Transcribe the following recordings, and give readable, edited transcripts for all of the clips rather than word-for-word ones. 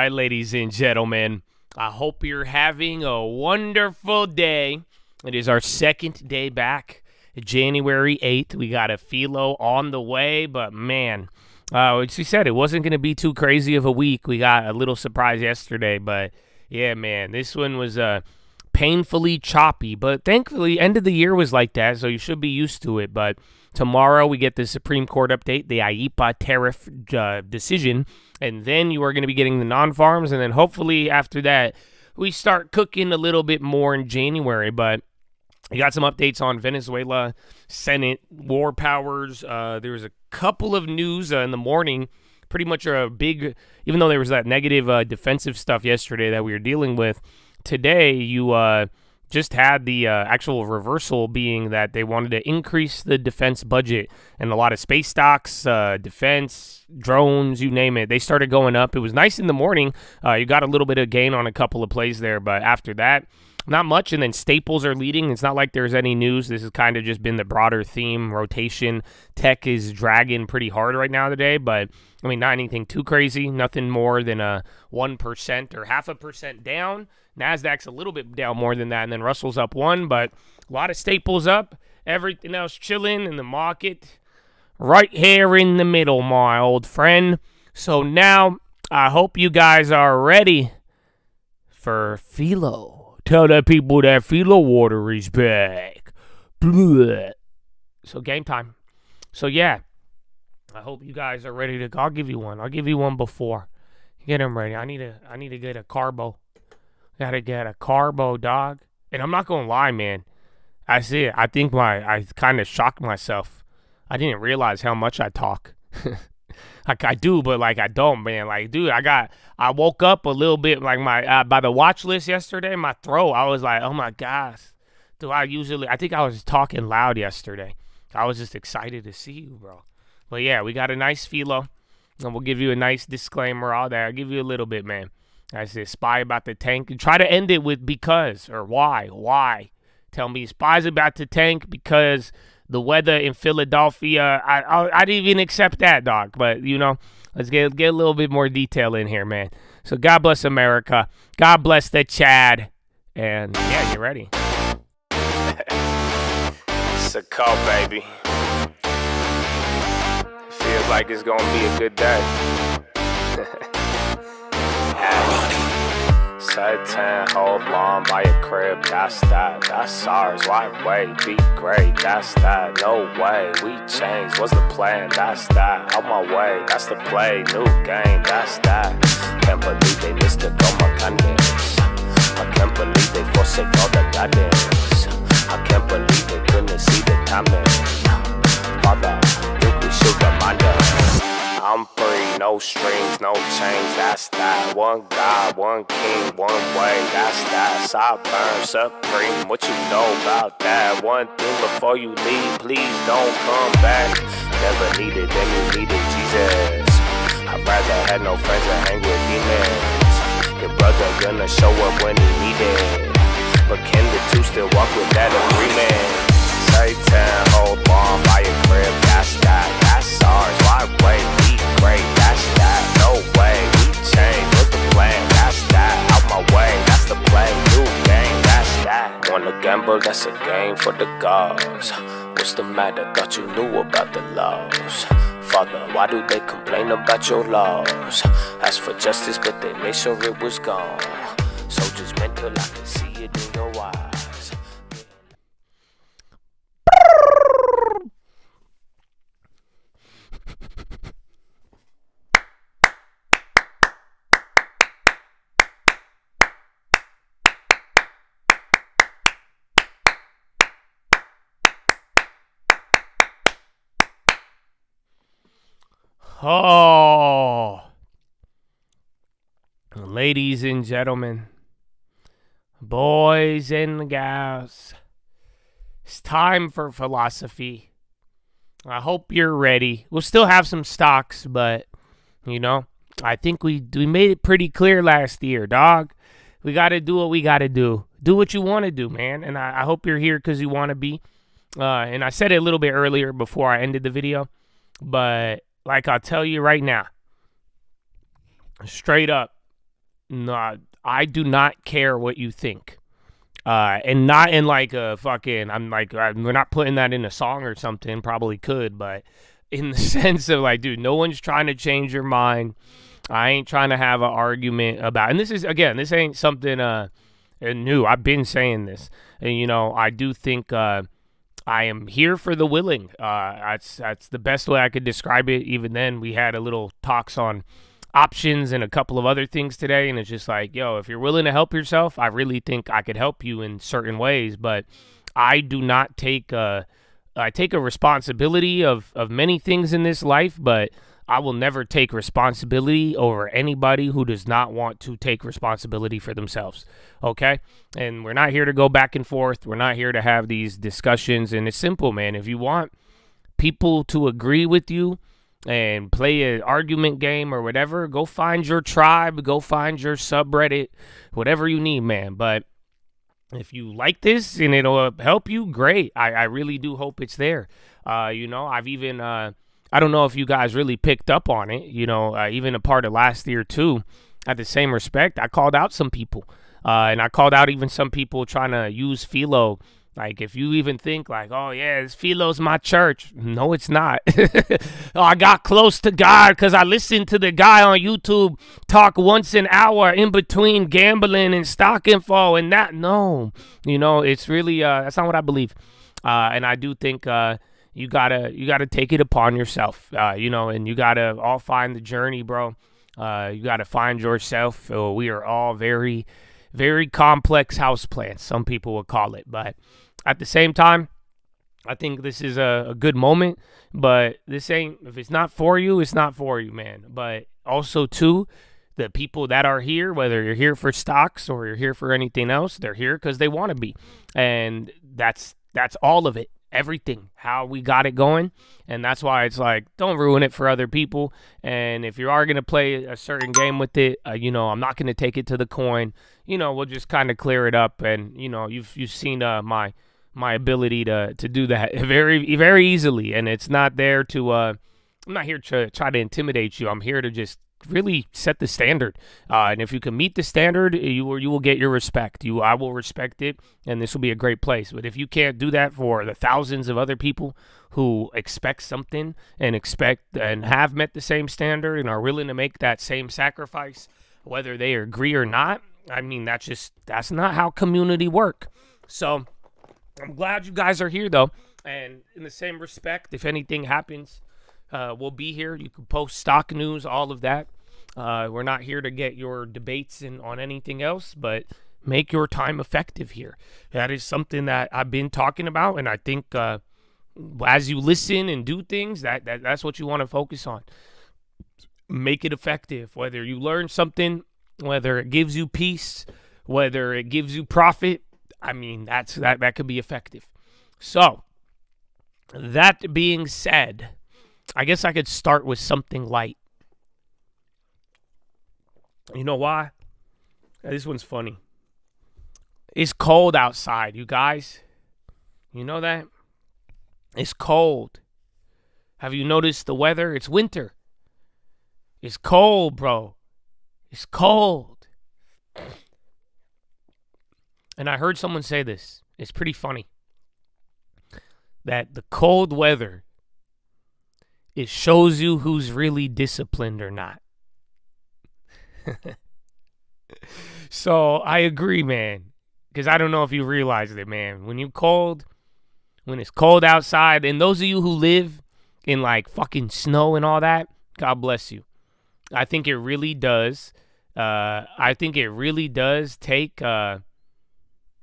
right, ladies and gentlemen. I hope you're having a wonderful day. It is our second day back, January 8th. We got a Philo on the way, but man, as we said, it wasn't going to be too crazy of a week. We got a little surprise yesterday, but yeah, man, this one was painfully choppy, but thankfully, end of the year was like that, so you should be used to it. But tomorrow we get the Supreme Court update, the IEEPA tariff decision, and then you are going to be getting the non-farms, and then hopefully after that we start cooking a little bit more in January. But we got some updates on Venezuela, Senate, war powers. There was a couple of news in the morning, pretty much a big, even though there was that negative defensive stuff yesterday that we were dealing with, today you just had the actual reversal, being that they wanted to increase the defense budget, and a lot of space stocks, defense, drones, you name it, they started going up. It was nice in the morning. You got a little bit of gain on a couple of plays there, but after that, not much. And then staples are leading. It's not like there's any news. This has kind of just been the broader theme, rotation. Tech is dragging pretty hard right now today, but I mean, not anything too crazy. Nothing more than a 1% or 0.5% down. NASDAQ's a little bit down more than that, and then Russell's up 1, but a lot of staples up. Everything else chilling in the market. Right here in the middle, my old friend. So now, I hope you guys are ready for Philo. Tell the people that Philo water is back. Blah. So game time. So yeah, I hope you guys are ready to go. I'll give you one. I'll give you one before. Get them ready. I need to get a carbo. Gotta get a carbo, dog. And I'm not gonna lie, man. I see it. I think I kind of shocked myself. I didn't realize how much I talk. Like I do, but like I don't, man. Like, dude, I woke up a little bit like my by the Watchlist yesterday. My throat, I was like, oh my gosh. I think I was talking loud yesterday. I was just excited to see you, bro. But yeah, we got a nice Philo, and we'll give you a nice disclaimer, all that. I'll give you a little bit, man. I said, spy about the tank. And try to end it with because or why. Why? Tell me, spy's about to tank because the weather in Philadelphia. I'd even accept that, dog. But, you know, let's get a little bit more detail in here, man. So God bless America. God bless the Chad. And, yeah, you ready? It's a call, baby. Feels like it's going to be a good day. Satan, hold on by your crib, that's that, that's ours, why wait, be great, that's that, no way, we changed, what's the plan, that's that, on my way, that's the play, new game, that's that, can't believe they missed it, oh my goodness, I can't believe they forsake all the guidance, I can't believe they couldn't see the timing, Father, think we should remind us. I'm free, no strings, no chains, that's that. One God, one king, one way, that's that. Sovereign, supreme, what you know about that? One thing before you leave, please don't come back. Never needed, then you needed Jesus. I'd rather have no friends than hang with demons. Your brother gonna show up when he needed, but can the two still walk with that agreement? Satan, hold on by your crib, that's that, that's ours. Why wait? Great, that's that, no way, we changed, what's the plan, that's that, out my way, that's the play, new game, that's that. Wanna gamble, that's a game for the gods. What's the matter, thought you knew about the laws. Father, why do they complain about your laws? Ask for justice, but they made sure it was gone. So just mental, I can see it in your eyes. Oh, ladies and gentlemen, boys and gals, it's time for philosophy. I hope you're ready. We'll still have some stocks, but, you know, I think we made it pretty clear last year, dog. We got to do what we got to do. Do what you want to do, man. And I hope you're here because you want to be. And I said it a little bit earlier before I ended the video, but like I'll tell you right now, straight up, No, I do not care what you think. And not in like a fucking, we're not putting that in a song or something, probably could, but in the sense of like, dude, no one's trying to change your mind. I ain't trying to have an argument about, and this is, again, this ain't something new. I've been saying this. And, I do think I am here for the willing. That's the best way I could describe it. Even then, we had a little talks on options and a couple of other things today, and it's just like, yo, if you're willing to help yourself, I really think I could help you in certain ways. But I do not take I take a responsibility of many things in this life, but I will never take responsibility over anybody who does not want to take responsibility for themselves. Okay? And we're not here to go back and forth. We're not here to have these discussions. And it's simple, man. If you want people to agree with you and play an argument game or whatever, go find your tribe, go find your subreddit, whatever you need, man. But if you like this and it'll help you, great. I really do hope it's there. I've even, I don't know if you guys really picked up on it, even a part of last year too. At the same respect, I called out some people. And I called out even some people trying to use Philo. Like, if you even think like, oh, yeah, Philo's my church. No, it's not. Oh, I got close to God because I listened to the guy on YouTube talk once an hour in between gambling and stock info and that. No, it's really, that's not what I believe. And I do think you gotta take it upon yourself, and you gotta all find the journey, bro. You gotta find yourself. We are all very, very complex houseplants, some people would call it. But at the same time, I think this is a good moment. But this ain't, if it's not for you, it's not for you, man. But also, too, the people that are here, whether you're here for stocks or you're here for anything else, they're here because they want to be. And that's all of it. Everything, how we got it going. And that's why it's like, don't ruin it for other people. And if you are going to play a certain game with it, I'm not going to take it to the coin. We'll just kind of clear it up. And, you've seen my ability to do that very, very easily. And it's not there to, I'm not here to try to intimidate you. I'm here to just really set the standard. And if you can meet the standard, you will get your respect. I will respect it, and this will be a great place. But if you can't do that for the thousands of other people who expect something and have met the same standard and are willing to make that same sacrifice, whether they agree or not, I mean, that's not how community work. So I'm glad you guys are here, though. And in the same respect, if anything happens, we'll be here. You can post stock news, all of that. We're not here to get your debates on anything else, but make your time effective here. That is something that I've been talking about, and I think as you listen and do things, that's what you want to focus on. Make it effective, whether you learn something, whether it gives you peace, whether it gives you profit. I mean, that could be effective. So, that being said, I guess I could start with something light. You know why? This one's funny. It's cold outside, you guys. You know that? It's cold. Have you noticed the weather? It's winter. It's cold, bro. It's cold. And I heard someone say this. It's pretty funny. That the cold weather, it shows you who's really disciplined or not. So I agree, man. Because I don't know if you realize it, man. When it's cold outside, and those of you who live in like fucking snow and all that, God bless you. I think it really does. Take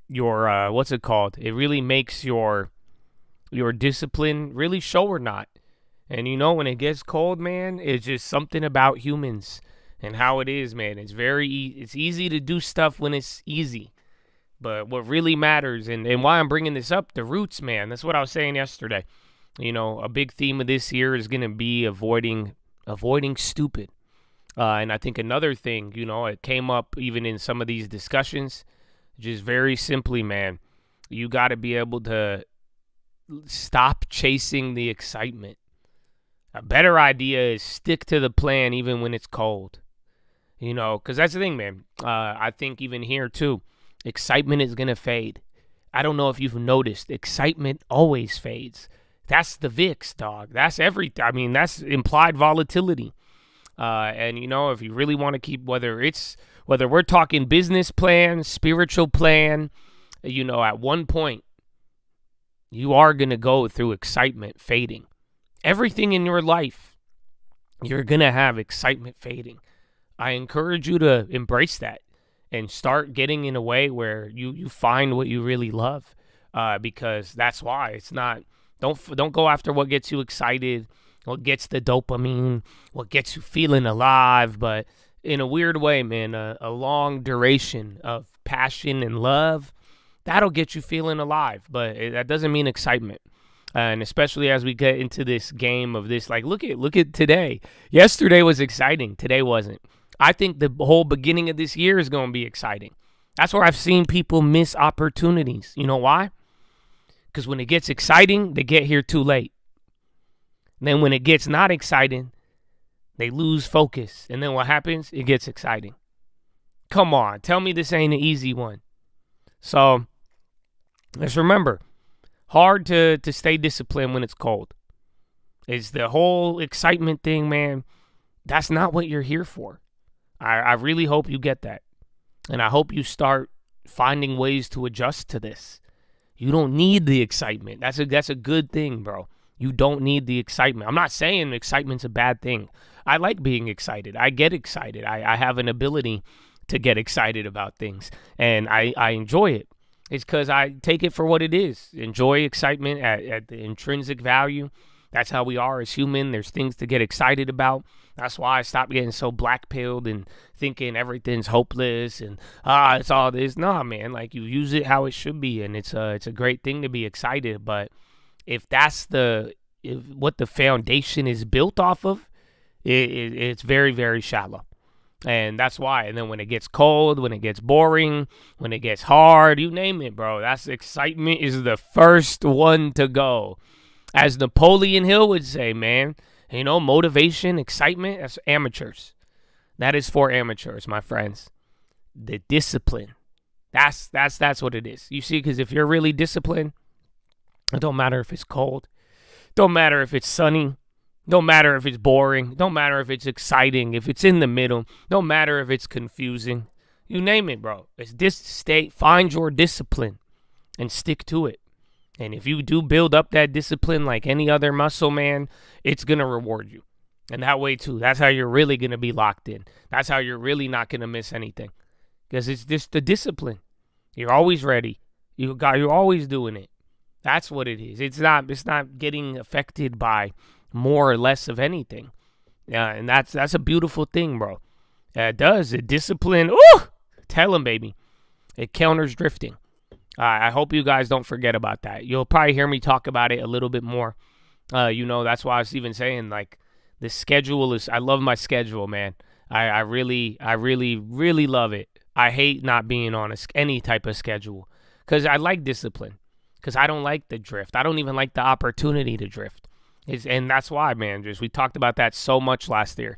your what's it called? It really makes your discipline really show or not. And when it gets cold, man, it's just something about humans and how it is, man. It's it's easy to do stuff when it's easy. But what really matters, and why I'm bringing this up, the roots, man. That's what I was saying yesterday. A big theme of this year is going to be avoiding stupid. And I think another thing, it came up even in some of these discussions, just very simply, man, you got to be able to stop chasing the excitement. A better idea is stick to the plan even when it's cold. Because that's the thing, man. I think even here, too, excitement is going to fade. I don't know if you've noticed, excitement always fades. That's the VIX, dog. That's everything. I mean, that's implied volatility. And if you really want to keep, whether we're talking business plan, spiritual plan, at one point, you are going to go through excitement fading. Everything in your life, you're going to have excitement fading. I encourage you to embrace that and start getting in a way where you find what you really love, because that's why it's not. Don't go after what gets you excited, what gets the dopamine, what gets you feeling alive. But in a weird way, man, a long duration of passion and love, that'll get you feeling alive. But that doesn't mean excitement. And especially as we get into this game of this, like, look at today. Yesterday was exciting. Today wasn't. I think the whole beginning of this year is going to be exciting. That's where I've seen people miss opportunities. You know why? Because when it gets exciting, they get here too late. And then when it gets not exciting, they lose focus. And then what happens? It gets exciting. Come on. Tell me this ain't an easy one. So let's remember, hard to stay disciplined when it's cold. It's the whole excitement thing, man. That's not what you're here for. I really hope you get that. And I hope you start finding ways to adjust to this. You don't need the excitement. That's a good thing, bro. You don't need the excitement. I'm not saying excitement's a bad thing. I like being excited. I get excited. I have an ability to get excited about things. And I enjoy it. It's because I take it for what it is. Enjoy excitement at the intrinsic value. That's how we are as human. There's things to get excited about. That's why I stopped getting so black-pilled and thinking everything's hopeless and it's all this. Nah, man, like, you use it how it should be, and it's a great thing to be excited. But if that's what the foundation is built off of, it's very, very shallow. And that's why. And then when it gets cold, when it gets boring, when it gets hard, you name it, bro. That's excitement is the first one to go. As Napoleon Hill would say, man, motivation, excitement, that's amateurs. That is for amateurs, my friends. The discipline. That's what it is. You see, because if you're really disciplined, it don't matter if it's cold. Don't matter if it's sunny. Don't matter if it's boring. Don't matter if it's exciting. If it's in the middle. Don't matter if it's confusing. You name it, bro. Find your discipline and stick to it. And if you do build up that discipline like any other muscle, man, it's going to reward you. And that way, too, that's how you're really going to be locked in. That's how you're really not going to miss anything. Because it's just the discipline. You're always ready. You're always doing it. That's what it is. It's not getting affected by more or less of anything. And that's a beautiful thing, bro. It does. It discipline. Ooh! Tell them, baby. It counters drifting. I hope you guys don't forget about that. You'll probably hear me talk about it a little bit more. That's why I was even saying, like, the schedule is, I love my schedule, man. I really, really love it. I hate not being on any type of schedule because I like discipline, because I don't like the drift. I don't even like the opportunity to drift. And that's why, man, we talked about that so much last year.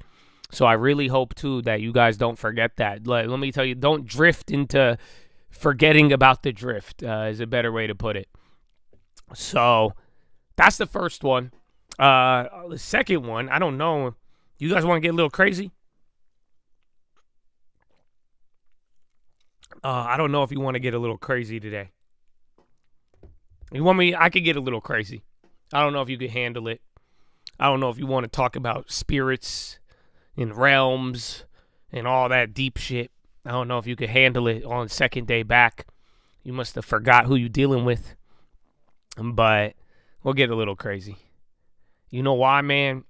So I really hope, too, that you guys don't forget that. Let me tell you, don't drift into forgetting about the drift is a better way to put it. So that's the first one. The second one, I don't know. You guys want to get a little crazy? I don't know if you want to get a little crazy today. You want me? I could get a little crazy. I don't know if you could handle it. I don't know if you want to talk about spirits and realms and all that deep shit. I don't know if you could handle it on the second day back. You must have forgot who you're dealing with. But we'll get a little crazy. You know why, man?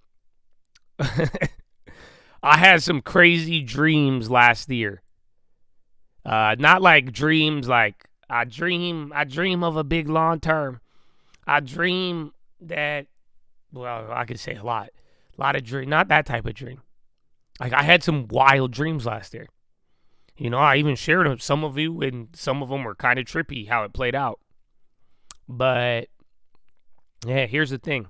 I had some crazy dreams last year. Not like dreams like I dream of a big long term. I dream that, well, I could say a lot of dream, not that type of dream. Like, I had some wild dreams last year. I even shared them with some of you, and some of them were kind of trippy how it played out. But, yeah, here's the thing.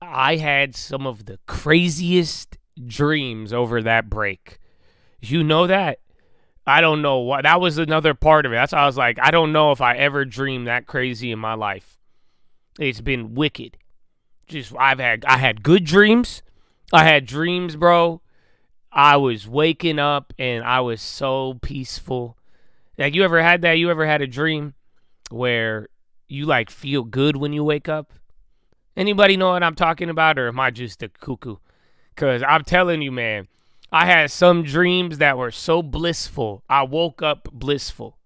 I had some of the craziest dreams over that break. You know that? I don't know what. That was another part of it. That's why I was like, I don't know if I ever dreamed that crazy in my life. It's been wicked. I had good dreams. I had dreams, bro. I was waking up and I was so peaceful. Like, you ever had that? You ever had a dream where you like feel good when you wake up? Anybody know what I'm talking about, or am I just a cuckoo? Because I'm telling you, man, I had some dreams that were so blissful. I woke up blissful.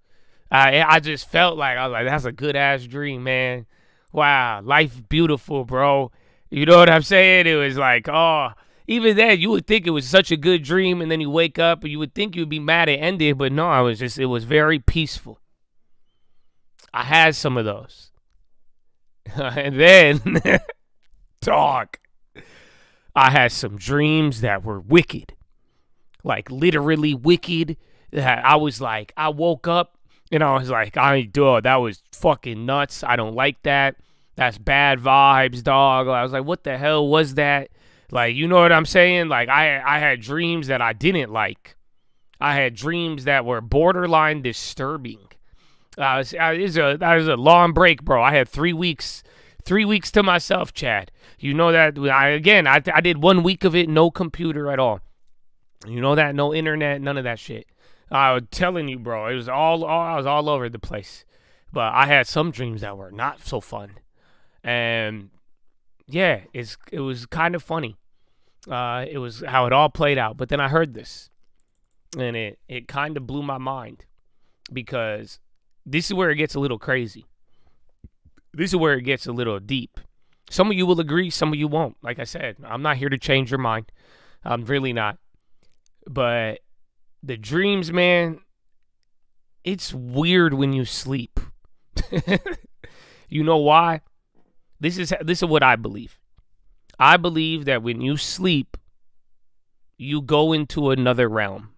I just felt like, I was like, that's a good ass dream, man. Wow, life beautiful, bro. You know what I'm saying? It was like, oh, even then you would think it was such a good dream, and then you wake up and you would think you would be mad it ended, but no, it was very peaceful. I had some of those. And then, dog, I had some dreams that were wicked. Like, literally wicked. That I was like, I woke up and I was like, that was fucking nuts. I don't like that. That's bad vibes, dog. I was like, what the hell was that? Like, you know what I'm saying? Like, I had dreams that I didn't like. I had dreams that were borderline disturbing. It was a long break, bro. I had 3 weeks. 3 weeks to myself, Chad. You know that. I did 1 week of it, no computer at all. You know that, no internet, none of that shit. I was telling you, bro, I was all over the place. But I had some dreams that were not so fun. And yeah, it was kind of funny. It was how it all played out. But then I heard this, and it kind of blew my mind, because this is where it gets a little crazy. This is where it gets a little deep. Some of you will agree, some of you won't. Like I said, I'm not here to change your mind. I'm really not. But the dreams, man, it's weird when you sleep. You know why? This is what I believe. I believe that when you sleep, you go into another realm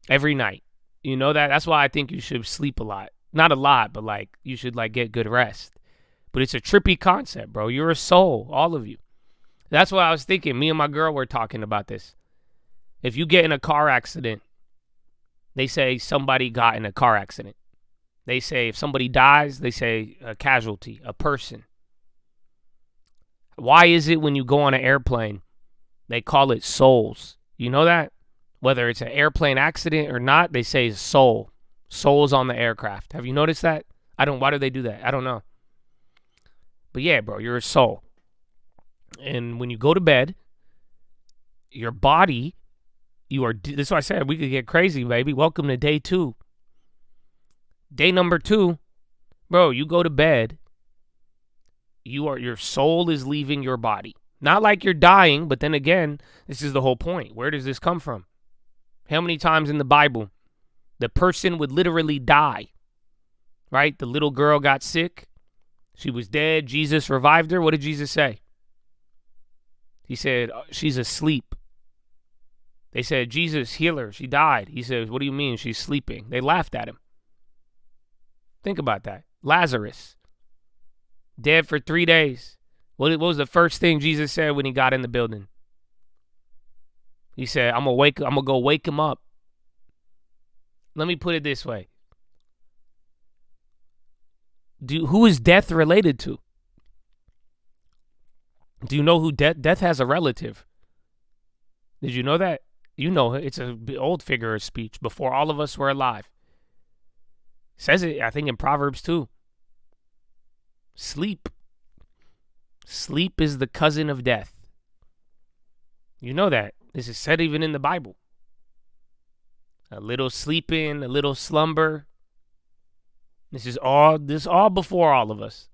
every night. You know that? That's why I think you should sleep a lot. Not a lot, but like you should like get good rest. But it's a trippy concept, bro. You're a soul, all of you. That's what I was thinking. Me and my girl were talking about this. If you get in a car accident, they say somebody got in a car accident. They say if somebody dies, they say a casualty, a person. Why is it when you go on an airplane, they call it souls? You know that? Whether it's an airplane accident or not, they say soul. Souls on the aircraft. Have you noticed that? Why do they do that? I don't know. But yeah, bro, you're a soul. And when you go to bed, your body, this is what I said, we could get crazy, baby. Welcome to day 2. Day number 2, bro, you go to bed, your soul is leaving your body. Not like you're dying, but then again, this is the whole point. Where does this come from? How many times in the Bible the person would literally die, right? The little girl got sick. She was dead. Jesus revived her. What did Jesus say? He said, she's asleep. They said, Jesus, heal her. She died. He says, what do you mean she's sleeping? They laughed at him. Think about that. Lazarus, dead for 3 days. What was the first thing Jesus said when he got in the building? He said, I'm gonna go wake him up. Let me put it this way. Who is death related to? Do you know who death has a relative? Did you know that? You know, it's an old figure of speech before all of us were alive. Says it, I think, in Proverbs too. Sleep. Sleep is the cousin of death. You know that. This is said even in the Bible. A little sleeping, a little slumber. This is all before all of us.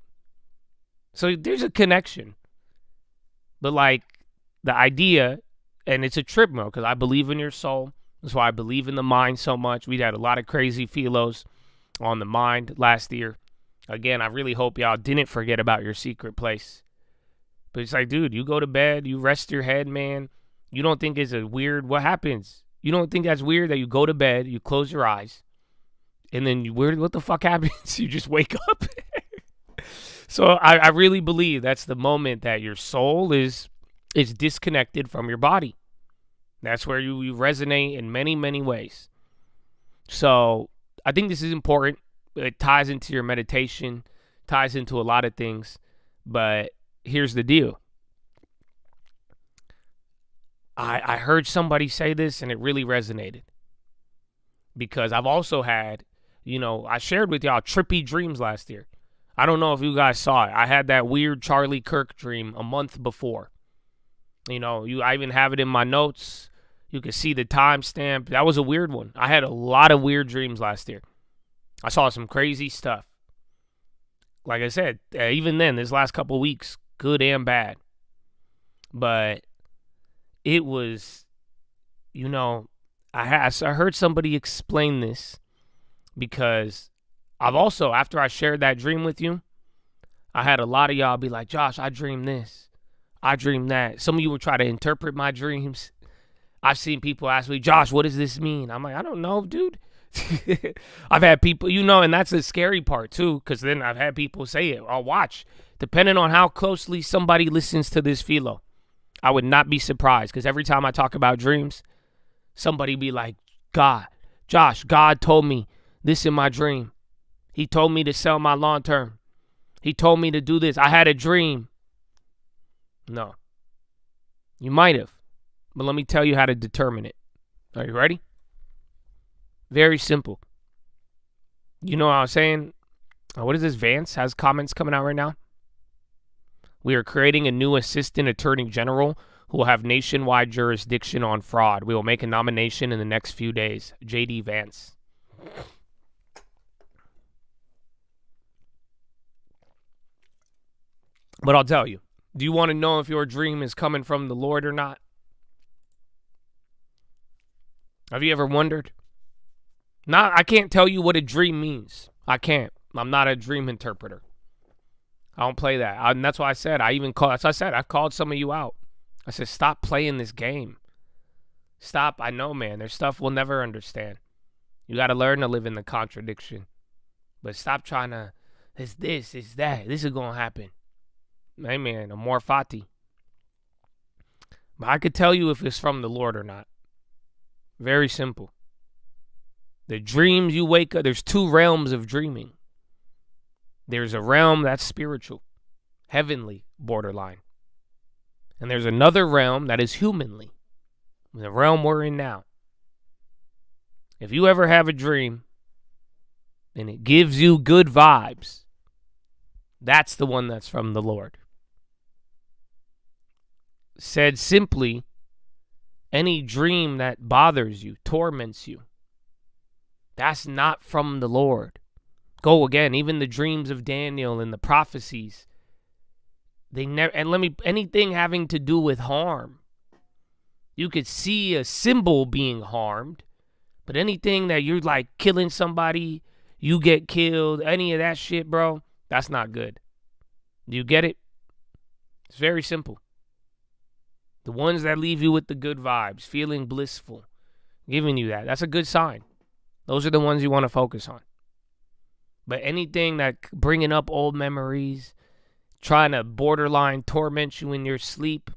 So there's a connection. But like the idea, and it's a trip, bro, because I believe in your soul. That's why I believe in the mind so much. We had a lot of crazy philos on the mind last year. Again, I really hope y'all didn't forget about your secret place. But it's like, dude, you go to bed, you rest your head, man. You don't think it's a weird, what happens? You don't think that's weird that you go to bed, you close your eyes, and then what the fuck happens? You just wake up. So I really believe that's the moment that your soul is disconnected from your body. That's where you resonate in many, many ways. So I think this is important. It ties into your meditation, ties into a lot of things. But here's the deal. I heard somebody say this and it really resonated. Because I've also had, I shared with y'all trippy dreams last year. I don't know if you guys saw it. I had that weird Charlie Kirk dream a month before. I even have it in my notes. You can see the timestamp. That was a weird one. I had a lot of weird dreams last year. I saw some crazy stuff. Like I said, even then, this last couple of weeks, good and bad. But it was, I heard somebody explain this because I've also, after I shared that dream with you, I had a lot of y'all be like, Josh, I dreamed this. I dreamed that. Some of you will try to interpret my dreams. I've seen people ask me, Josh, what does this mean? I'm like, I don't know, dude. I've had people, and that's the scary part too, because then I've had people say it. I'll watch. Depending on how closely somebody listens to this Philo, I would not be surprised, because every time I talk about dreams, somebody be like, Josh, God told me this in my dream. He told me to sell my long term. He told me to do this. I had a dream. No. You might have. But let me tell you how to determine it. Are you ready? Very simple. You know what I was saying? What is this? Vance has comments coming out right now. We are creating a new assistant attorney general who will have nationwide jurisdiction on fraud. We will make a nomination in the next few days. J.D. Vance. But I'll tell you. Do you want to know if your dream is coming from the Lord or not? Have you ever wondered? I can't tell you what a dream means. I can't. I'm not a dream interpreter. I don't play that. And that's why I said, I called some of you out. I said, stop playing this game. Stop. I know, man. There's stuff we'll never understand. You got to learn to live in the contradiction. But stop trying to, it's this, it's that. This is going to happen. Hey, man, amor fati. But I could tell you if it's from the Lord or not. Very simple. The dreams you wake up, there's two realms of dreaming. There's a realm that's spiritual, heavenly, borderline. And there's another realm that is humanly, the realm we're in now. If you ever have a dream and it gives you good vibes, that's the one that's from the Lord. Said simply, any dream that bothers you, torments you, that's not from the Lord. Go again, even the dreams of Daniel and the prophecies, they never, anything having to do with harm. You could see a symbol being harmed, but anything that you're like killing somebody, you get killed, any of that shit, bro, that's not good. Do you get it? It's very simple. The ones that leave you with the good vibes, feeling blissful, giving you that, that's a good sign. Those are the ones you want to focus on. But anything that bringing up old memories, trying to borderline torment you in your sleep,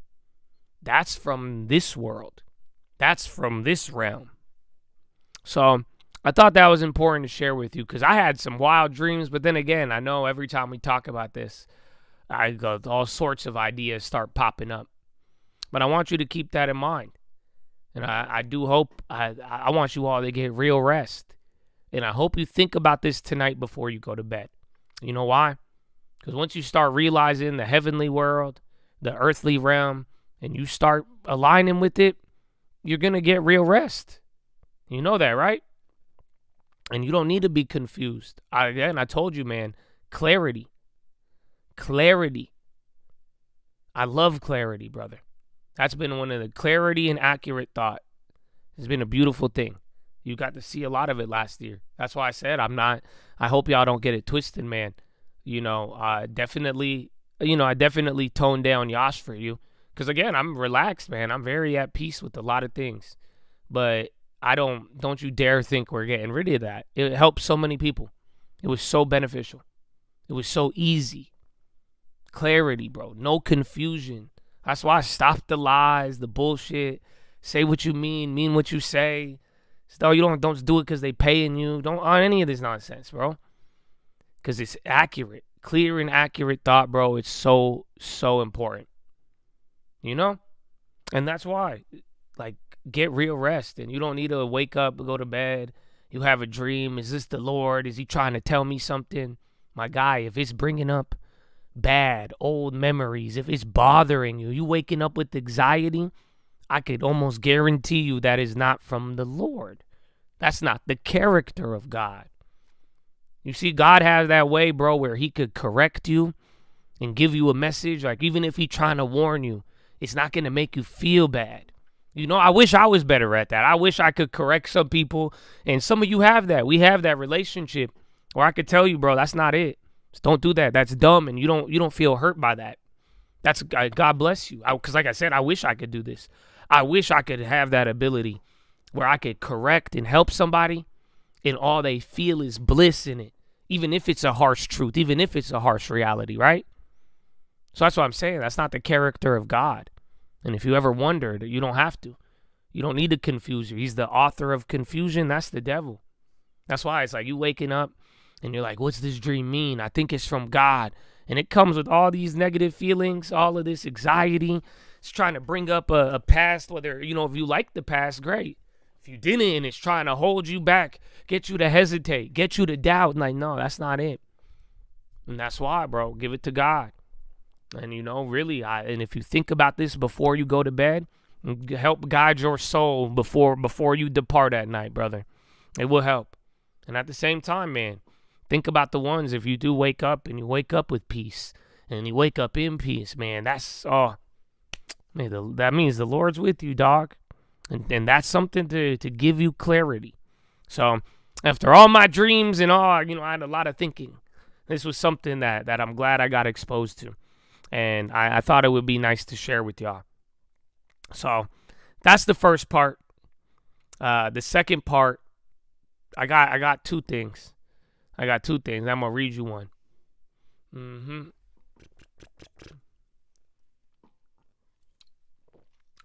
that's from this world. That's from this realm. So I thought that was important to share with you because I had some wild dreams. But then again, I know every time we talk about this, all sorts of ideas start popping up. But I want you to keep that in mind. And I do hope, I want you all to get real rest. And I hope you think about this tonight before you go to bed. You know why? Because once you start realizing the heavenly world, the earthly realm, and you start aligning with it, you're going to get real rest. You know that, right? And you don't need to be confused. I told you, man, clarity. Clarity. I love clarity, brother. That's been one of the clarity and accurate thought. It's been a beautiful thing. You got to see a lot of it last year. That's why I said I hope y'all don't get it twisted, man. I definitely toned down Yash for you. Because again, I'm relaxed, man. I'm very at peace with a lot of things. But don't you dare think we're getting rid of that. It helped so many people. It was so beneficial. It was so easy. Clarity, bro. No confusion. That's why I stopped the lies, the bullshit. Say what you mean what you say. So you don't do it because they paying you. Don't on any of this nonsense, bro. Because it's accurate, clear and accurate thought, bro. It's so important, you know. And that's why, like, get real rest, and you don't need to wake up, go to bed. You have a dream. Is this the Lord? Is he trying to tell me something? My guy, if it's bringing up bad old memories, if it's bothering you, you waking up with anxiety, I could almost guarantee you that is not from the Lord. That's not the character of God. You see, God has that way, bro, where he could correct you and give you a message. Like, even if he's trying to warn you, it's not going to make you feel bad. You know, I wish I was better at that. I wish I could correct some people. And some of you have that. We have that relationship where I could tell you, bro, that's not it. Just don't do that. That's dumb. And you don't feel hurt by that. That's God bless you. Because like I said, I wish I could do this. I wish I could have that ability where I could correct and help somebody and all they feel is bliss in it. Even if it's a harsh truth, even if it's a harsh reality, right? So that's what I'm saying. That's not the character of God. And if you ever wondered, you don't have to. You don't need to confuse you. He's the author of confusion. That's the devil. That's why it's like you waking up and you're like, what's this dream mean? I think it's from God. And it comes with all these negative feelings, all of this anxiety. It's trying to bring up a past, whether, you know, if you like the past, great. If you didn't, it's trying to hold you back, get you to hesitate, get you to doubt. And like, no, that's not it. And that's why, bro, give it to God. And, you know, really, and if you think about this before you go to bed, help guide your soul before you depart at night, brother. It will help. And at the same time, man, think about the ones, if you do wake up and you wake up with peace and you wake up in peace, man, that means the Lord's with you, dog. And that's something to give you clarity. So after all my dreams and all, you know, I had a lot of thinking. This was something that I'm glad I got exposed to. And I thought it would be nice to share with y'all. So that's the first part. The second part, I got two things. I'm going to read you one.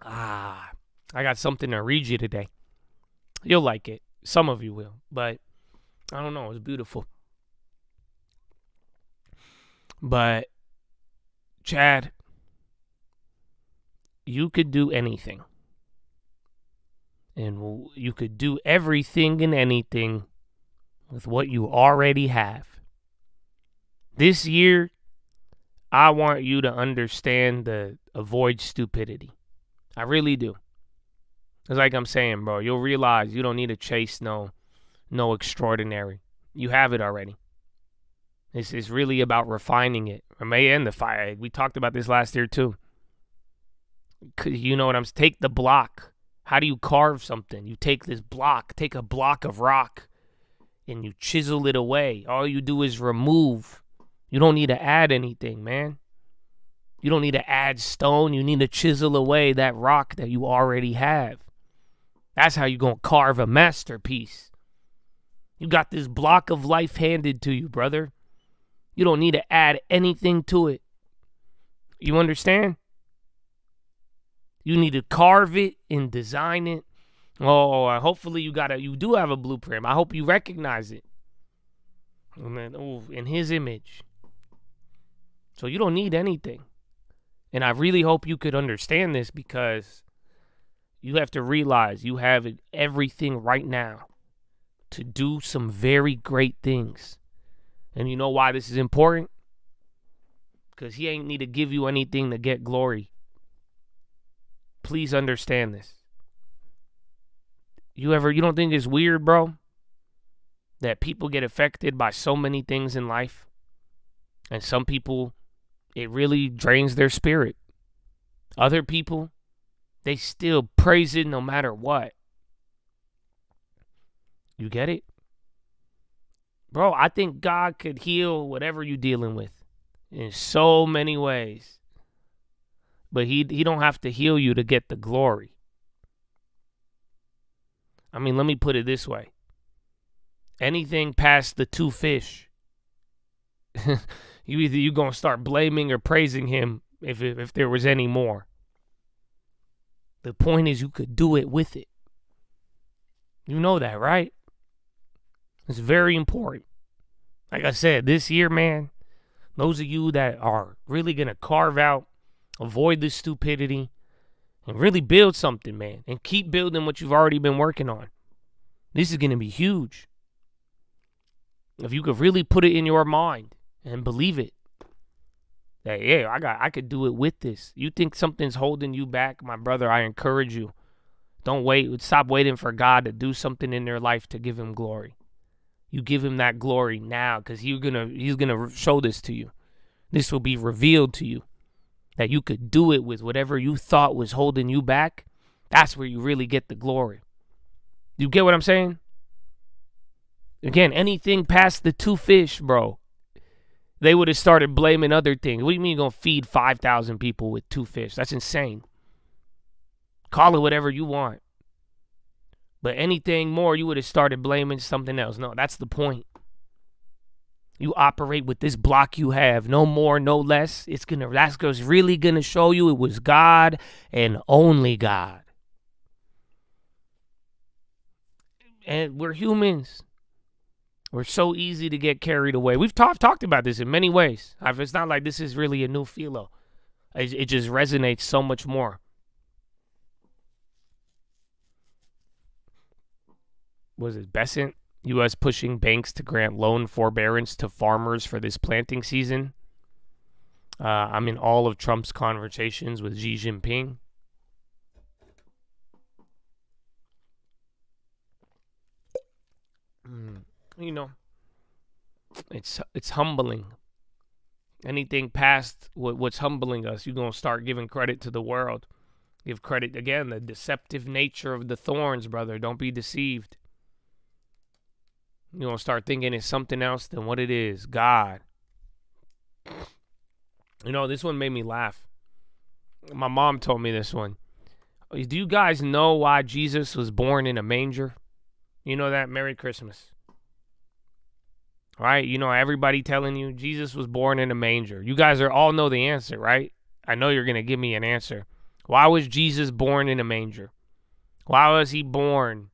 I got something to read you today. You'll like it. Some of you will. But I don't know. It's beautiful. But Chad, you could do anything. And you could do everything and anything with what you already have. This year, I want you to understand the avoid stupidity. I really do. It's like I'm saying, bro, you'll realize you don't need to chase no extraordinary. You have it already. It's really about refining it. Or may end the fire. We talked about this last year too. You know what I'm saying? Take the block. How do you carve something? You take this block, take a block of rock, and you chisel it away. All you do is remove. You don't need to add anything, man. You don't need to add stone. You need to chisel away that rock that you already have. That's how you're going to carve a masterpiece. You got this block of life handed to you, brother. You don't need to add anything to it. You understand? You need to carve it and design it. Oh, hopefully you do have a blueprint. I hope you recognize it. In his image. So you don't need anything. And I really hope you could understand this, because you have to realize you have everything right now to do some very great things. And you know why this is important? Because he ain't need to give you anything to get glory. Please understand this. You don't think it's weird, bro, that people get affected by so many things in life? And some people, it really drains their spirit. Other people, they still praise it no matter what. You get it? Bro, I think God could heal whatever you're dealing with in so many ways. But he don't have to heal you to get the glory. I mean, let me put it this way. Anything past the 2 fish, you're going to start blaming or praising him if there was any more. The point is you could do it with it. You know that, right? It's very important. Like I said, this year, man, those of you that are really going to carve out, avoid the stupidity, and really build something, man, and keep building what you've already been working on. This is going to be huge. If you could really put it in your mind and believe it, that, yeah, I could do it with this. You think something's holding you back, my brother, I encourage you. Don't wait. Stop waiting for God to do something in their life to give him glory. You give him that glory now, because he's gonna show this to you. This will be revealed to you, that you could do it with whatever you thought was holding you back. That's where you really get the glory. You get what I'm saying? Again, anything past the 2 fish, bro, they would have started blaming other things. What do you mean you're going to feed 5,000 people with 2 fish? That's insane. Call it whatever you want. But anything more, you would have started blaming something else. No, that's the point. You operate with this block you have. No more, no less. That's really going to show you it was God and only God. And we're humans. We're so easy to get carried away. We've talked about this in many ways. It's not like this is really a new Philo. It just resonates so much more. Was it Besant? U.S. pushing banks to grant loan forbearance to farmers for this planting season. I'm in all of Trump's conversations with Xi Jinping. You know, it's humbling. Anything past what's humbling us, you're going to start giving credit to the world. Give credit, again, the deceptive nature of the thorns, brother. Don't be deceived. You're going to start thinking it's something else than what it is, God. You know, this one made me laugh. My mom told me this one. Do you guys know why Jesus was born in a manger? You know that? Merry Christmas. Right? You know, everybody telling you Jesus was born in a manger. You guys all know the answer, right? I know you're going to give me an answer. Why was Jesus born in a manger? Why was he born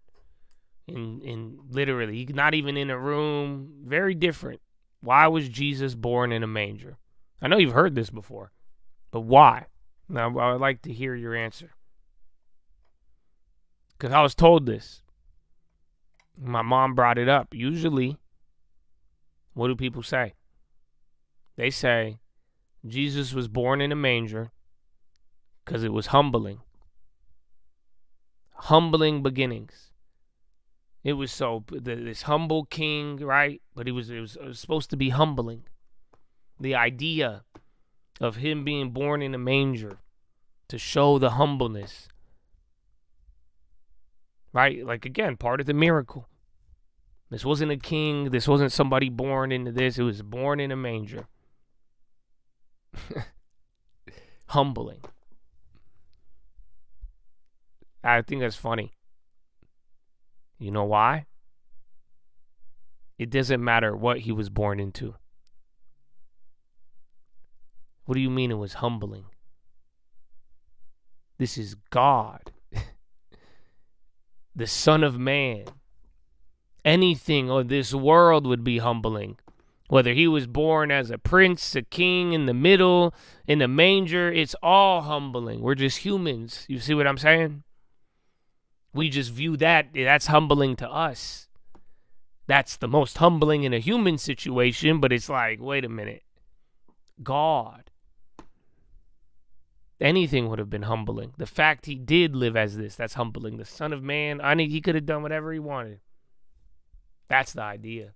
in literally, not even in a room? Very different. Why was Jesus born in a manger? I know you've heard this before, but why? Now, I would like to hear your answer. Because I was told this. My mom brought it up. Usually, what do people say? They say Jesus was born in a manger because it was humbling. Humbling beginnings. It was this humble king, right? But it was supposed to be humbling. The idea of him being born in a manger to show the humbleness. Right? Like, again, part of the miracle. This wasn't a king. This wasn't somebody born into this. It was born in a manger. Humbling. I think that's funny. You know why? It doesn't matter what he was born into. What do you mean it was humbling? This is God. The Son of Man. Anything of this world would be humbling. Whether he was born as a prince, a king, in the middle, in the manger, it's all humbling. We're just humans. You see what I'm saying? We just view that's humbling to us. That's the most humbling in a human situation, but it's like, wait a minute. God. Anything would have been humbling. The fact he did live as this, that's humbling. The Son of Man, he could have done whatever he wanted. That's the idea.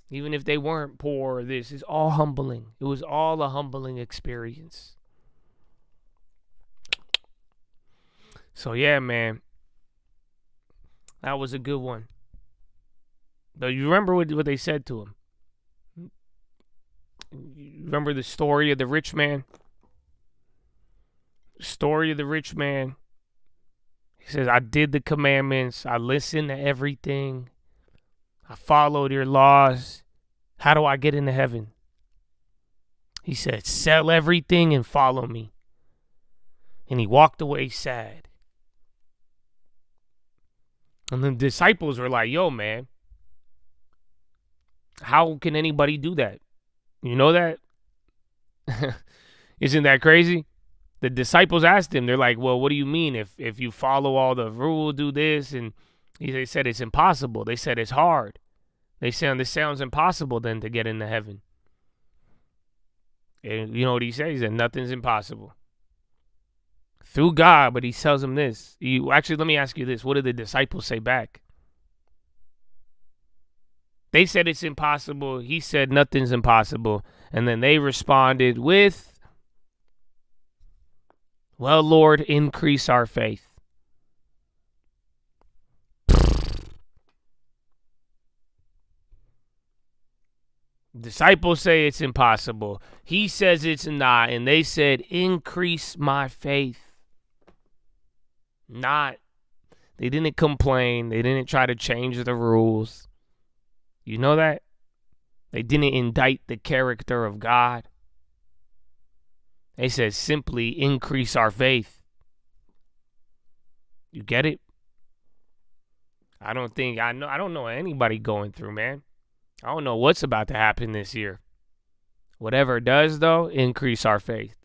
Even if they weren't poor, this is all humbling. It was all a humbling experience. So yeah, man. That was a good one. But you remember what they said to him? You remember the story of the rich man? Story of the rich man. He says, I did the commandments. I listened to everything. I followed your laws. How do I get into heaven? He said, sell everything and follow me. And he walked away sad. And the disciples were like, yo, man, how can anybody do that? You know that? Isn't that crazy? The disciples asked him, they're like, well, what do you mean if you follow all the rules, do this? And they said it's impossible. They said it's hard. They said this sounds impossible then to get into heaven. And you know what he says? He said nothing's impossible. Through God, but he tells them this. Actually, let me ask you this. What did the disciples say back? They said it's impossible. He said nothing's impossible. And then they responded with, well, Lord, increase our faith. Disciples say it's impossible. He says it's not. And they said, increase my faith. They didn't complain. They didn't try to change the rules. You know that? They didn't indict the character of God. They said simply increase our faith. You get it? I don't know anybody going through, man. I don't know what's about to happen this year. Whatever it does, though, increase our faith.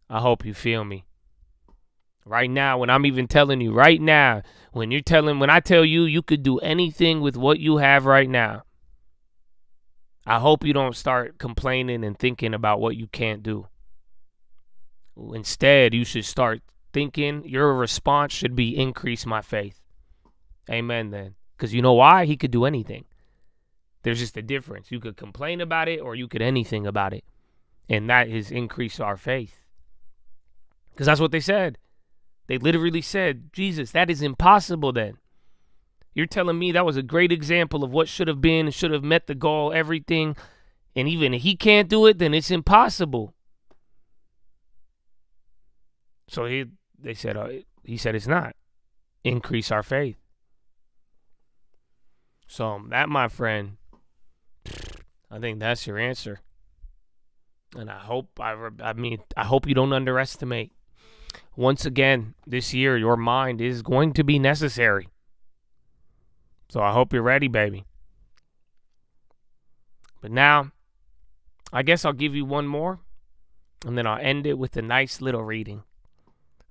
I hope you feel me. Right now, when I'm even telling you right now, when I tell you you could do anything with what you have right now, I hope you don't start complaining and thinking about what you can't do. Instead, you should start thinking your response should be increase my faith. Amen, then. Because you know why? He could do anything. There's just a difference. You could complain about it or you could anything about it. And that is increase our faith. Because that's what they said. They literally said, Jesus, that is impossible then. You're telling me that was a great example of what should have been, should have met the goal, everything. And even if he can't do it, then it's impossible. So he said it's not. Increase our faith. So that, my friend, I think that's your answer. And I hope you don't underestimate. Once again, this year, your mind is going to be necessary. So I hope you're ready, baby. But now, I guess I'll give you one more, and then I'll end it with a nice little reading.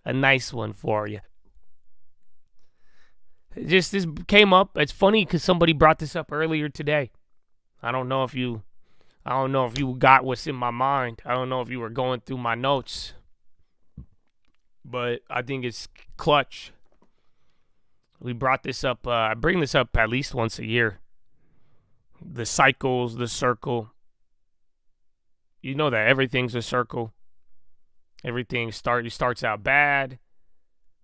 A nice one for you. This came up. It's funny because somebody brought this up earlier today. I don't know if you got what's in my mind. I don't know if you were going through my notes. But I think it's clutch. We brought this up. I bring this up at least once a year. The cycles, the circle. You know that everything's a circle. Everything starts out bad.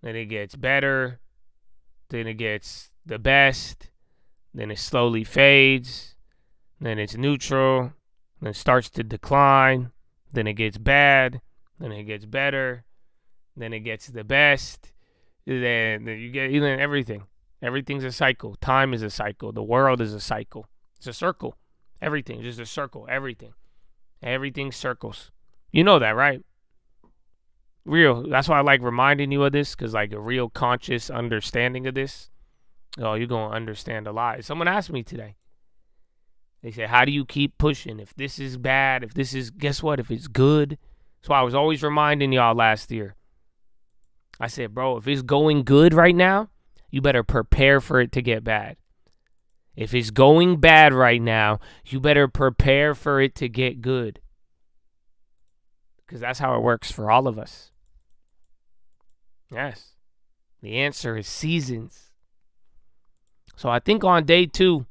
Then it gets better. Then it gets the best. Then it slowly fades. Then it's neutral. Then it starts to decline. Then it gets bad. Then it gets better. Then it gets the best. Then you get everything. Everything's a cycle. Time is a cycle. The world is a cycle. It's a circle. Everything is just a circle. Everything. Everything circles. You know that, right? Real. That's why I like reminding you of this, because like a real conscious understanding of this, you're going to understand a lot. Someone asked me today. They said, how do you keep pushing? If this is bad, guess what? If it's good. So I was always reminding y'all last year. I said, bro, if it's going good right now, you better prepare for it to get bad. If it's going bad right now, you better prepare for it to get good. Because that's how it works for all of us. Yes. The answer is seasons. So I think on day 2,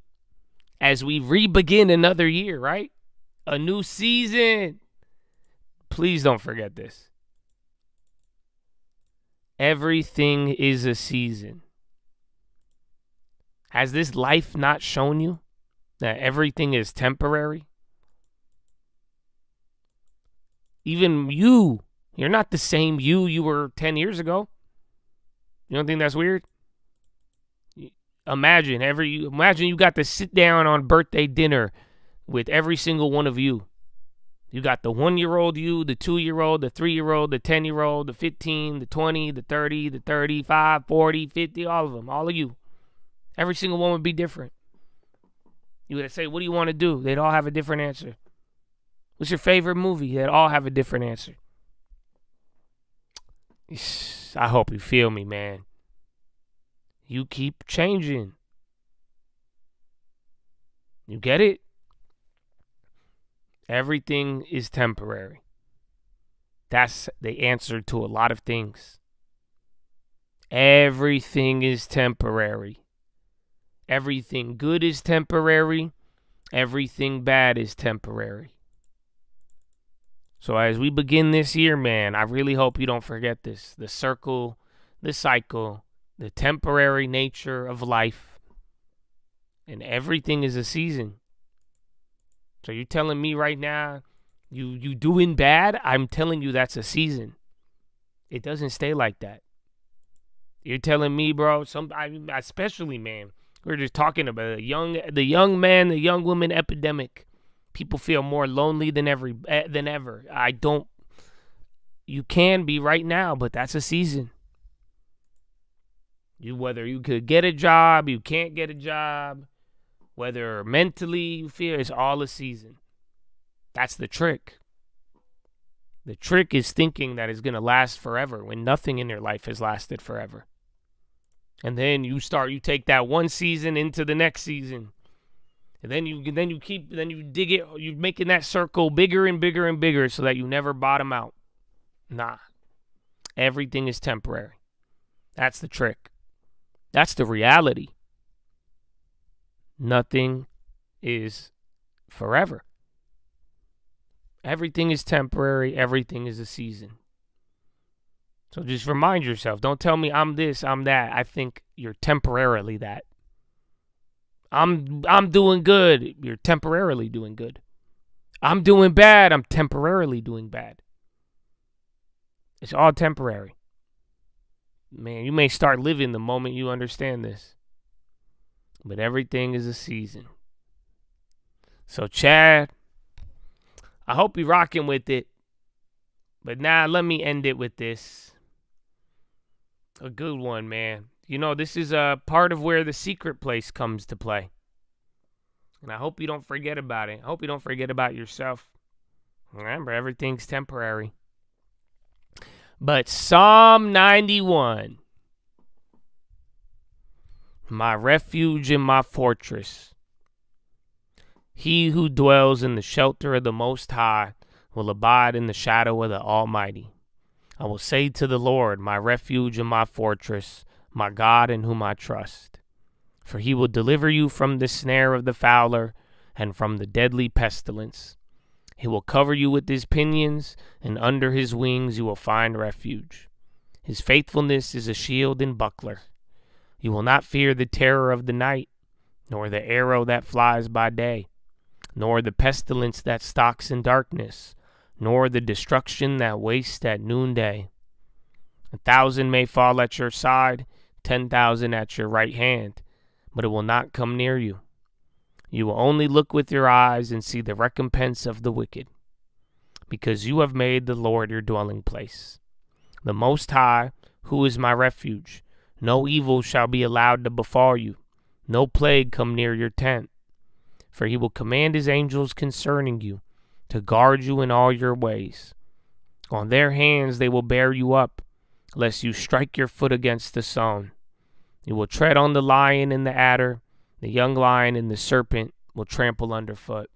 as we re-begin another year, right? A new season. Please don't forget this. Everything is a season. Has this life not shown you that everything is temporary? Even you're not the same you were 10 years ago. You don't think that's weird? Imagine you got to sit down on birthday dinner with every single one of you. You got the 1-year-old you, the 2-year-old, the 3-year-old, the 10-year-old, the 15, the 20, the 30, the 35, 40, 50, all of them, all of you. Every single one would be different. You would say, what do you want to do? They'd all have a different answer. What's your favorite movie? They'd all have a different answer. I hope you feel me, man. You keep changing. You get it? Everything is temporary. That's the answer to a lot of things. Everything is temporary. Everything good is temporary. Everything bad is temporary. So as we begin this year, man, I really hope you don't forget this. The circle, the cycle, the temporary nature of life. And everything is a season. So you're telling me right now, you doing bad? I'm telling you that's a season. It doesn't stay like that. You're telling me, bro, especially, man, we're just talking about the young man, the young woman epidemic. People feel more lonely than ever. You can be right now, but that's a season. Whether you could get a job, you can't get a job, whether mentally you feel, it's all a season. That's the trick. The trick is thinking that it's going to last forever when nothing in your life has lasted forever. And then you take that one season into the next season. And then you dig it, you're making that circle bigger and bigger and bigger so that you never bottom out. Nah. Everything is temporary. That's the trick. That's the reality. Nothing is forever. Everything is temporary. Everything is a season. So just remind yourself. Don't tell me I'm this, I'm that. I think you're temporarily that. I'm doing good. You're temporarily doing good. I'm doing bad. I'm temporarily doing bad. It's all temporary. Man, you may start living the moment you understand this. But everything is a season. So, Chad, I hope you're rocking with it. But now let me end it with this. A good one, man. You know, this is a part of where the secret place comes to play. And I hope you don't forget about it. I hope you don't forget about yourself. Remember, everything's temporary. But Psalm 91. My refuge and my fortress. He who dwells in the shelter of the Most High will abide in the shadow of the Almighty. I will say to the Lord, my refuge and my fortress, my God in whom I trust. For he will deliver you from the snare of the fowler and from the deadly pestilence. He will cover you with his pinions, and under his wings you will find refuge. His faithfulness is a shield and buckler. You will not fear the terror of the night, nor the arrow that flies by day, nor the pestilence that stalks in darkness, nor the destruction that wastes at noonday. 1,000 may fall at your side, 10,000 at your right hand, but it will not come near you. You will only look with your eyes and see the recompense of the wicked, because you have made the Lord your dwelling place. The Most High, who is my refuge, no evil shall be allowed to befall you, no plague come near your tent. For he will command his angels concerning you, to guard you in all your ways. On their hands they will bear you up, lest you strike your foot against the stone. You will tread on the lion and the adder, the young lion and the serpent will trample underfoot.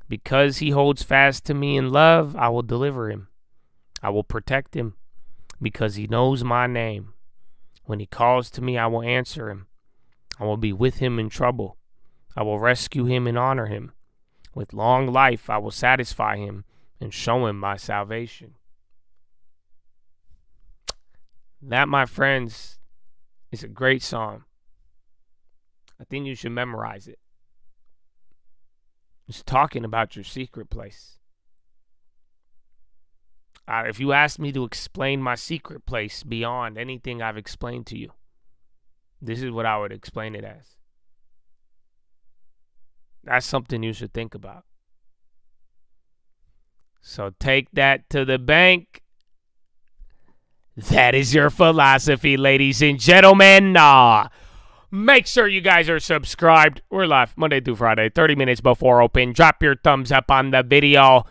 Because he holds fast to me in love, I will deliver him. I will protect him, because he knows my name. When he calls to me, I will answer him. I will be with him in trouble. I will rescue him and honor him. With long life I will satisfy him and show him my salvation. That, my friends, is a great song. I think you should memorize it. It's talking about your secret place. If you asked me to explain my secret place beyond anything I've explained to you, this is what I would explain it as. That's something you should think about. So take that to the bank. That is your philosophy, ladies and gentlemen. Make sure you guys are subscribed. We're live Monday through Friday, 30 minutes before open. Drop your thumbs up on the video.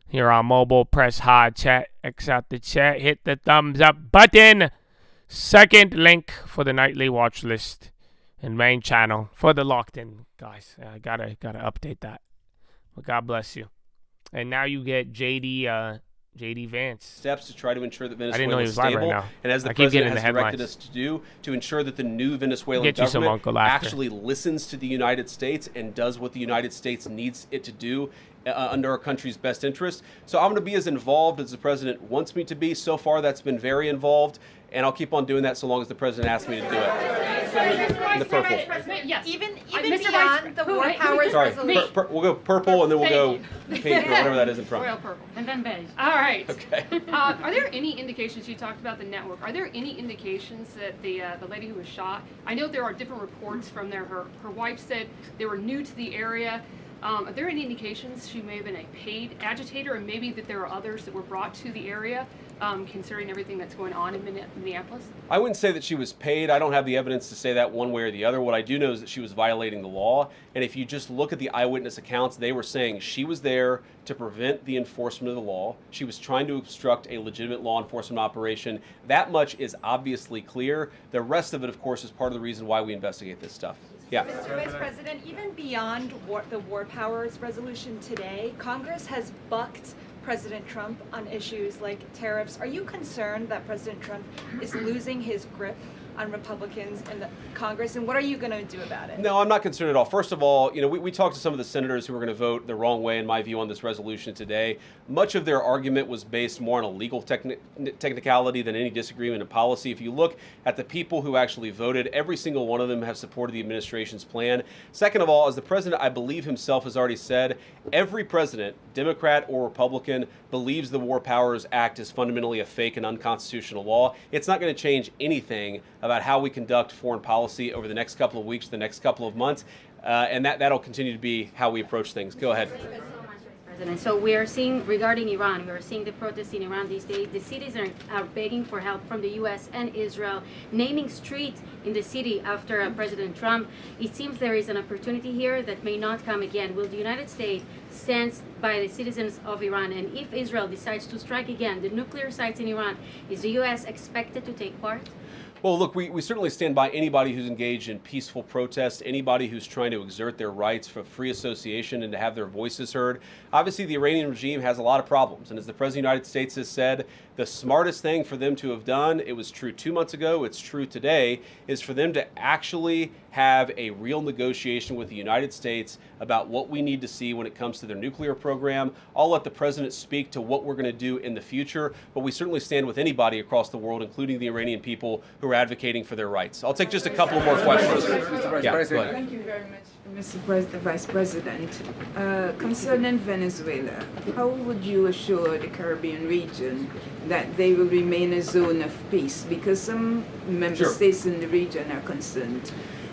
Here on mobile, press hard chat, X out the chat, hit the thumbs up button. Second link for the nightly watch list and main channel for the locked in guys. I gotta update that. But God bless you. And now you get JD Vance. Steps to try to ensure that Venezuela I didn't know he was is live stable, right now. and as the president has directed us to do, to ensure that the new Venezuelan government actually listens to the United States and does what the United States needs it to do under our country's best interest. So I'm going to be as involved as the president wants me to be. So far, that's been very involved, and I'll keep on doing that so long as the president asks me to do it. In the purple. Yes. Even beyond the war powers resolution. We'll go purple, and then we'll go pink or whatever that is in front. Royal purple. And then beige. All right. Okay. Are there any indications, you talked about the network, are there any indications that the lady who was shot, I know there are different reports from there, her wife said they were new to the area. Are there any indications she may have been a paid agitator, and maybe that there are others that were brought to the area, considering everything that's going on in Minneapolis? I wouldn't say that she was paid. I don't have the evidence to say that one way or the other. What I do know is that she was violating the law. And if you just look at the eyewitness accounts, they were saying she was there to prevent the enforcement of the law. She was trying to obstruct a legitimate law enforcement operation. That much is obviously clear. The rest of it, of course, is part of the reason why we investigate this stuff. Yeah. Mr. Vice President, even beyond the war powers resolution today, Congress has bucked President Trump on issues like tariffs. Are you concerned that President Trump is losing his grip on Republicans in the Congress, and what are you going to do about it? No, I'm not concerned at all. First of all, we talked to some of the senators who were going to vote the wrong way, in my view, on this resolution today. Much of their argument was based more on a legal technicality than any disagreement in policy. If you look at the people who actually voted, every single one of them have supported the administration's plan. Second of all, as the president, I believe himself has already said, every president, Democrat or Republican, believes the War Powers Act is fundamentally a fake and unconstitutional law. It's not going to change anything about how we conduct foreign policy over the next couple of weeks, the next couple of months, and that'll continue to be how we approach things. Go ahead. President. So we are seeing, regarding Iran, we are seeing the protests in Iran these days. The cities are begging for help from the U.S. and Israel, naming streets in the city after President Trump. It seems there is an opportunity here that may not come again. Will the United States stand by the citizens of Iran? And if Israel decides to strike again the nuclear sites in Iran, is the U.S. expected to take part? Well, look, we certainly stand by anybody who's engaged in peaceful protest, anybody who's trying to exert their rights for free association and to have their voices heard. Obviously, the Iranian regime has a lot of problems. And as the President of the United States has said, the smartest thing for them to have done, it was true 2 months ago, it's true today, is for them to actually have a real negotiation with the United States about what we need to see when it comes to their nuclear program. I'll let the President speak to what we're going to do in the future, but we certainly stand with anybody across the world, including the Iranian people who are advocating for their rights. I'll take just a couple more questions. Yeah, go ahead. Thank you very much, Mr. Vice President. Concerning Venezuela, how would you assure the Caribbean region that they will remain a zone of peace? Because some member states in the region are concerned.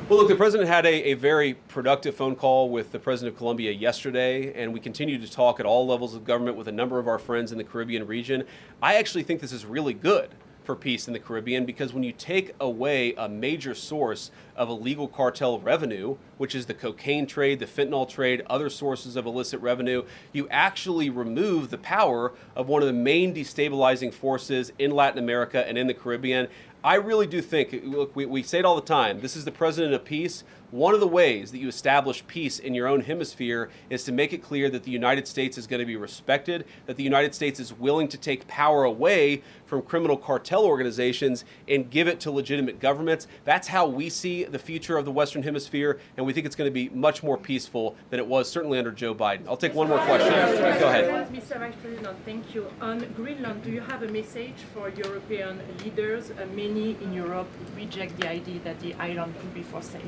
Well, look, the president had a very productive phone call with the president of Colombia yesterday, and we continue to talk at all levels of government with a number of our friends in the Caribbean region. I actually think this is really good for peace in the Caribbean, because when you take away a major source of illegal cartel revenue, which is the cocaine trade, the fentanyl trade, other sources of illicit revenue, you actually remove the power of one of the main destabilizing forces in Latin America and in the Caribbean. I really do think, look, we say it all the time, this is the president of peace. One of the ways that you establish peace in your own hemisphere is to make it clear that the United States is going to be respected, that the United States is willing to take power away from criminal cartel organizations and give it to legitimate governments. That's how we see the future of the Western Hemisphere, and we think it's going to be much more peaceful than it was certainly under Joe Biden. I'll take one more question. Go ahead. Mr. Vice President, thank you. On Greenland, do you have a message for European leaders? Many in Europe reject the idea that the island could be for sale.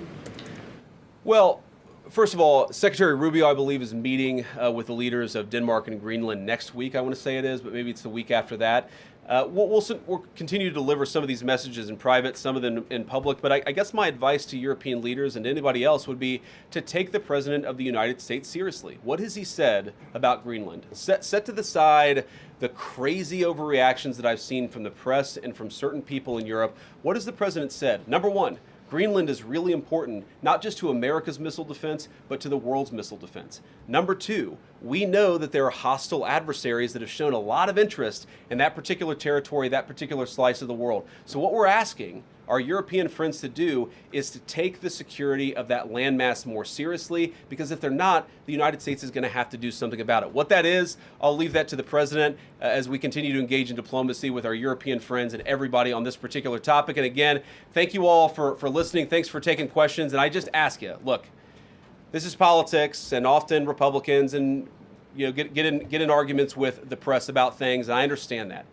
Well, first of all, Secretary Rubio, I believe, is meeting with the leaders of Denmark and Greenland next week, I want to say it is, but maybe it's the week after that. We'll continue to deliver some of these messages in private, some of them in public. But I guess my advice to European leaders and anybody else would be to take the President of the United States seriously. What has he said about Greenland? Set to the side the crazy overreactions that I've seen from the press and from certain people in Europe. What has the President said? Number one, Greenland is really important, not just to America's missile defense, but to the world's missile defense. Number two, we know that there are hostile adversaries that have shown a lot of interest in that particular territory, that particular slice of the world. So what we're asking our European friends to do is to take the security of that landmass more seriously, because if they're not, the United States is going to have to do something about it. What that is, I'll leave that to the President as we continue to engage in diplomacy with our European friends and everybody on this particular topic. And again, thank you all for listening. Thanks for taking questions. And I just ask you, look, this is politics, and often Republicans and get in arguments with the press about things, and I understand that.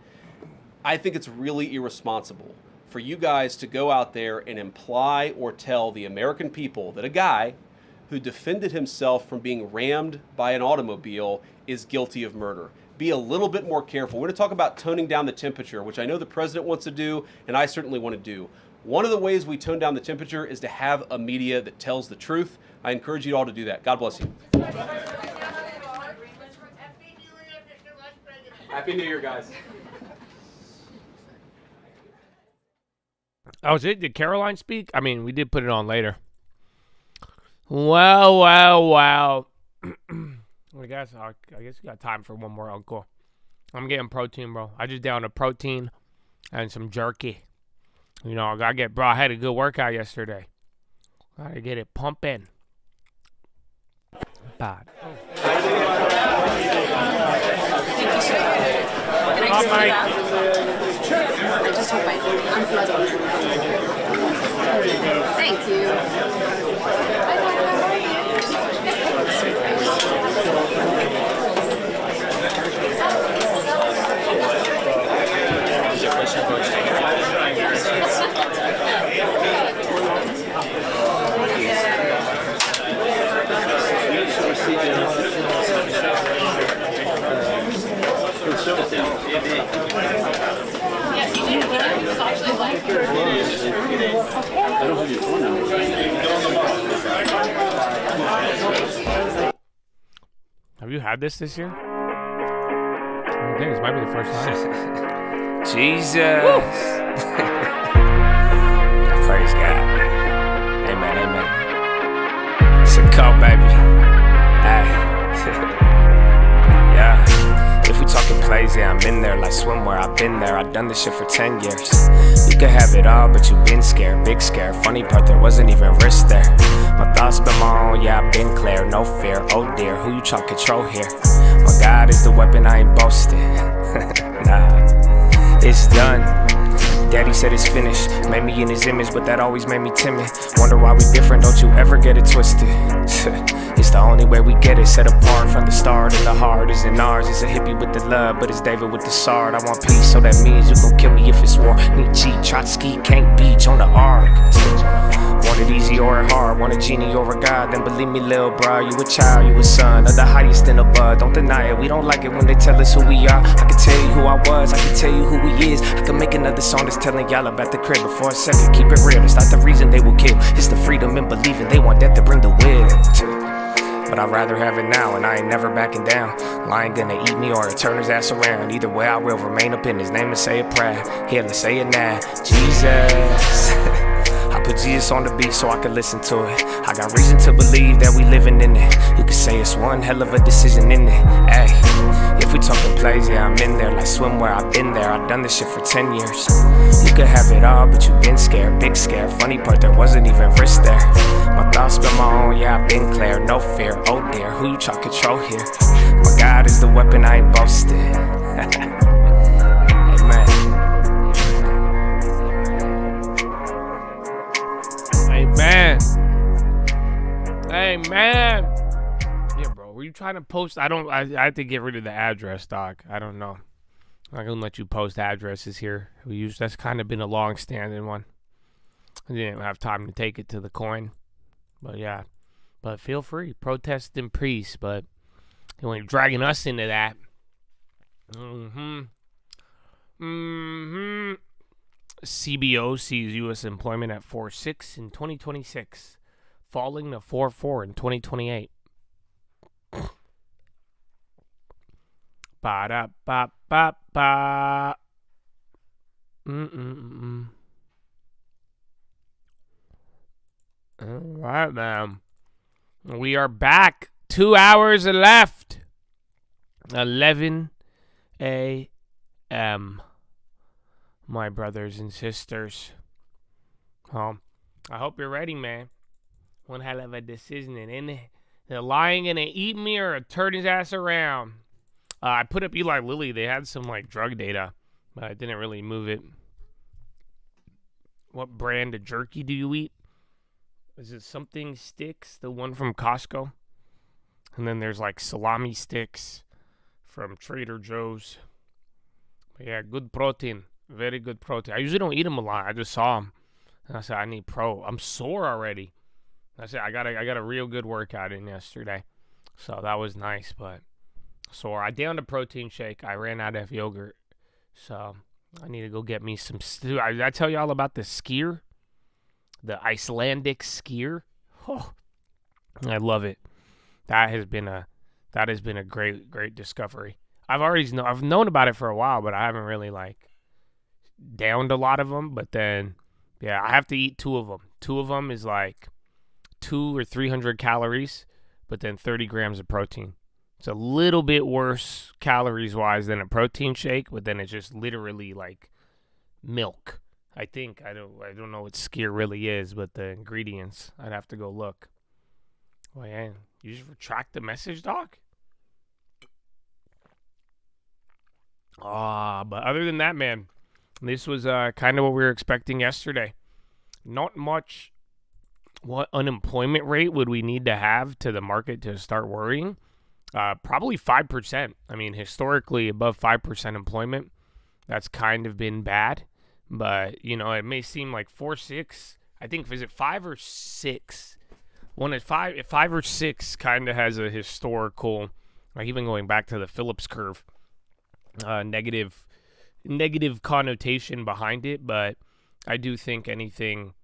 I think it's really irresponsible for you guys to go out there and imply or tell the American people that a guy who defended himself from being rammed by an automobile is guilty of murder. Be a little bit more careful. We're going to talk about toning down the temperature, which I know the President wants to do, and I certainly want to do. One of the ways we tone down the temperature is to have a media that tells the truth. I encourage you all to do that. God bless you. Happy New Year, guys. Oh, did Caroline speak? I mean, we did put it on later. Wow. I guess you got time for one more uncle. I'm getting protein, bro. I just downed a protein and some jerky. I had a good workout yesterday. Gotta get it pumping. Bad. I just hope I unplug it. Thank you. Have you had this year? I think this might be the first time. Jesus. Praise God. Amen. It's a cult, baby. Hey. Yeah. If we talking plays, yeah, I'm in there like swimwear. I've been there, I've done this shit for 10 years. You could have it all, but you been scared, big scare. Funny part, there wasn't even risk there. My thoughts been my own, yeah, I've been clear, no fear. Oh dear, who you tryna control here? My God is the weapon, I ain't boasting. Nah, it's done. Daddy said it's finished, made me in his image, but that always made me timid. Wonder why we different, don't you ever get it twisted. It's the only way we get it, set apart from the start. And the heart isn't ours, it's a hippie with the love, but it's David with the sword. I want peace, so that means you gon' kill me if it's war. Nietzsche, Trotsky, can't beach on the ark. Want it easy or hard, want a genie or a god, then believe me, lil' bro, you a child, you a son of the highest in the bud. Don't deny it, we don't like it when they tell us who we are. I can tell you who I was, I can tell you who he is. I can make another song that's telling y'all about the crib, but for a second, keep it real. It's not the reason they will kill, it's the freedom in believing. They want that to bring the will. But I'd rather have it now, and I ain't never backing down. Lion gonna eat me or turn his ass around. Either way, I will remain up in his name and say it proud. Here, let's say it now. Jesus. I put Jesus on the beat so I can listen to it. I got reason to believe that we living in it. You could say it's one hell of a decision in it. Ay, if we talking plays, yeah, I'm in there like swimwear. I've been there, I've done this shit for 10 years. You could have it all, but you been scared, big scare. Funny part, there wasn't even risk there. My thoughts been my own, yeah, I've been clear, no fear. Oh dear, who you try to control here? My God is the weapon, I ain't boasting. Amen. Yeah, bro. Were you trying to post? I had to get rid of the address, doc. I don't know. I'm not gonna let you post addresses here. That's kind of been a long-standing one. I didn't have time to take it to the coin, but yeah. But feel free, protest and priest. But you ain't dragging us into that. CBO sees U.S. employment at 4.6 in 2026, falling to 4.4 in 2028. Ba-da-ba-ba-ba. All right, man. We are back. 2 hours left. 11 a.m. My brothers and sisters. I hope you're ready, man. One hell of a decision, isn't it? The lion gonna eat me or turn his ass around? I put up Eli Lilly. They had some like drug data, but I didn't really move it. What brand of jerky do you eat? Is it something sticks? The one from Costco? And then there's like salami sticks from Trader Joe's. But yeah, good protein. Very good protein. I usually don't eat them a lot. I just saw them. And I said, I need pro. I'm sore already. I said, I got a real good workout in yesterday. So that was nice, but sore. I downed a protein shake. I ran out of yogurt. So I need to go get me some. Did I tell you all about the skyr? The Icelandic skyr? Oh, I love it. That has been a great discovery. I've known about it for a while, but I haven't really like downed a lot of them. But then, yeah, I have to eat 2 of them. 2 of them is like 200 or 300 calories, but then 30 grams of protein. It's a little bit worse calories wise than a protein shake, but then it's just literally like milk. I think I don't know what skyr really is, but the ingredients, I'd have to go look. Well, yeah, you just retract the message, dog. But other than that, man, this was kind of what we were expecting yesterday. Not much. What unemployment rate would we need to have to the market to start worrying? Probably 5%. I mean, historically, above 5% employment, that's kind of been bad. But, you know, it may seem like 4, 6. I think, is it 5 or 6? One at 5 or 6 kind of has a historical, like even going back to the Phillips curve, negative connotation behind it. But I do think anything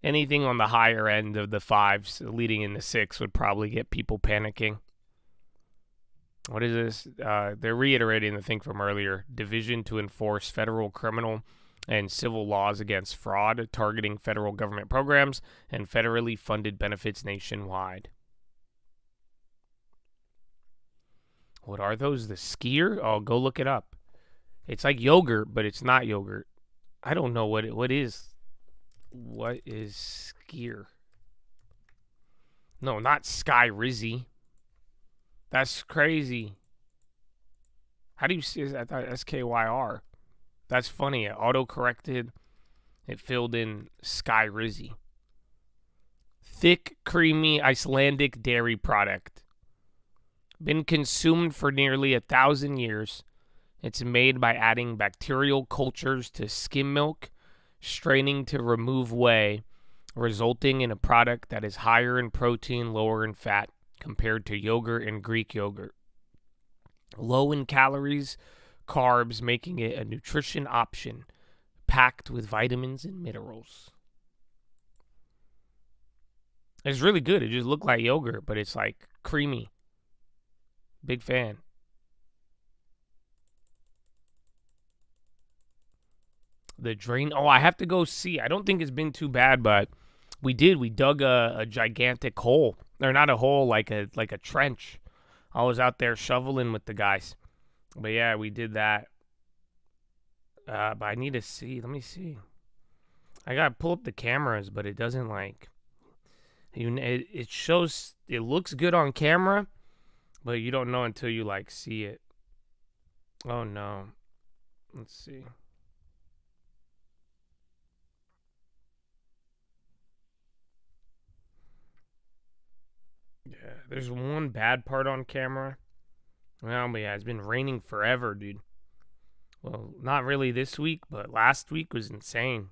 on the higher end of the 5s leading into 6 would probably get people panicking. What is this? They're reiterating the thing from earlier. Division to enforce federal criminal and civil laws against fraud, targeting federal government programs and federally funded benefits nationwide. What are those? The skyr? Oh, go look it up. It's like yogurt, but it's not yogurt. I don't know what is. What is skyr? No, not Sky Rizzy. That's crazy. How do you see that? I thought SKYR. That's funny. It auto-corrected. It filled in Sky Rizzy. Thick, creamy Icelandic dairy product. Been consumed for nearly 1,000 years. It's made by adding bacterial cultures to skim milk, straining to remove whey, resulting in a product that is higher in protein, lower in fat compared to yogurt and Greek yogurt. Low in calories, carbs, making it a nutrition option packed with vitamins and minerals. It's really good. It just looked like yogurt, but it's like creamy. Big fan. The drain. Oh, I have to go see. I don't think it's been too bad, but we did. We dug a gigantic hole. Or not a hole, like a trench. I was out there shoveling with the guys. But yeah, we did that. But I need to see. Let me see. I gotta pull up the cameras, but it doesn't like. It shows. It looks good on camera, but you don't know until you like see it. Oh no. Let's see. Yeah, there's one bad part on camera. Well, but yeah, it's been raining forever, dude. Well, not really this week, but last week was insane.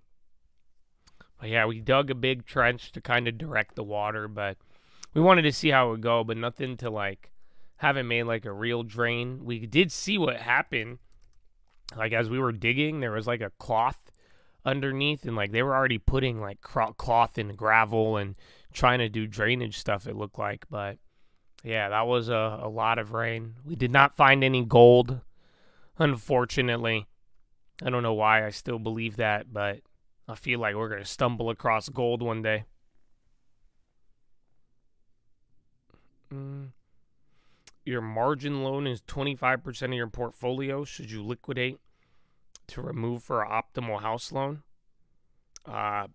But yeah, we dug a big trench to kind of direct the water, but we wanted to see how it would go, but nothing to like, haven't made like a real drain. We did see what happened. Like as we were digging, there was like a cloth underneath, and like they were already putting like cloth in gravel and trying to do drainage stuff, it looked like. But yeah, that was a lot of rain. We did not find any gold, unfortunately. I don't know why I still believe that, but I feel like we're going to stumble across gold one day. Your margin loan is 25% of your portfolio. Should you liquidate to remove for an optimal house loan? I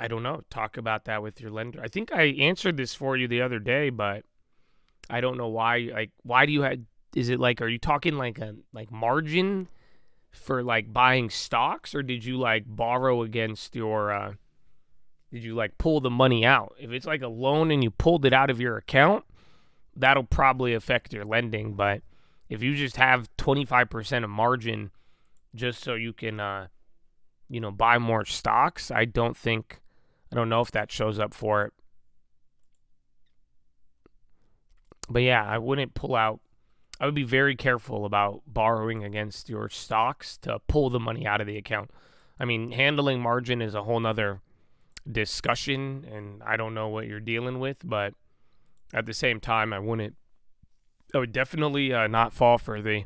don't know. Talk about that with your lender. I think I answered this for you the other day, but I don't know why. Like, why do you have? Is it like? Are you talking like a margin for like buying stocks, or did you like borrow against your? Did you like pull the money out? If it's like a loan and you pulled it out of your account, that'll probably affect your lending. But if you just have 25% of margin just so you can, buy more stocks, I don't know if that shows up for it. But yeah, I wouldn't pull out. I would be very careful about borrowing against your stocks to pull the money out of the account. I mean, handling margin is a whole nother discussion, and I don't know what you're dealing with, but at the same time, I would definitely not fall for the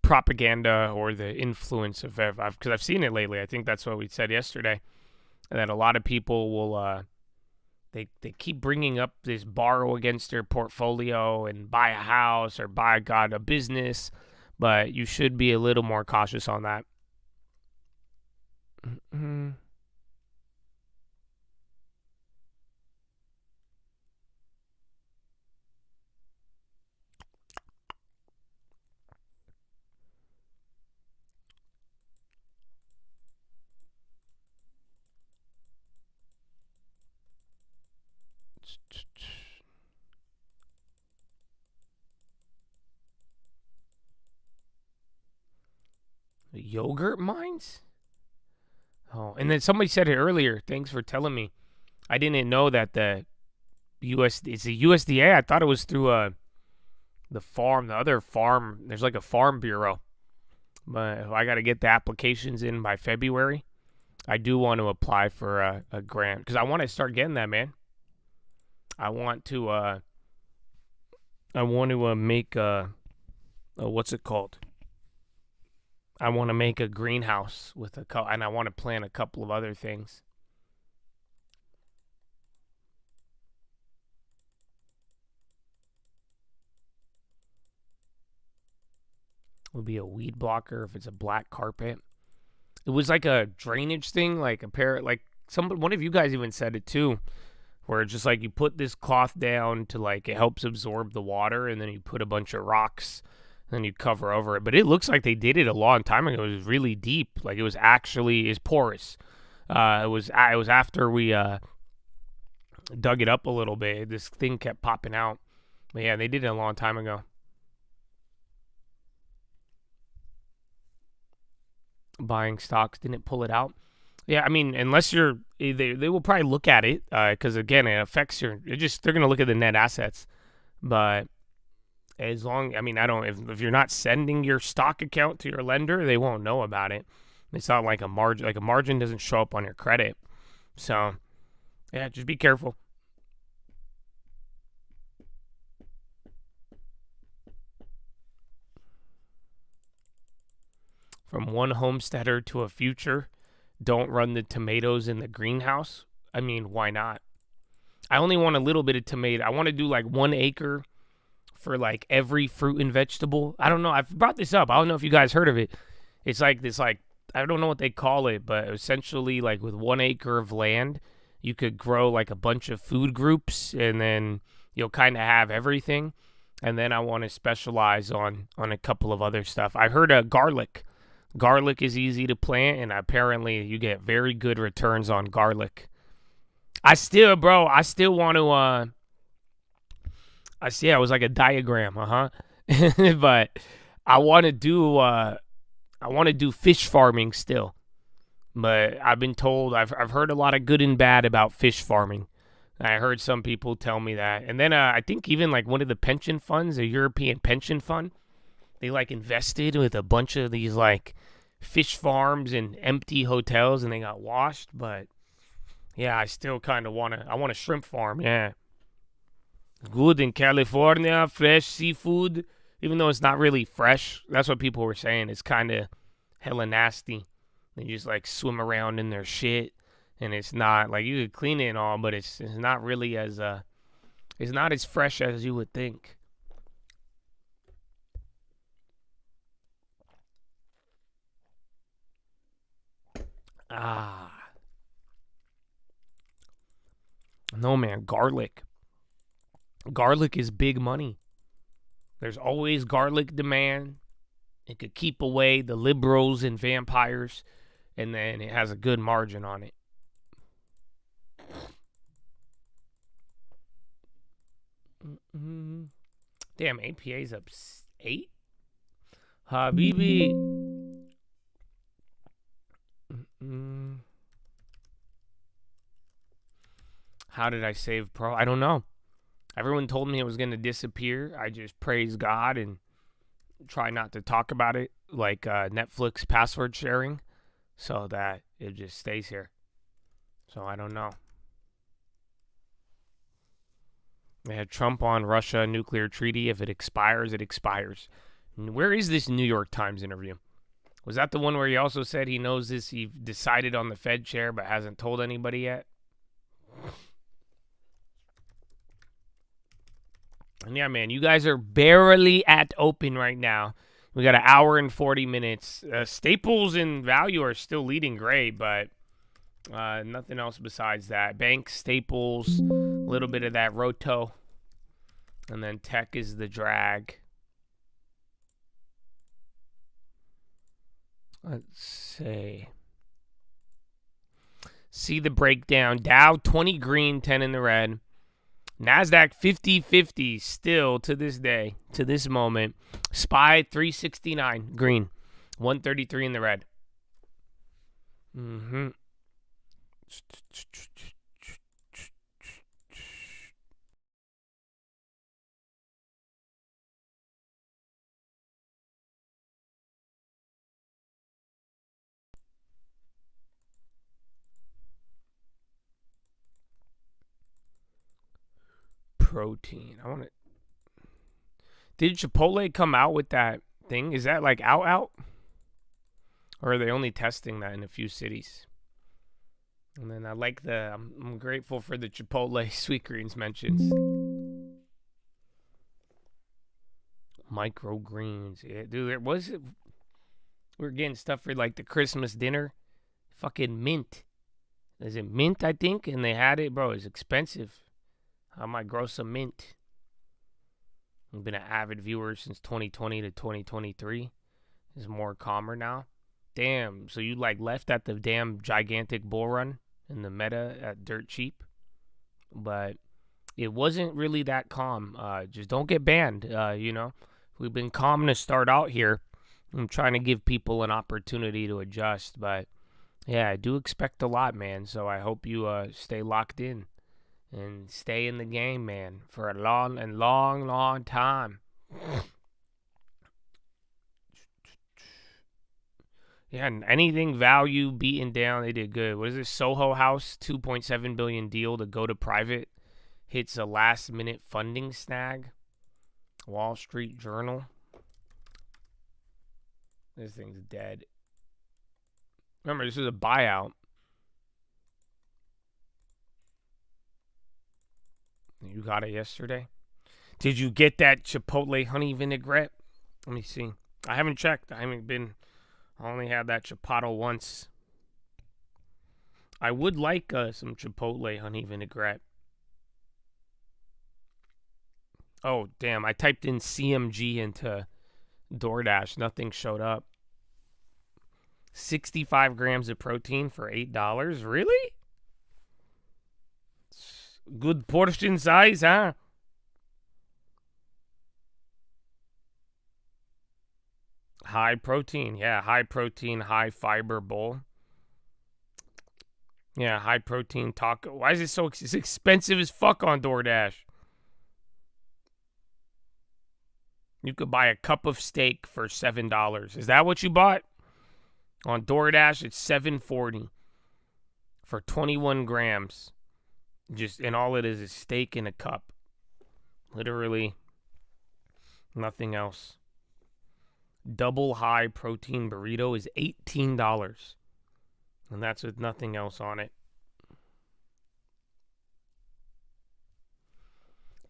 propaganda or the influence of, because I've seen it lately. I think that's what we said yesterday, that a lot of people will, they keep bringing up this borrow against their portfolio and buy a house or buy a business, but you should be a little more cautious on that. Yogurt mines? Oh, and then somebody said it earlier. Thanks for telling me. I didn't know that it's a USDA. I thought it was through the other farm. There's like a farm bureau. But if I got to get the applications in by February, I do want to apply for a grant because I want to start getting that, man. I want to make what's it called? I want to make a greenhouse and I want to plant a couple of other things. It'll be a weed blocker if it's a black carpet. It was like a drainage thing, like one of you guys even said it too, where it's just like you put this cloth down to like it helps absorb the water, and then you put a bunch of rocks. Then you cover over it. But it looks like they did it a long time ago. It was really deep. Like it's porous. It was after we dug it up a little bit. This thing kept popping out. But yeah, they did it a long time ago. Buying stocks, didn't pull it out. Yeah, I mean, unless they will probably look at it because again, it affects they're going to look at the net assets. But if you're not sending your stock account to your lender, they won't know about it. It's not like a margin doesn't show up on your credit. So, yeah, just be careful. From one homesteader to a future, don't run the tomatoes in the greenhouse. I mean, why not? I only want a little bit of tomato. I want to do like 1 acre for like every fruit and vegetable. I don't know. I've brought this up. I don't know if you guys heard of it. It's like this, like, I don't know what they call it, but essentially like with 1 acre of land, you could grow like a bunch of food groups and then you'll kind of have everything. And then I want to specialize on a couple of other stuff. I heard garlic. Garlic is easy to plant, and apparently you get very good returns on garlic. I still want to, it was like a diagram, but I want to do fish farming still. But I've been told I've heard a lot of good and bad about fish farming. I heard some people tell me that. And then I think even like one of the pension funds, a European pension fund, they like invested with a bunch of these like fish farms and empty hotels and they got washed, but yeah, I still kind of want a shrimp farm, yeah. Good in California, fresh seafood, even though it's not really fresh. That's what people were saying. It's kind of hella nasty. They just like swim around in their shit, and it's not like you could clean it and all, but it's not really as it's not as fresh as you would think. Ah. No, man, garlic. Garlic is big money. There's always garlic demand. It could keep away the liberals and vampires, and then it has a good margin on it. Damn, APA's up 8? Habibi. How did I save Pro? I don't know. Everyone told me it was going to disappear. I just praise God and try not to talk about it like Netflix password sharing so that it just stays here. So I don't know. They had Trump on Russia nuclear treaty. If it expires, it expires. Where is this New York Times interview? Was that the one where he also said he knows this, he decided on the Fed chair but hasn't told anybody yet? And yeah, man, you guys are barely at open right now. We got an hour and 40 minutes. Staples and value are still leading great, but nothing else besides that. Banks, Staples, a little bit of that Roto. And then tech is the drag. Let's see. See the breakdown. Dow 20 green, 10 in the red. NASDAQ 50-50 still to this day, to this moment. SPY 369 green, 133 in the red. Protein. I want to. Did Chipotle come out with that thing? Is that like out? Or are they only testing that in a few cities? And then I like I'm grateful for the Chipotle sweet greens mentions. Microgreens. Yeah, dude, there was it. We're getting stuff for like the Christmas dinner. Fucking mint. Is it mint, I think? And they had it, bro. It's expensive. I might grow some mint. I've been an avid viewer since 2020 to 2023. It's more calmer now. Damn, so you like left at the damn gigantic bull run in the meta at dirt cheap. But it wasn't really that calm. Just don't get banned, you know. We've been calm to start out here. I'm trying to give people an opportunity to adjust. But yeah, I do expect a lot, man. So I hope you stay locked in. And stay in the game, man, for a long time. Yeah, and anything value beaten down, they did good. What is this? Soho House, $2.7 billion deal to go to private. Hits a last-minute funding snag. Wall Street Journal. This thing's dead. Remember, this is a buyout. You got it yesterday? Did you get that Chipotle honey vinaigrette? Let me see. I haven't checked. I only had that Chipotle once. I would like some Chipotle honey vinaigrette. Oh, damn. I typed in CMG into DoorDash. Nothing showed up. 65 grams of protein for $8? Really? Good portion size, huh? High protein. Yeah, high protein, high fiber bowl. Yeah, high protein taco. Why is it so it's expensive as fuck on DoorDash? You could buy a cup of steak for $7. Is that what you bought? On DoorDash, it's $7.40 for 21 grams. And all it is steak in a cup. Literally nothing else. Double high protein burrito is $18. And that's with nothing else on it.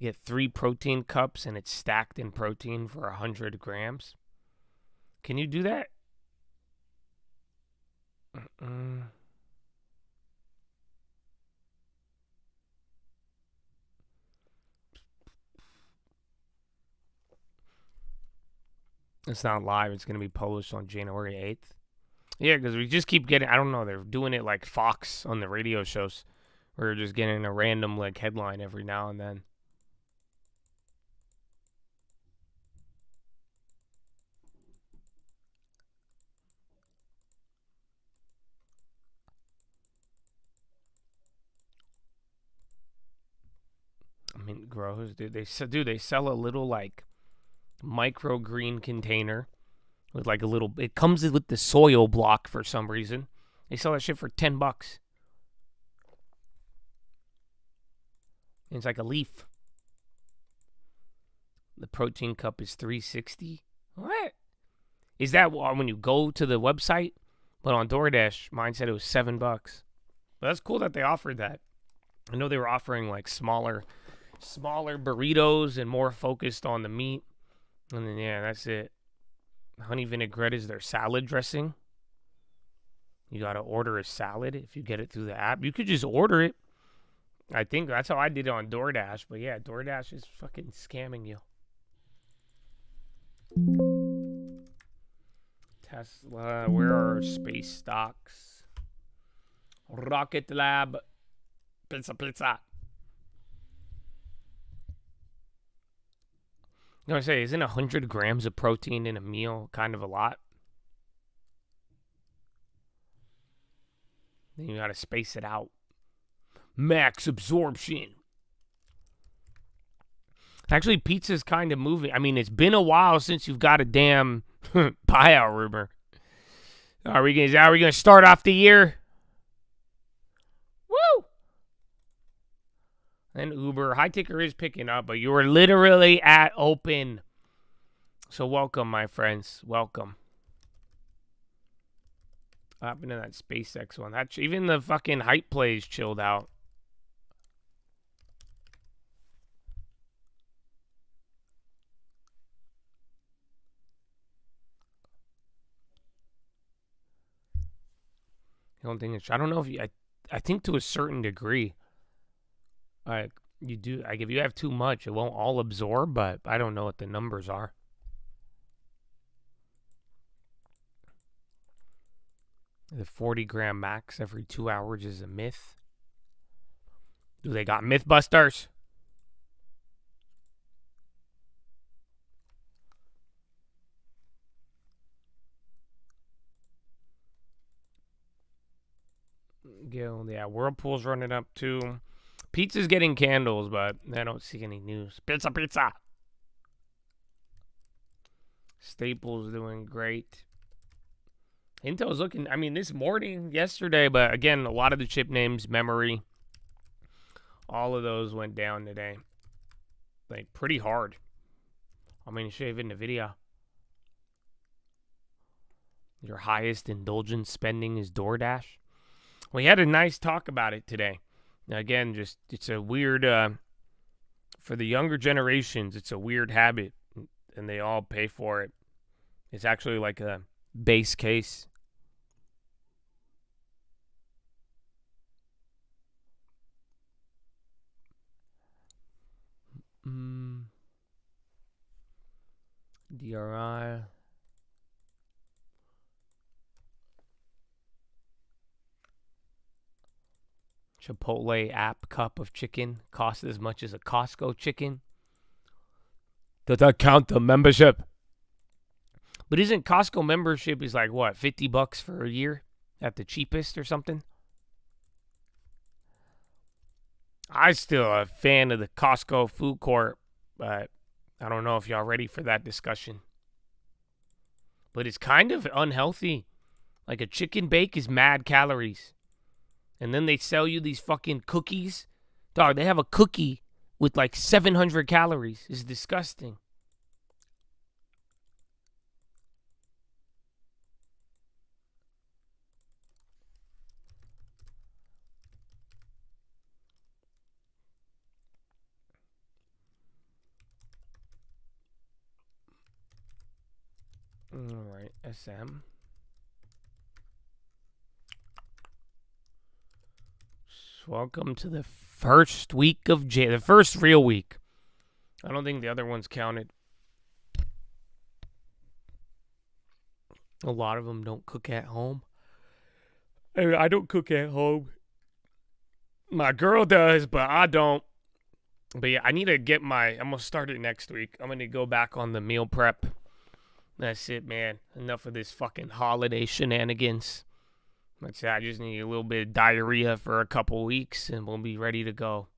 You get 3 protein cups and it's stacked in protein for 100 grams. Can you do that? It's not live. It's going to be published on January 8th. Yeah, because we just keep getting, I don't know, they're doing it like Fox on the radio shows. We're just getting a random like headline every now and then. I mean, gross, dude. They sell a little like microgreen container with like a little. It comes with the soil block for some reason. They sell that shit for $10. And it's like a leaf. The protein cup is $3.60. What? Is that when you go to the website? But on DoorDash, mine said it was $7. But that's cool that they offered that. I know they were offering like smaller burritos and more focused on the meat. And then, yeah, that's it. Honey vinaigrette is their salad dressing. You got to order a salad if you get it through the app. You could just order it. I think that's how I did it on DoorDash. But yeah, DoorDash is fucking scamming you. Tesla, where are our space stocks? Rocket Lab. Pizza. You know what I say? Isn't 100 grams of protein in a meal kind of a lot? Then you gotta space it out. Max absorption. Actually, pizza's kind of moving. I mean, it's been a while since you've got a damn buyout rumor. Are we gonna start off the year? Woo! And Uber, high ticker is picking up, but you are literally at open. So welcome, my friends. Welcome. What happened to that SpaceX one? Even the fucking hype plays chilled out. The only thing is, I don't know if you. I think to a certain degree. You do. Like if you have too much, it won't all absorb. But I don't know what the numbers are. The 40-gram max every 2 hours is a myth. Do they got Mythbusters? Yeah, Whirlpool's running up too. Pizza's getting candles, but I don't see any news. Pizza. Staples doing great. Intel's looking, I mean, this morning, yesterday, but again, a lot of the chip names, memory, all of those went down today. Like, pretty hard. I mean, shave in the video. Your highest indulgence spending is DoorDash. We had a nice talk about it today. Again, just it's a weird, for the younger generations, it's a weird habit, and they all pay for it. It's actually like a base case. DRI. Chipotle app cup of chicken costs as much as a Costco chicken. Does that count the membership? But isn't Costco membership is like what, $50 for a year at the cheapest or something? I'm still a fan of the Costco food court, but I don't know if y'all ready for that discussion. But it's kind of unhealthy. Like a chicken bake is mad calories. And then they sell you these fucking cookies. Dog, they have a cookie with like 700 calories. It's disgusting. All right, SM. Welcome to the first week of the first real week. I don't think the other ones counted. A lot of them don't cook at home. I don't cook at home. My girl does, but I don't. But yeah, I need to get I'm going to start it next week. I'm going to go back on the meal prep. That's it, man. Enough of this fucking holiday shenanigans. I just need a little bit of diarrhea for a couple weeks and we'll be ready to go.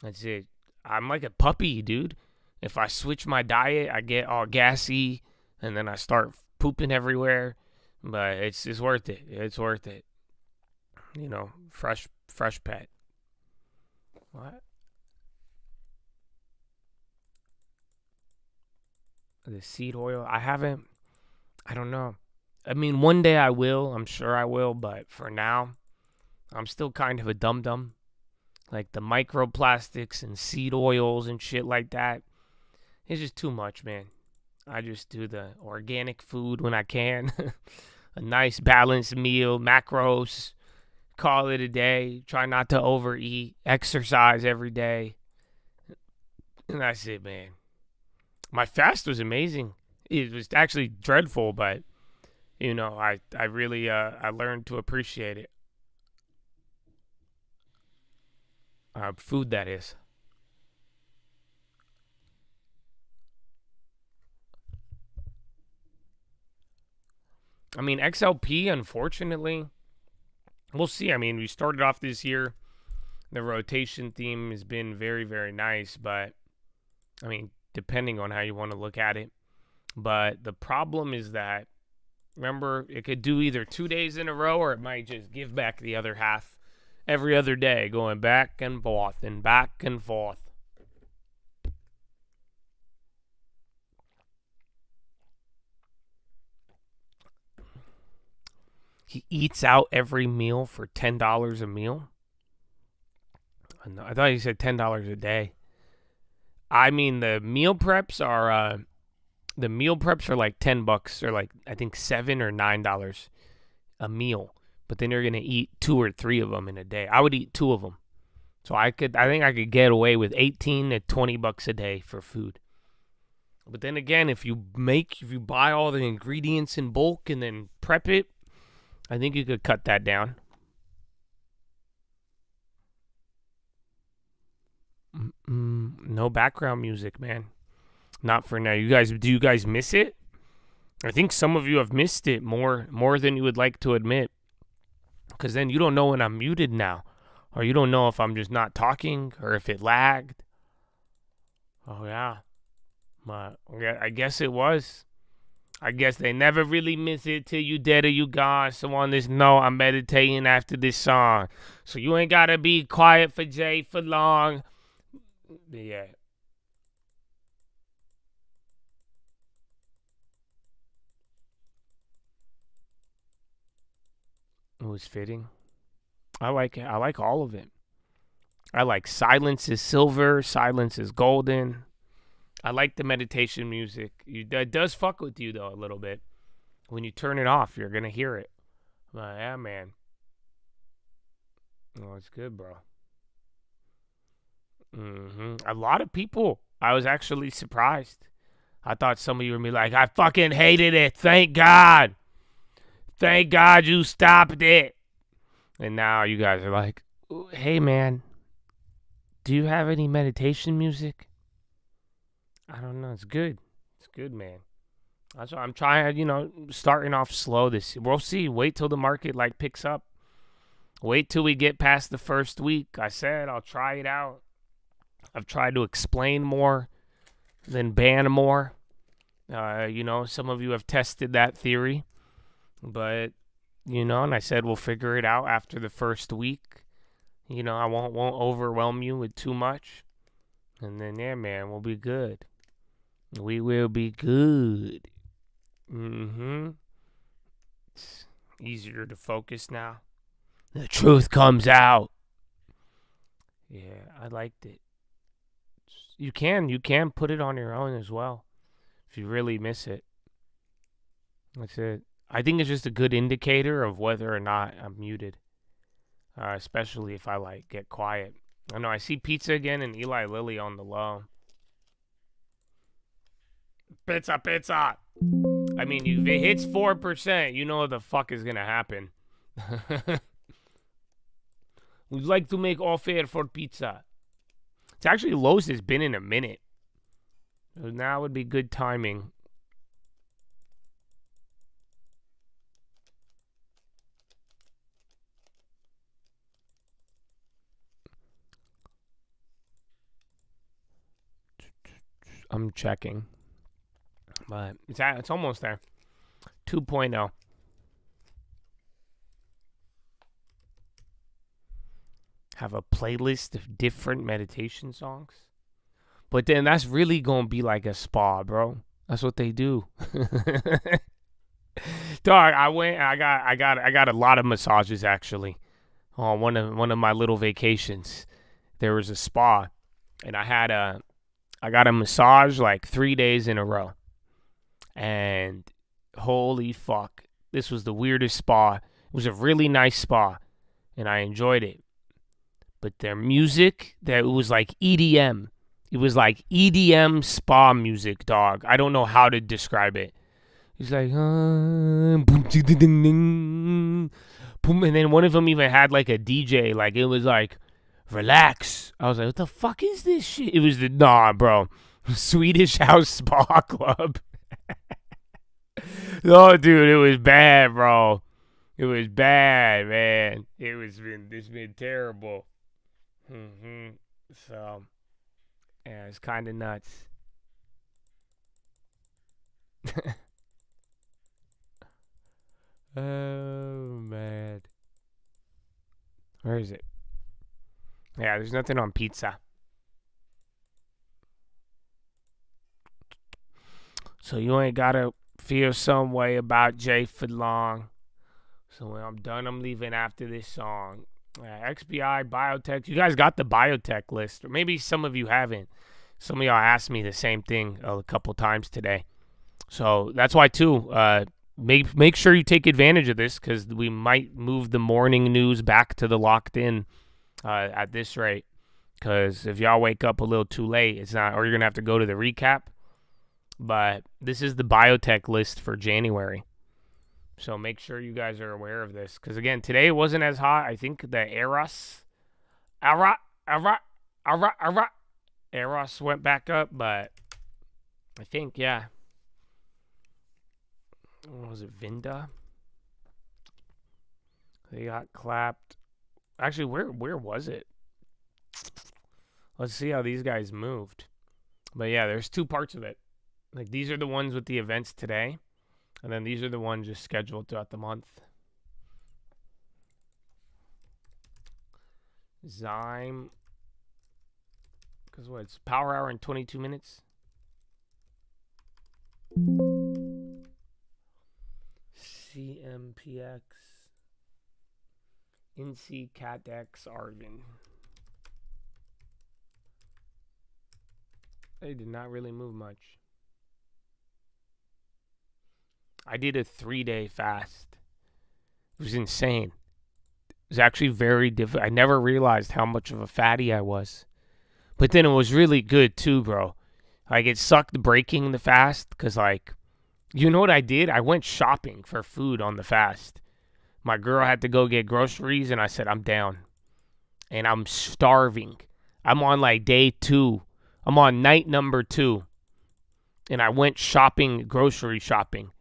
That's it. I'm like a puppy, dude. If I switch my diet, I get all gassy and then I start pooping everywhere. But it's worth it. It's worth it. You know, fresh pet. What? The seed oil? I don't know. I mean, one day I will. I'm sure I will. But for now, I'm still kind of a dum-dum. Like the microplastics and seed oils and shit like that. It's just too much, man. I just do the organic food when I can. A nice balanced meal, macros. Call it a day. Try not to overeat. Exercise every day. And that's it, man. My fast was amazing. It was actually dreadful, but you know, I really I learned to appreciate it. Food, that is. I mean, XLP, unfortunately, we'll see. I mean, we started off this year. The rotation theme has been very, very nice, but I mean, depending on how you want to look at it. But the problem is that, remember, it could do either 2 days in a row or it might just give back the other half every other day, going back and forth and back and forth. He eats out every meal for $10 a meal. I thought he said $10 a day. I mean, the meal preps are like $10 or like I think $7 or $9 a meal. But then you're gonna eat 2 or 3 of them in a day. I would eat 2 of them, so I think I could get away with $18 to $20 a day for food. But then again, if you buy all the ingredients in bulk and then prep it, I think you could cut that down. No background music, man. Not for now. Do you guys miss it? I think some of you have missed it more than you would like to admit. Because then you don't know when I'm muted now. Or you don't know if I'm just not talking or if it lagged. Oh, yeah. But I guess it was. I guess they never really miss it till you dead or you gone. So on this note, I'm meditating after this song. So you ain't got to be quiet for Jay for long. But yeah. It was fitting. I like it. I like all of it. I like silence is silver, silence is golden. I like the meditation music. It does fuck with you, though, a little bit. When you turn it off, you're going to hear it. But, yeah, man. Oh, it's good, bro. A lot of people. I was actually surprised. I thought some of you would be like, I fucking hated it. Thank God. Thank God you stopped it. And now you guys are like, hey, man, do you have any meditation music? I don't know. It's good. It's good, man. That's why I'm trying, starting off slow this year. We'll see. Wait till the market, picks up. Wait till we get past the first week. I said I'll try it out. I've tried to explain more than ban more. Some of you have tested that theory. But And I said we'll figure it out after the first week. I won't overwhelm you with too much. And then, yeah, man, we'll be good. We will be good. It's easier to focus now. The truth comes out. Yeah, I liked it. You can put it on your own as well if you really miss it. That's it. I think it's just a good indicator of whether or not I'm muted, especially if I get quiet. I know I see Pizza again and Eli Lilly on the low. Pizza. I mean, if it hits 4%, you know what the fuck is gonna happen. We'd like to make offer for pizza. It's actually the lowest it's been in a minute. So now would be good timing. I'm checking. But it's almost there. 2.0. Have a playlist of different meditation songs. But then that's really gonna be like a spa, bro. That's what they do. Dog, I got a lot of massages actually. On one of my little vacations. There was a spa and I got a massage like 3 days in a row. And holy fuck, this was the weirdest spa. It was a really nice spa and I enjoyed it. But their music, it was like EDM. It was like EDM spa music, dog. I don't know how to describe it. It's like, boom, and then one of them even had like a DJ. Like, it was like, relax. I was like, what the fuck is this shit? It was bro. Swedish House Spa Club. Oh, dude, it was bad, bro. It was bad, man. It's been terrible. So, yeah, it's kind of nuts. Oh, man. Where is it? Yeah, there's nothing on pizza. So you ain't gotta feel some way about Jay for long. So when I'm done, I'm leaving after this song. XBI, biotech. You guys got the biotech list, or maybe some of you haven't. Some of y'all asked me the same thing a couple times today. So that's why, too, make sure you take advantage of this because we might move the morning news back to the locked in at this rate. Because if y'all wake up a little too late, it's not, or you're going to have to go to the recap. But this is the biotech list for January. So make sure you guys are aware of this. Because, again, today it wasn't as hot. I think the Eros went back up. But I think, yeah. What was it, Vinda? They got clapped. Actually, where was it? Let's see how these guys moved. But, yeah, there's two parts of it. Like, these are the ones with the events today. And then these are the ones just scheduled throughout the month. Zyme. Because what? It's power hour in 22 minutes. CMPX. NC CatX Argon. They did not really move much. I did a 3-day fast. It was insane. It was actually very difficult. I never realized how much of a fatty I was. But then it was really good too, bro. Like, it sucked breaking the fast because, like, you know what I did? I went shopping for food on the fast. My girl had to go get groceries, and I said, I'm down. And I'm starving. I'm on, like, day 2. I'm on night number 2. And I went shopping, grocery shopping.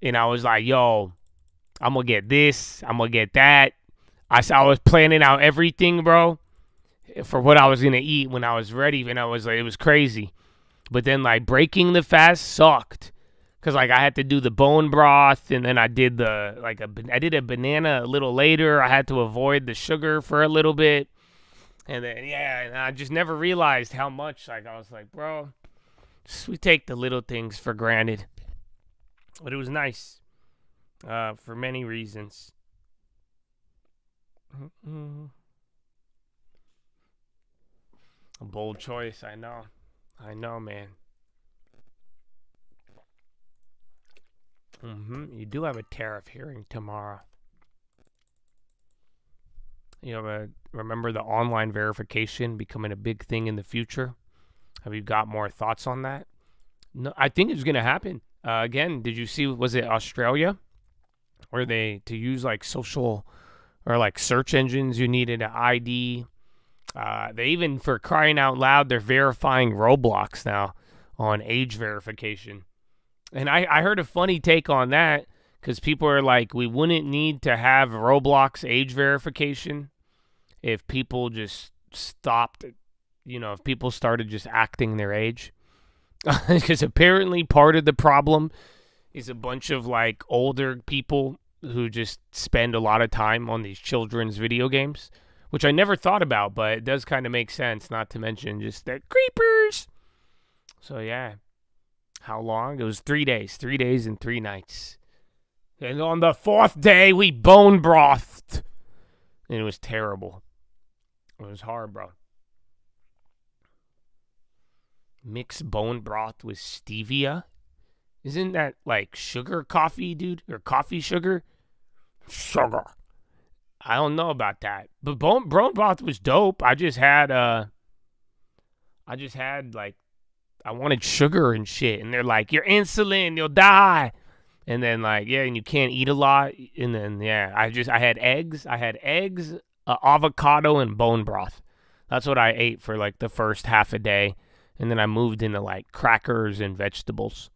And I was like, yo, I'm going to get this. I'm going to get that. I was planning out everything, bro, for what I was going to eat when I was ready. And I was like, it was crazy. But then, like, breaking the fast sucked. Because, like, I had to do the bone broth, and then I did I did a banana a little later. I had to avoid the sugar for a little bit. And then, and I just never realized how much, like, I was like, bro, we take the little things for granted. But it was nice for many reasons. A bold choice, I know. I know, man. You do have a tariff hearing tomorrow. You know, remember the online verification becoming a big thing in the future? Have you got more thoughts on that? No, I think it's going to happen. Again, did you see, was it Australia? Where to use like social or like search engines, you needed an ID. They even, for crying out loud, they're verifying Roblox now on age verification. And I heard a funny take on that because people are like, we wouldn't need to have Roblox age verification if people just stopped, if people started just acting their age. Because apparently part of the problem is a bunch of like older people who just spend a lot of time on these children's video games, which I never thought about, but it does kind of make sense, not to mention just they're creepers. So yeah. How long? It was 3 days. 3 days and 3 nights. And on the 4th day, we bone brothed. And it was terrible. It was hard, bro. Mix bone broth with stevia? Isn't that like sugar coffee, dude? Or coffee sugar? Sugar. I don't know about that. But bone broth was dope. I wanted sugar and shit. And they're like, you're insulin, you'll die. And then like, and you can't eat a lot. And then, I had eggs. Avocado, and bone broth. That's what I ate for like the first half a day. And then I moved into like crackers and vegetables.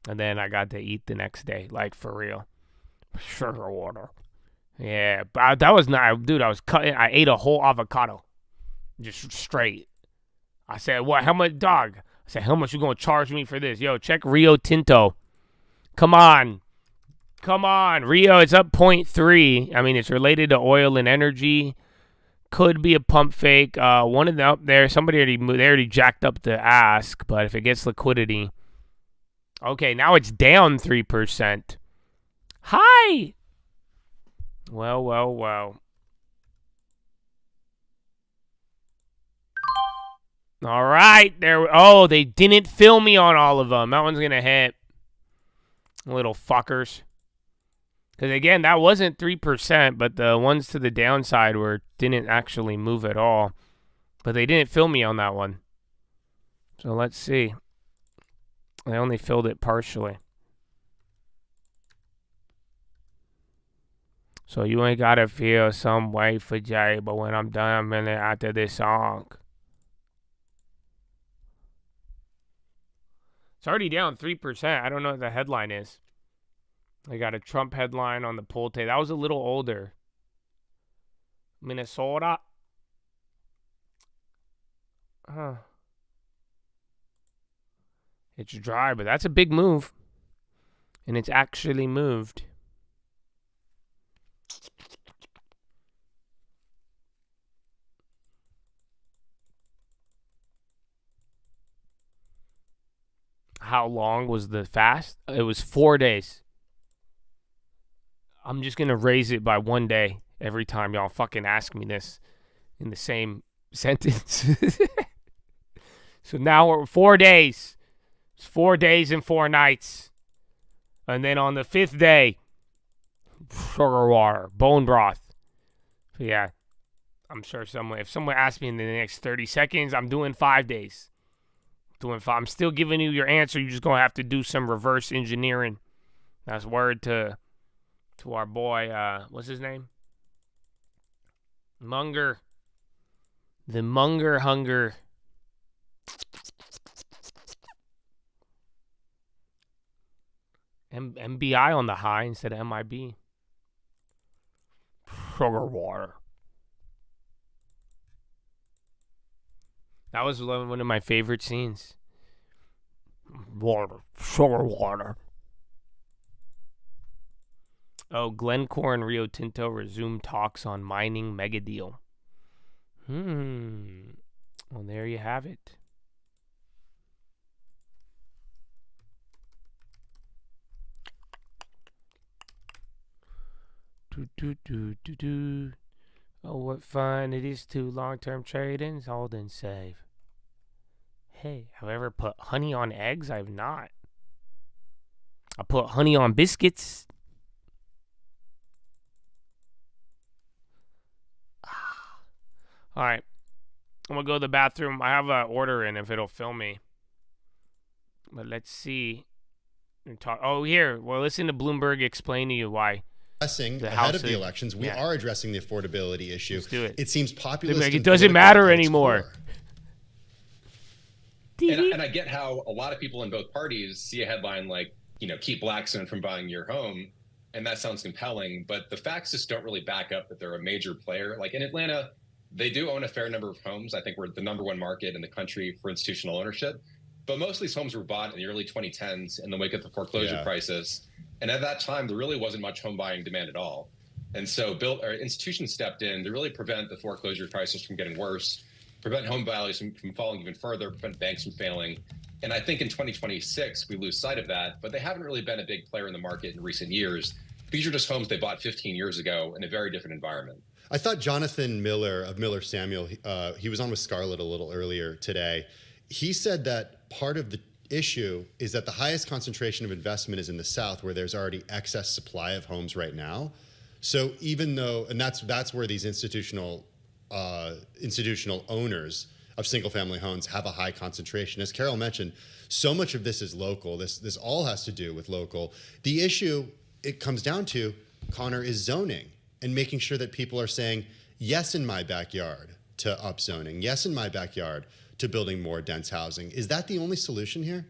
And then I got to eat the next day, like for real. Sugar water. Yeah, but that was not, dude, I ate a whole avocado. Just straight. I said, what, how much, dog? I said, how much you gonna charge me for this? Yo, check Rio Tinto. Come on, Rio, it's up 0.3. I mean, it's related to oil and energy. Could be a pump fake. One of them up there, they already jacked up the ask, but if it gets liquidity. Okay, now it's down 3%. Hi! Well. All right, they didn't fill me on all of them. That one's going to hit. Little fuckers. Because, again, that wasn't 3%, but the ones to the downside didn't actually move at all. But they didn't fill me on that one. So let's see. I only filled it partially. So you ain't got to feel some way for Jay, but when I'm done a minute after this song. It's already down 3%. I don't know what the headline is. I got a Trump headline on the poll today. That was a little older. Minnesota. It's dry, but that's a big move. And it's actually moved. How long was the fast? It was 4 days. I'm just going to raise it by 1 day every time y'all fucking ask me this in the same sentence. So now we're 4 days. It's 4 days and 4 nights. And then on the 5th day, sugar water, bone broth. So yeah, I'm sure if someone asks me in the next 30 seconds, I'm doing 5 days. I'm still giving you your answer. You're just going to have to do some reverse engineering. That's word to our boy, what's his name? Munger. The Munger Hunger. MBI on the high instead of MIB. Sugar water. That was one of my favorite scenes. Water. Sugar water. Oh, Glencore and Rio Tinto resume talks on mining mega deal. Well, there you have it. Oh, what fun it is to long-term trade-ins, hold and save. Hey, have I ever put honey on eggs? I have not. I put honey on biscuits. All right. I'm going to go to the bathroom. I have an order in if it'll film me. But let's see. Oh, here. Well, listen to Bloomberg explain to you why. Ahead of the elections, we are addressing the affordability issue. Let's do it. It seems populist. Like, it doesn't matter anymore. And I get how a lot of people in both parties see a headline like, keep Blackstone from buying your home. And that sounds compelling, but the facts just don't really back up that they're a major player. Like in Atlanta, they do own a fair number of homes. I think we're the number one market in the country for institutional ownership. But most of these homes were bought in the early 2010s in the wake of the foreclosure crisis. And at that time, there really wasn't much home buying demand at all. And so institutions stepped in to really prevent the foreclosure crisis from getting worse, prevent home values from falling even further, prevent banks from failing. And I think in 2026, we lose sight of that, but they haven't really been a big player in the market in recent years. These are just homes they bought 15 years ago in a very different environment. I thought Jonathan Miller of Miller Samuel, he was on with Scarlett a little earlier today. He said that part of the issue is that the highest concentration of investment is in the South, where there's already excess supply of homes right now. So even though, and that's where these institutional owners of single-family homes have a high concentration. As Carol mentioned, so much of this is local. This all has to do with local. The issue it comes down to, Connor, is zoning and making sure that people are saying yes in my backyard to upzoning, yes in my backyard to building more dense housing. Is that the only solution here?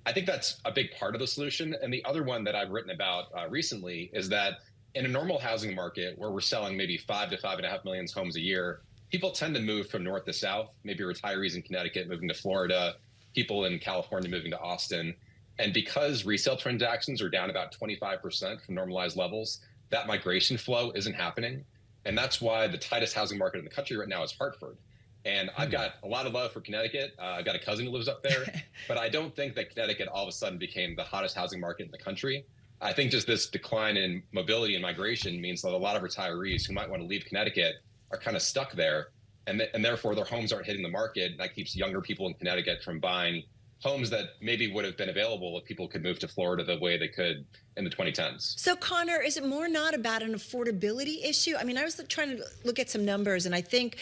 I think that's a big part of the solution. And the other one that I've written about recently is that in a normal housing market where we're selling maybe 5 to 5.5 million homes a year, people tend to move from north to south, maybe retirees in Connecticut moving to Florida, people in California moving to Austin. And because resale transactions are down about 25% from normalized levels, that migration flow isn't happening. And that's why the tightest housing market in the country right now is Hartford. And I've got a lot of love for Connecticut. I've got a cousin who lives up there, but I don't think that Connecticut all of a sudden became the hottest housing market in the country. I think just this decline in mobility and migration means that a lot of retirees who might want to leave Connecticut are kind of stuck there, and therefore their homes aren't hitting the market. And that keeps younger people in Connecticut from buying homes that maybe would have been available if people could move to Florida the way they could in the 2010s. So, Connor, is it more not about an affordability issue? I mean, I was trying to look at some numbers, and I think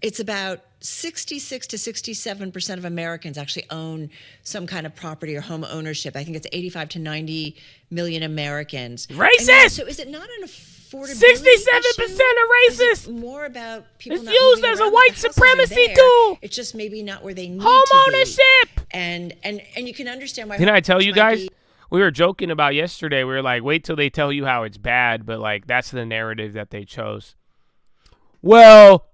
it's about 66 to 67% of Americans actually own some kind of property or home ownership. I think it's 85 to 90 million Americans. Racist! So is it not an affordability 67% issue? are racist. Is it more about people it's not used moving as a around? white The houses are supremacy there. tool. It's just maybe not where they need home to be. ownership. And you can understand why. Didn't I tell you might guys? be- We were joking about yesterday. We were like, wait till they tell you how it's bad, but like that's the narrative that they chose. Well,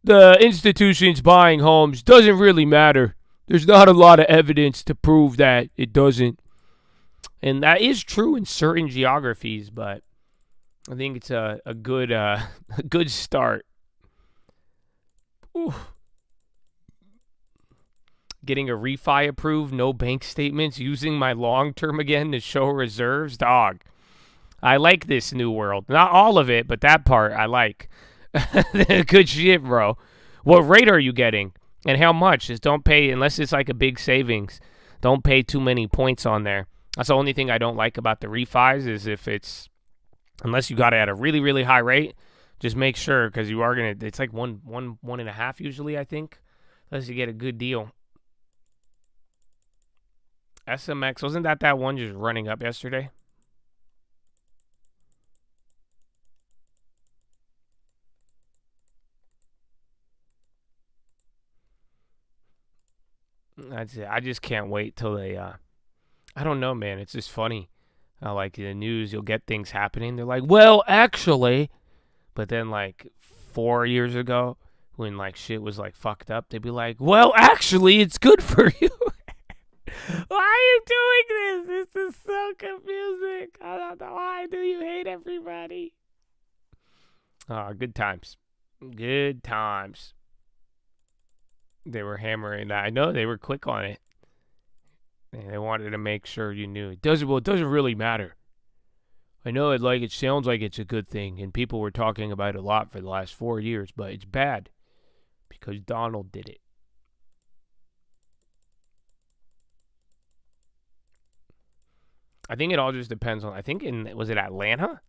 the institutions buying homes doesn't really matter. There's not a lot of evidence to prove that it doesn't. And that is true in certain geographies, but I think it's a good a good start. Ooh. Getting a refi approved, no bank statements, using my long term again to show reserves. Dog. I like this new world. Not all of it, but that part I like. Good shit, bro. What rate are you getting? And how much? Just don't pay, unless it's like a big savings. Don't pay too many points on there. That's the only thing I don't like about the refis is if it's, unless you got it at a really, really high rate, just make sure because you are going to, it's like one and a half usually, I think, unless you get a good deal. SMX, wasn't that one just running up yesterday? That's it. I just can't wait till they, I don't know, man. It's just funny. Like in the news, you'll get things happening. They're like, well, actually. But then like 4 years ago, when like shit was like fucked up, they'd be like, well, actually, it's good for you. Why are you doing this? This is so confusing. I don't know. Why do you hate everybody? Oh, good times. Good times. They were hammering that. I know they were quick on it. And they wanted to make sure you knew. It doesn't really matter. I know it sounds like it's a good thing, and people were talking about it a lot for the last 4 years, but it's bad because Donald did it. I think it all just depends on, was it Atlanta?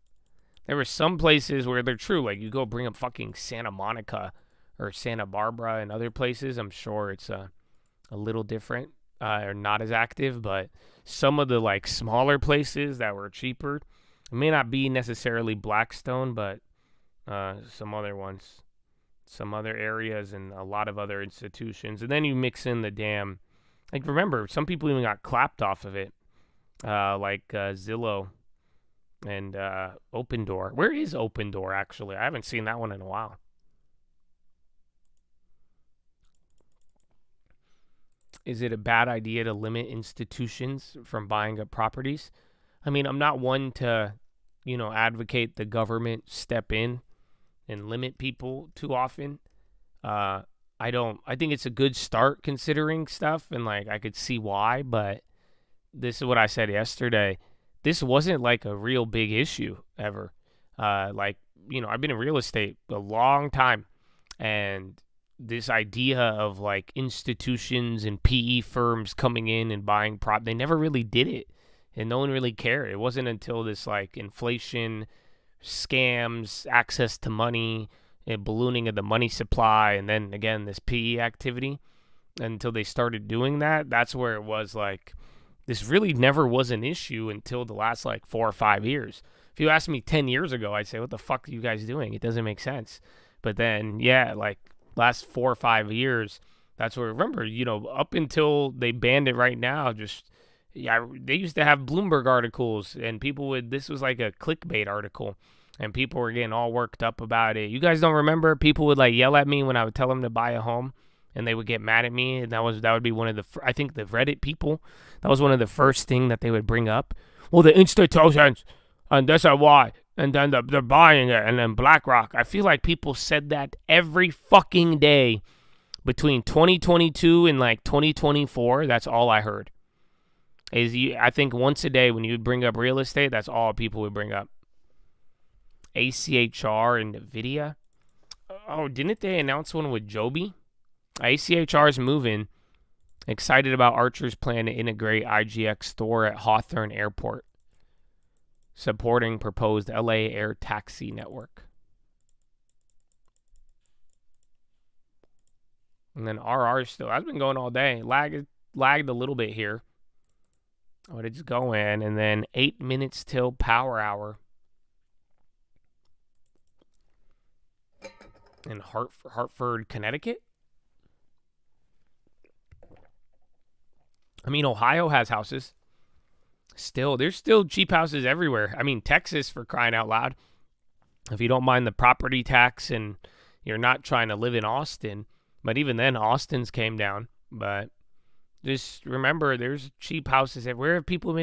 There were some places where they're true, like you go bring up fucking Santa Monica or Santa Barbara and other places. I'm sure it's a little different or not as active, but some of the like smaller places that were cheaper, it may not be necessarily Blackstone, but some other ones, some other areas and a lot of other institutions. And then you mix in the damn, like remember, some people even got clapped off of it, like Zillow and Open Door. Where is Open Door, actually? I haven't seen that one in a while. Is it a bad idea to limit institutions from buying up properties? I mean, I'm not one to, advocate the government step in and limit people too often. I think it's a good start considering stuff, and like I could see why, but this is what I said yesterday. This wasn't like a real big issue ever. I've been in real estate a long time, and this idea of like institutions and PE firms coming in and buying they never really did it, and no one really cared. It wasn't until this like inflation, scams, access to money, and ballooning of the money supply, and then again this PE activity, until they started doing that. That's where it was like, this really never was an issue until the last like 4 or 5 years. If you asked me 10 years ago, I'd say, what the fuck are you guys doing? It doesn't make sense. But then, yeah, like last 4 or 5 years, that's where, remember, up until they banned it right now, they used to have Bloomberg articles, and this was like a clickbait article, and people were getting all worked up about it. You guys don't remember? People would like yell at me when I would tell them to buy a home, and they would get mad at me, and that would be one of the, I think the Reddit people, that was one of the first thing that they would bring up. Well, the institutions, and that's why, and then they're buying it, and then BlackRock. I feel like people said that every fucking day between 2022 and like 2024. That's all I heard. I think once a day when you would bring up real estate, that's all people would bring up. ACHR and NVIDIA. Oh, didn't they announce one with Joby? ACHR is moving. Excited about Archer's plan to integrate IGX store at Hawthorne Airport, supporting proposed LA air taxi network. And then RR still, that's been going all day. Lagged a little bit here, but it's going. And then 8 minutes till power hour. In Hartford, Connecticut. I mean, Ohio has houses. There's still cheap houses everywhere. I mean, Texas, for crying out loud. If you don't mind the property tax and you're not trying to live in Austin. But even then, Austin's came down. But just remember, there's cheap houses everywhere. People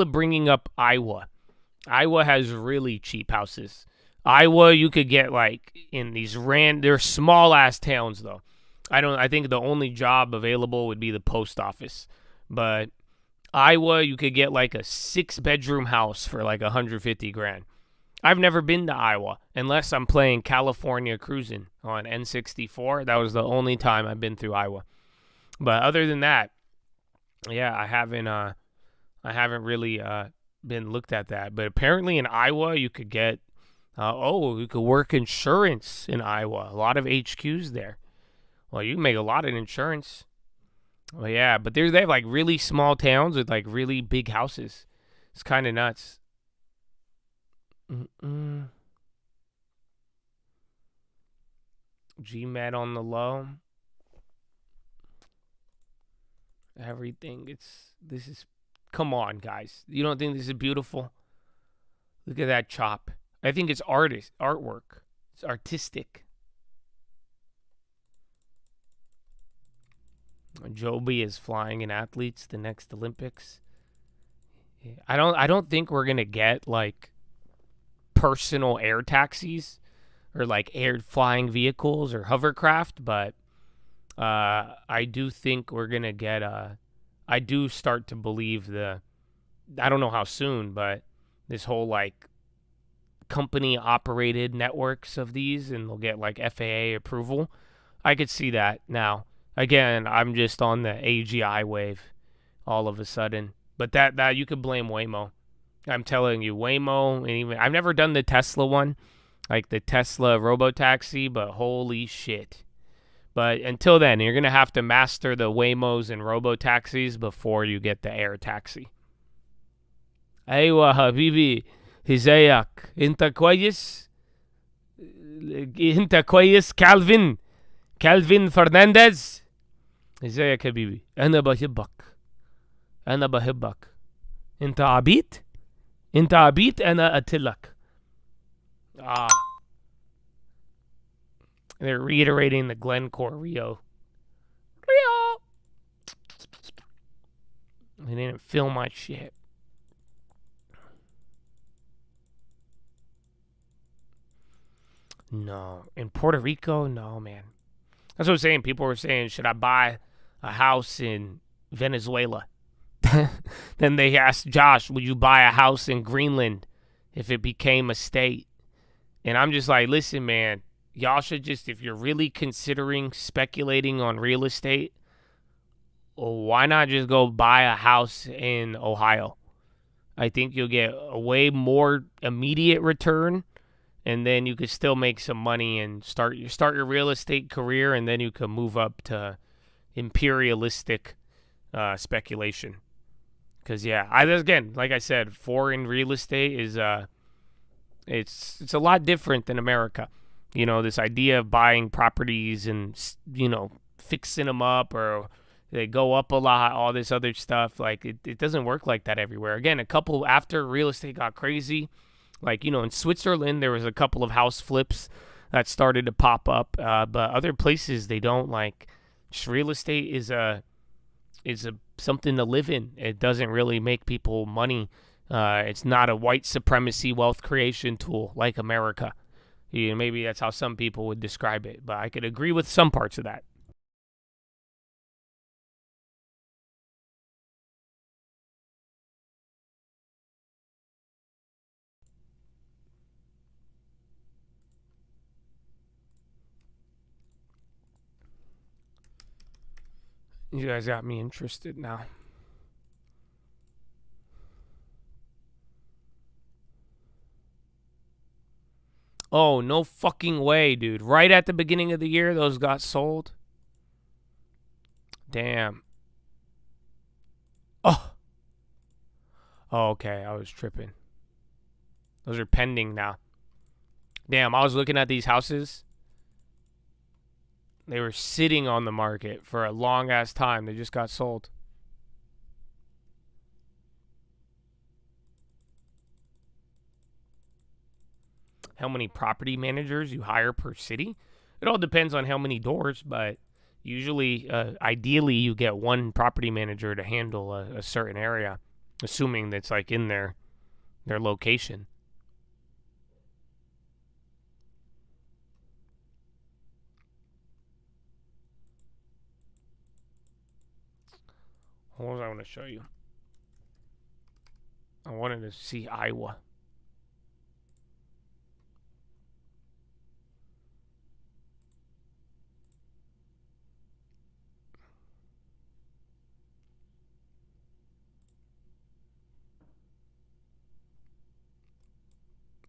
are bringing up Iowa. Iowa has really cheap houses. Iowa, you could get like in these they're small ass towns though. I think the only job available would be the post office. But Iowa, you could get like a 6-bedroom house for like $150,000. I've never been to Iowa unless I'm playing California Cruising on N64. That was the only time I've been through Iowa. But other than that, yeah, I haven't really been looked at that. But apparently in Iowa, you could get you could work insurance in Iowa. A lot of HQs there. Well, you can make a lot in insurance. Well, yeah, but they have like really small towns with like really big houses. It's kind of nuts. GMAT on the low. Everything. Come on, guys. You don't think this is beautiful? Look at that chop. I think it's artwork. It's artistic. Joby is flying in athletes the next Olympics. I don't think we're gonna get like personal air taxis or like air flying vehicles or hovercraft, but I do think we're gonna get I do start to believe I don't know how soon, but this whole like company operated networks of these, and they'll get like FAA approval. I could see that now. Again, I'm just on the AGI wave all of a sudden. But that you could blame Waymo. I'm telling you, Waymo, and even I've never done the Tesla one, like the Tesla robotaxi, but holy shit. But until then, you're going to have to master the Waymos and robotaxis before you get the air taxi. Aywa habibi, ازيك انت كويس انت كويس كالفين فرنانديز ازيك حبيبي انا بحبك انت عبيط انا قتلك. They're reiterating the Glencore Rio. They didn't film my shit. No. In Puerto Rico? No, man. That's what I'm saying. People were saying, should I buy a house in Venezuela? Then they asked Josh, would you buy a house in Greenland if it became a state? And I'm just like, listen, man, y'all should just, if you're really considering speculating on real estate, why not just go buy a house in Ohio? I think you'll get a way more immediate return, and then you could still make some money and start your real estate career, and then you can move up to imperialistic speculation. Because again, like I said, foreign real estate is it's a lot different than America. You know, this idea of buying properties and fixing them up, or they go up a lot, all this other stuff. Like it doesn't work like that everywhere. Again, after real estate got crazy, like, in Switzerland, there was a couple of house flips that started to pop up. But other places, they don't like. Just real estate is something to live in. It doesn't really make people money. It's not a white supremacy wealth creation tool like America. Maybe that's how some people would describe it. But I could agree with some parts of that. You guys got me interested now. Oh, no fucking way, dude. Right at the beginning of the year, those got sold? Damn. Oh, okay. I was tripping. Those are pending now. Damn, I was looking at these houses. They were sitting on the market for a long-ass time. They just got sold. How many property managers you hire per city? It all depends on how many doors, but usually, ideally, you get one property manager to handle a certain area, assuming that's like in their location. What was I want to show you? I wanted to see Iowa.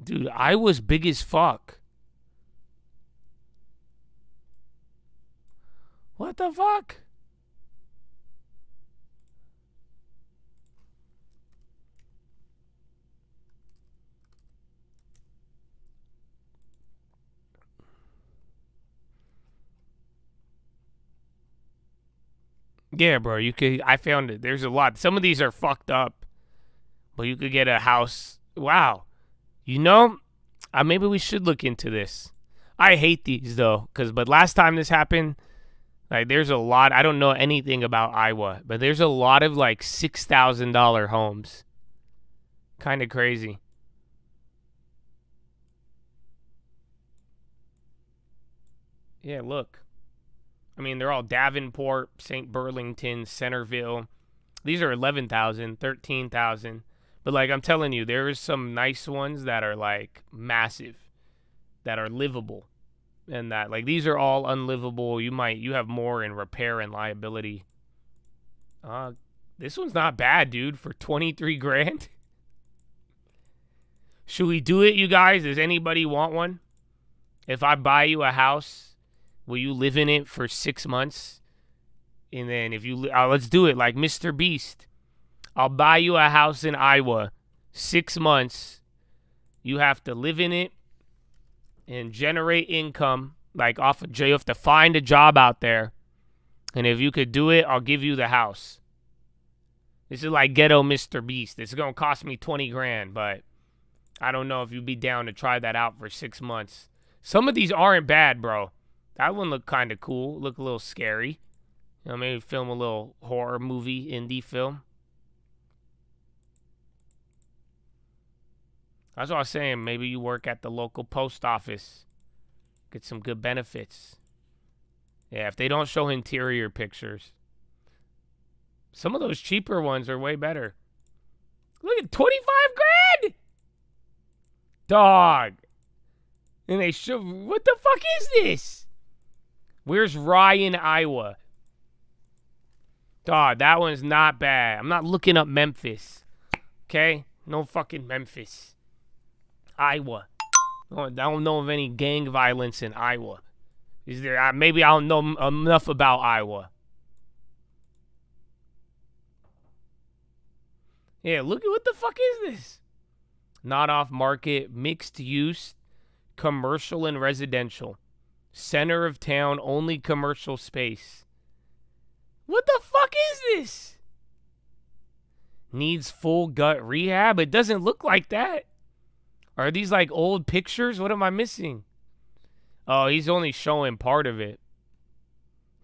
Dude, Iowa's big as fuck. What the fuck? Yeah, bro, I found it. There's a lot. Some of these are fucked up, but you could get a house. Wow. Maybe we should look into this. I hate these, though, but last time this happened, Like, there's a lot. I don't know anything about Iowa, but there's a lot of like $6,000 homes. Kind of crazy. Yeah, look. I mean, they're all Davenport, St. Burlington, Centerville. These are 11,000, 13,000. But like I'm telling you, there is some nice ones that are like massive, that are livable. And that like these are all unlivable. You have more in repair and liability. This one's not bad, dude, for 23 grand. Should we do it, you guys? Does anybody want one? If I buy you a house, will you live in it for 6 months? And then if you let's do it like Mr. Beast. I'll buy you a house in Iowa, 6 months. You have to live in it and generate income, like off of jail. You have to find a job out there. And if you could do it, I'll give you the house. This is like ghetto Mr. Beast. It's going to cost me 20 grand, but I don't know if you'd be down to try that out for 6 months. Some of these aren't bad, bro. That one looked kind of cool. Look a little scary. You know, maybe film a little horror movie, indie film. That's what I was saying. Maybe you work at the local post office. Get some good benefits. Yeah, if they don't show interior pictures. Some of those cheaper ones are way better. Look at 25 grand! Dog. And they show, what the fuck is this? Where's Ryan, Iowa? Dog, that one's not bad. I'm not looking up Memphis. Okay? No fucking Memphis. Iowa. I don't know of any gang violence in Iowa. Is there? Maybe I don't know enough about Iowa. Yeah, look at what the fuck is this? Not off market, mixed use, commercial and residential. Center of town, only commercial space. What the fuck is this? Needs full gut rehab? It doesn't look like that. Are these like old pictures? What am I missing? Oh, he's only showing part of it.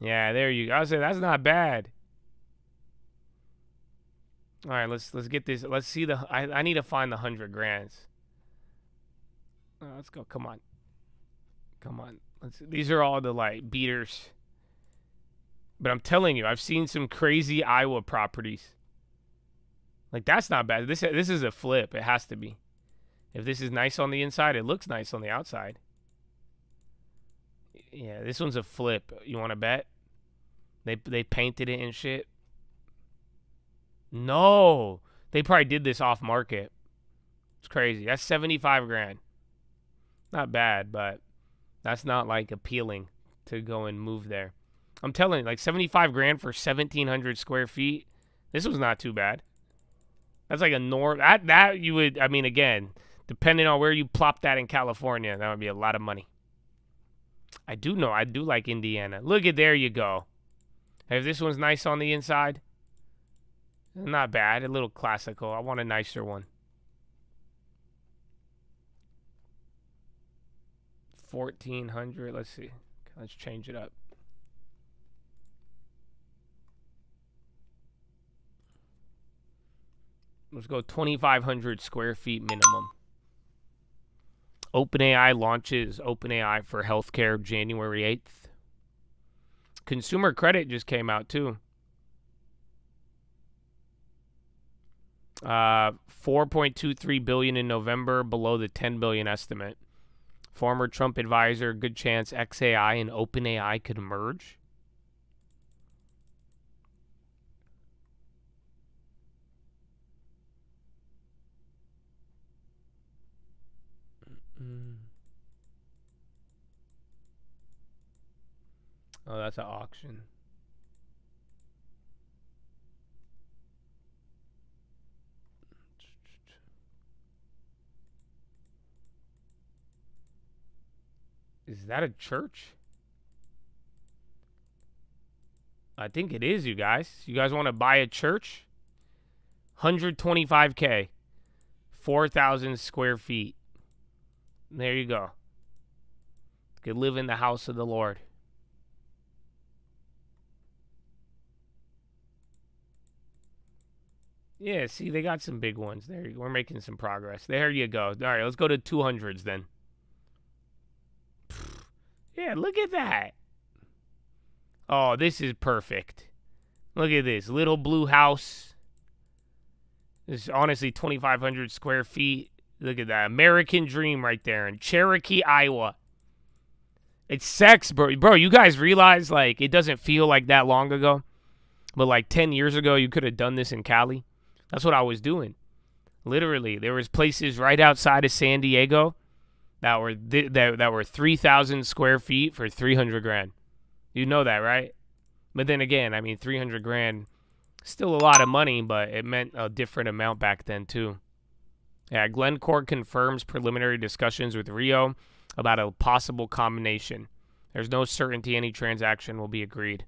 Yeah, there you go. I was saying that's not bad. All right, let's get this. Let's see the. I need to find the 100 grands. Let's go. Come on. These are all the like beaters. But I'm telling you, I've seen some crazy Iowa properties. Like that's not bad. This is a flip. It has to be. If this is nice on the inside, it looks nice on the outside. Yeah, this one's a flip. You want to bet? They painted it and shit. No, they probably did this off market. It's crazy. That's 75 grand. Not bad, but that's not like appealing to go and move there. I'm telling you, like 75 grand for 1,700 square feet. This was not too bad. That's like a that you would. I mean, again, depending on where you plop that in California, that would be a lot of money. I do like Indiana. Look at, there you go. If this one's nice on the inside, not bad. A little classical. I want a nicer one. 1,400. Let's see. Let's change it up. Let's go 2,500 square feet minimum. OpenAI launches OpenAI for healthcare January 8th. Consumer credit just came out too. 4.23 billion in November, below the 10 billion estimate. Former Trump advisor, good chance XAI and OpenAI could merge. Oh, that's an auction. Is that a church? I think it is, you guys. You guys want to buy a church? 125K. 4,000 square feet. There you go. You could live in the house of the Lord. Yeah, see, they got some big ones there. We're making some progress. There you go. All right, let's go to 200s then. Yeah, look at that. Oh, this is perfect. Look at this. Little blue house. This is honestly 2,500 square feet. Look at that. American dream right there in Cherokee, Iowa. It's sex, bro. Bro, you guys realize, like, it doesn't feel like that long ago? But, like, 10 years ago, you could have done this in Cali. That's what I was doing. Literally, there was places right outside of San Diego that were 3,000 square feet for 300 grand. You know that, right? But then again, I mean, 300 grand, still a lot of money, but it meant a different amount back then, too. Yeah, Glencore confirms preliminary discussions with Rio about a possible combination. There's no certainty any transaction will be agreed.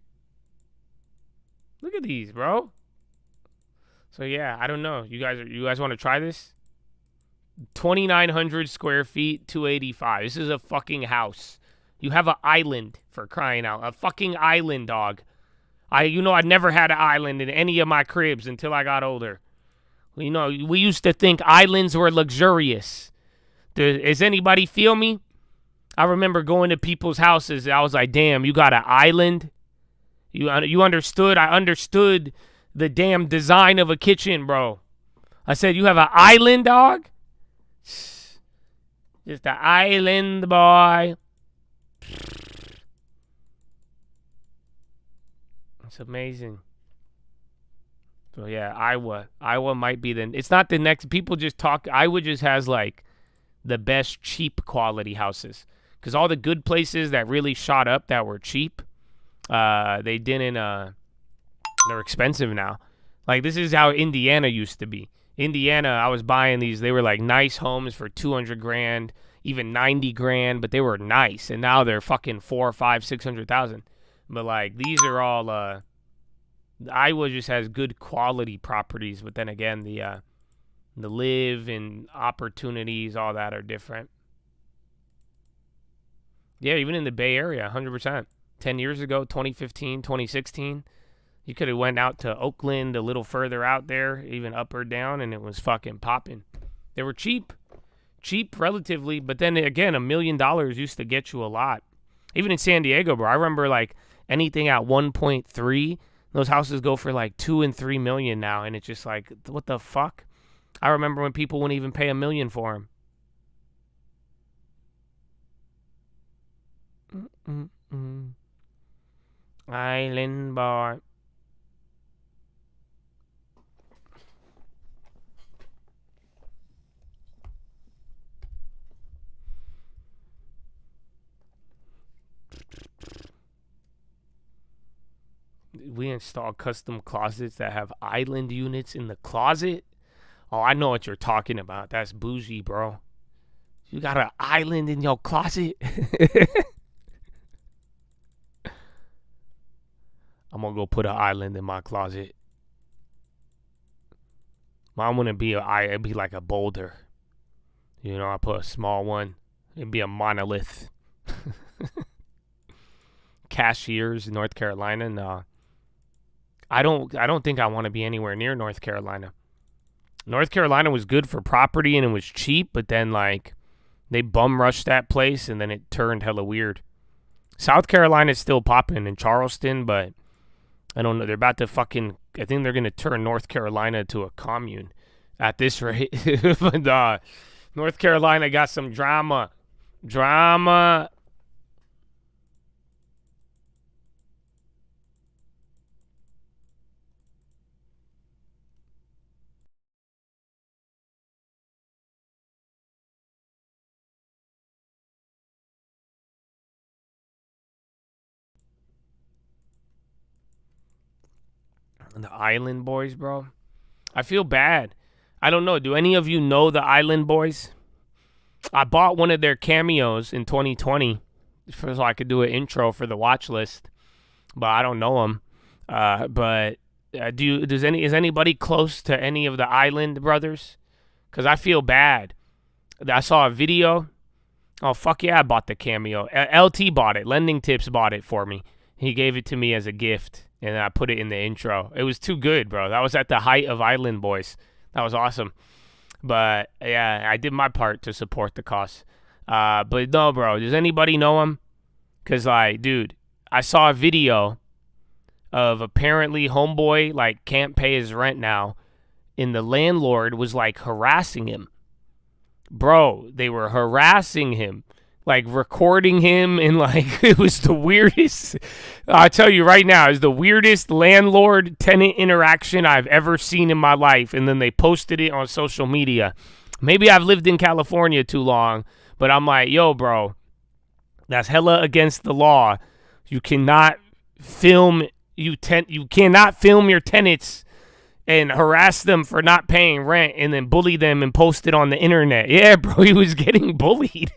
Look at these, bro. So yeah, I don't know. You guys want to try this? 2,900 square feet, 285. This is a fucking house. You have an island, for crying out. A fucking island, dog. I'd never had an island in any of my cribs until I got older. You know, we used to think islands were luxurious. Does anybody feel me? I remember going to people's houses. I was like, damn, you got an island? You understood? I understood the damn design of a kitchen, bro. I said, you have an island, dog? Just an island, boy. It's amazing. So yeah, Iowa might be it's not the next. People just talk. Iowa just has like the best cheap quality houses, because all the good places that really shot up that were cheap, they didn't. They're expensive now. Like, this is how Indiana used to be. Indiana, I was buying these. They were like nice homes for 200 grand, even 90 grand, but they were nice. And now they're fucking 4, 5, 600,000. But like, these are all. Iowa just has good quality properties, but then again, the live and opportunities, all that are different. Yeah, even in the Bay Area, 100%. 10 years ago, 2015, 2016, you could have went out to Oakland, a little further out there, even up or down, and it was fucking popping. They were cheap relatively, but then again, $1 million used to get you a lot. Even in San Diego, bro, I remember like anything at 1.3, those houses go for like 2 and 3 million now, and it's just like, what the fuck? I remember when people wouldn't even pay $1 million for them. Island bar. We install custom closets that have island units in the closet. Oh, I know what you're talking about. That's bougie, bro. You got an island in your closet? I'm gonna go put an island in my closet. Mine wouldn't be it'd be like a boulder. You know, I put a small one. It'd be a monolith. Cashiers in North Carolina, no. I don't think I want to be anywhere near North Carolina. North Carolina was good for property and it was cheap, but then like they bum rushed that place and then it turned hella weird. South Carolina's still popping in Charleston, but I don't know. They're about to I think they're going to turn North Carolina to a commune at this rate. But North Carolina got some drama. Drama. The Island Boys, bro. I feel bad. I don't know. Do any of you know the Island Boys? I bought one of their cameos in 2020 so I could do an intro for the Watchlist, but I don't know them. Is anybody close to any of the Island brothers? Because I feel bad. I saw a video. Oh, fuck yeah, I bought the cameo. LT bought it. Lending Tips bought it for me. He gave it to me as a gift. And I put it in the intro. It was too good, bro. That was at the height of Island Boys. That was awesome. But yeah, I did my part to support the cause. But no, bro. Does anybody know him? Cause like, dude, I saw a video of apparently homeboy like can't pay his rent now, and the landlord was like harassing him. Bro, they were harassing him, like recording him, and like it was the weirdest. I tell you right now, it's the weirdest landlord-tenant interaction I've ever seen in my life. And then they posted it on social media. Maybe I've lived in California too long, but I'm like, yo, bro, that's hella against the law. You cannot film you cannot film your tenants and harass them for not paying rent and then bully them and post it on the internet. Yeah, bro, he was getting bullied.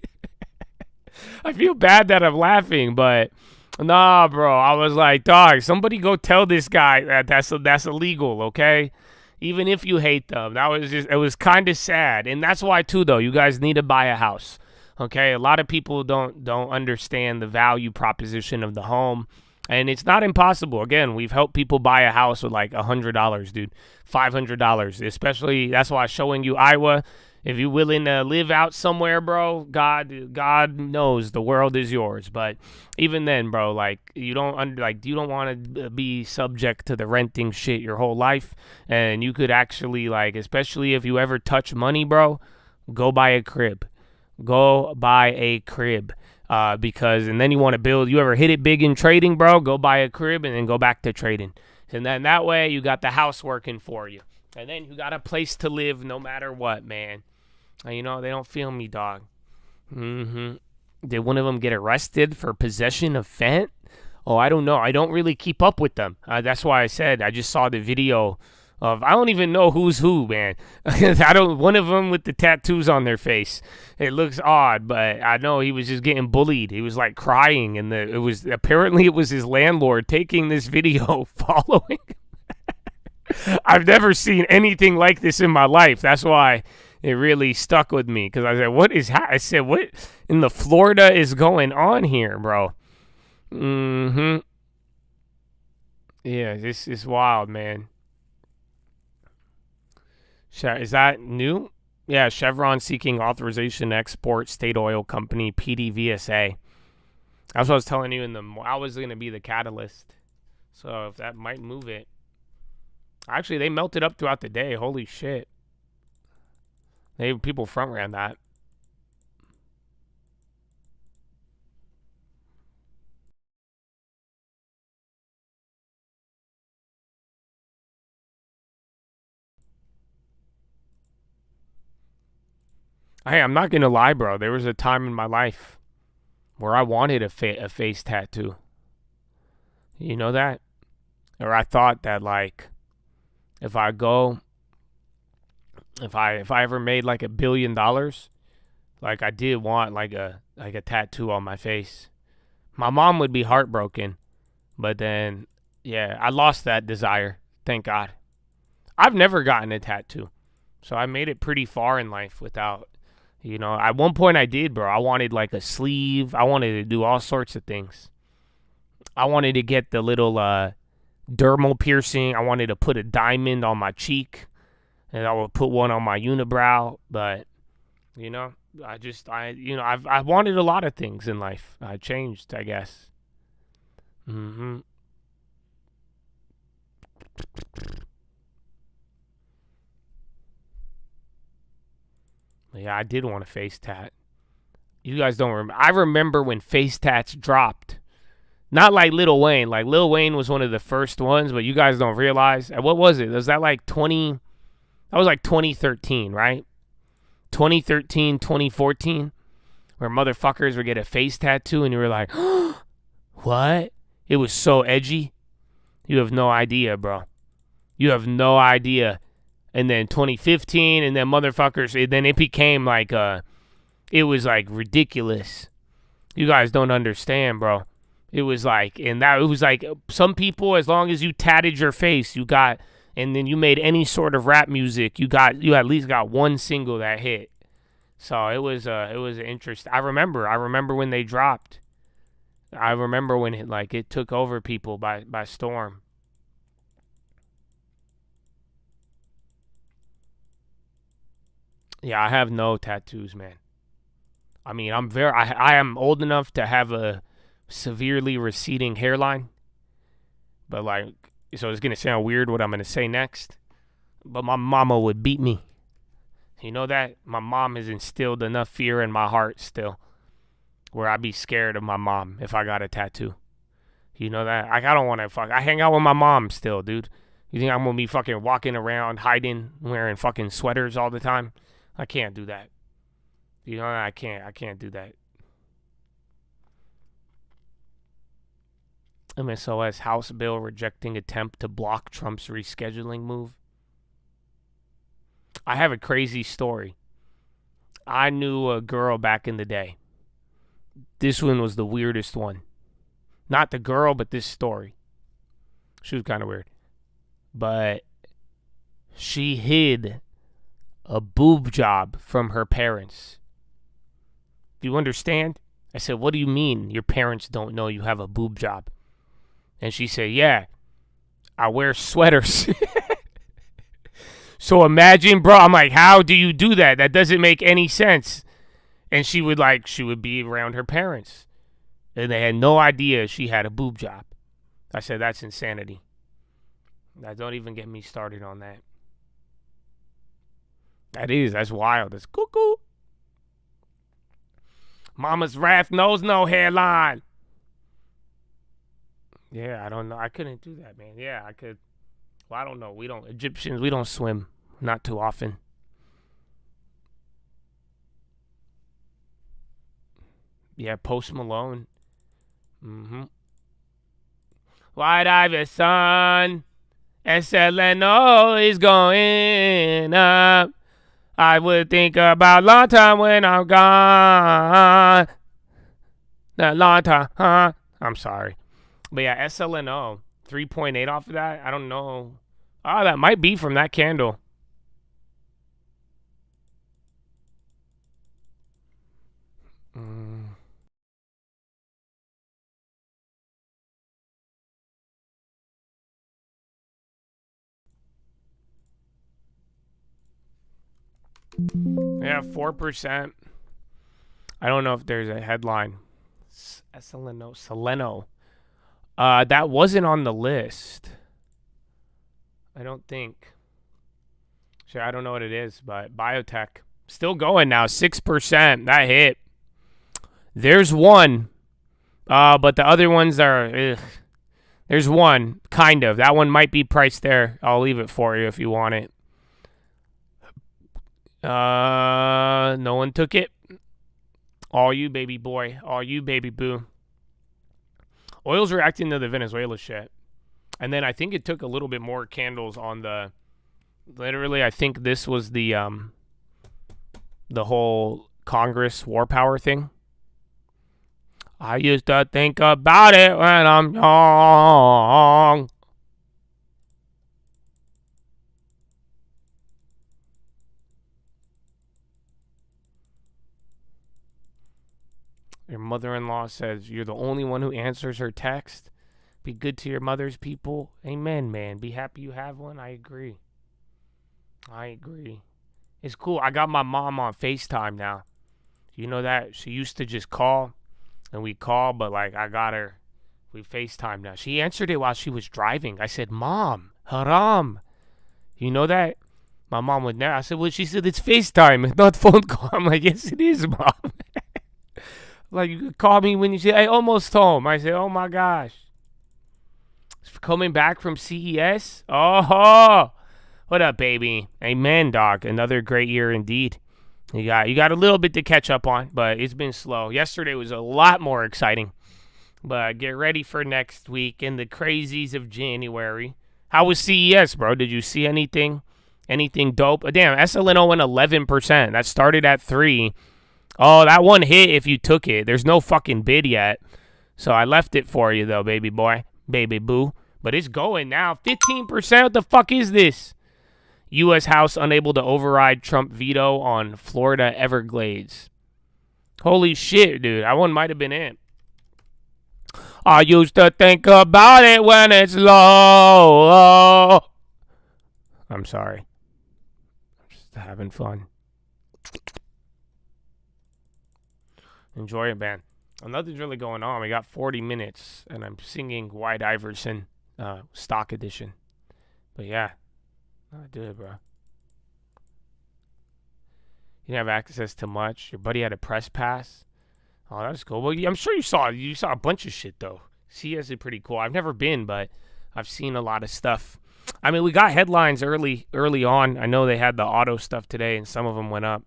I feel bad that I'm laughing, but nah, bro. I was like, dog, somebody go tell this guy that that's illegal, okay? Even if you hate them. It was kind of sad. And that's why too, though, you guys need to buy a house. Okay? A lot of people don't understand the value proposition of the home. And it's not impossible. Again, we've helped people buy a house with like $100, dude. $500. Especially, that's why I'm showing you Iowa. If you're willing to live out somewhere, bro, God knows the world is yours. But even then, bro, like you don't want to be subject to the renting shit your whole life. And you could actually, like, especially if you ever touch money, bro, go buy a crib. Go buy a crib. Because and then you want to build. You ever hit it big in trading, bro? Go buy a crib and then go back to trading. And then that way you got the house working for you. And then you got a place to live no matter what, man. You know, they don't feel me, dog. Did one of them get arrested for possession of fent? Oh, I don't know. I don't really keep up with them. That's why I said I just saw the video of, I don't even know who's who, man. One of them with the tattoos on their face. It looks odd, but I know he was just getting bullied. He was like crying, and it was his landlord taking this video, following. I've never seen anything like this in my life. That's why it really stuck with me, because I said, what in the Florida is going on here, bro? Yeah, this is wild, man. Is that new? Yeah, Chevron seeking authorization to export state oil company PDVSA. That's what I was telling you I was going to be the catalyst. So if that might move it. Actually, they melted up throughout the day. Holy shit. People front ran that. Hey, I'm not going to lie, bro. There was a time in my life where I wanted a face tattoo. You know that? Or I thought that, like, if I ever made like $1 billion, like I did want like a tattoo on my face. My mom would be heartbroken, but then, yeah, I lost that desire. Thank God. I've never gotten a tattoo, so I made it pretty far in life without. You know, at one point I did, bro. I wanted like a sleeve. I wanted to do all sorts of things. I wanted to get the little dermal piercing. I wanted to put a diamond on my cheek, and I would put one on my unibrow. But, you know, I've wanted a lot of things in life. I changed, I guess. Yeah, I did want a face tat. You guys don't remember. I remember when face tats dropped. Not like Lil Wayne. Like, Lil Wayne was one of the first ones, but you guys don't realize. What was it? Was that like 2013, right? 2013, 2014, where motherfuckers would get a face tattoo and you were like, what? It was so edgy. You have no idea, bro. You have no idea. And then 2015, and then motherfuckers, and then it became like, it was like ridiculous. You guys don't understand, bro. It was like, it was like some people, as long as you tatted your face, you got, and then you made any sort of rap music, you at least got one single that hit. So it was interesting. I remember when they dropped. I remember when it took over people by storm. Yeah, I have no tattoos, man. I mean, I am old enough to have a severely receding hairline. But like, so it's gonna sound weird what I'm gonna say next. But my mama would beat me. You know that? My mom has instilled enough fear in my heart still, where I'd be scared of my mom if I got a tattoo. You know that? Like, I don't want to fuck. I hang out with my mom still, dude. You think I'm gonna be fucking walking around hiding, wearing fucking sweaters all the time? I can't do that. You know, I can't do that. MSOS House bill rejecting attempt to block Trump's rescheduling move. I have a crazy story. I knew a girl back in the day. This one was the weirdest one. Not the girl, but this story. She was kind of weird. But she hid a boob job from her parents. Do you understand? I said, what do you mean your parents don't know you have a boob job? And she said, yeah, I wear sweaters. So imagine, bro, I'm like, how do you do that? That doesn't make any sense. And she would be around her parents. And they had no idea she had a boob job. I said, that's insanity. Now, don't even get me started on that. That's wild. That's cuckoo. Mama's wrath knows no hairline. Yeah, I don't know. I couldn't do that, man. Yeah, I could. Well, I don't know. Egyptians, we don't swim. Not too often. Yeah, Post Malone. White Iverson. SLNO is going up. I would think about long time when I'm gone. That long time, huh? I'm sorry. But yeah, SLNO. 3.8 off of that? I don't know. Oh, that might be from that candle. Yeah, 4%. I don't know if there's a headline. Seleno. That wasn't on the list. I don't think. Sure, I don't know what it is, but biotech. Still going now, 6%. That hit. There's one. But the other ones are, ugh. There's one, kind of. That one might be priced there. I'll leave it for you if you want it. No one took it. All you, baby boy. All you, baby boo. Oil's reacting to the Venezuela shit. And then I think it took a little bit more candles on the... Literally, I think this was the whole Congress war power thing. I used to think about it when I'm young. Your mother-in-law says you're the only one who answers her text. Be good to your mother's people. Amen, man. Be happy you have one. I agree. It's cool. I got my mom on FaceTime now. You know that? She used to just call, and we call, but like I got her. We FaceTime now. She answered it while she was driving. I said, Mom, haram. You know that? My mom would never. I said, well, she said, it's FaceTime. It's not phone call. I'm like, yes, it is, Mom. Like, you could call me when you say, I almost home. I said, oh, my gosh. Coming back from CES? Oh, what up, baby? Amen, dog. Another great year indeed. You got a little bit to catch up on, but it's been slow. Yesterday was a lot more exciting. But get ready for next week and the crazies of January. How was CES, bro? Did you see anything? Anything dope? Oh, damn, SLNO went 11%. That started at 3. Oh, that one hit if you took it. There's no fucking bid yet. So I left it for you, though, baby boy. Baby boo. But it's going now. 15%? What the fuck is this? U.S. House unable to override Trump veto on Florida Everglades. Holy shit, dude. That one might have been it. I used to think about it when it's low. I'm sorry. I'm just having fun. Enjoy it, man. Nothing's really going on. We got 40 minutes, and I'm singing White Iverson, stock edition. But yeah, I did, bro. You didn't have access to much. Your buddy had a press pass. Oh, that's cool. Well, I'm sure you saw a bunch of shit though. CS is pretty cool. I've never been, but I've seen a lot of stuff. I mean, we got headlines early on. I know they had the auto stuff today, and some of them went up.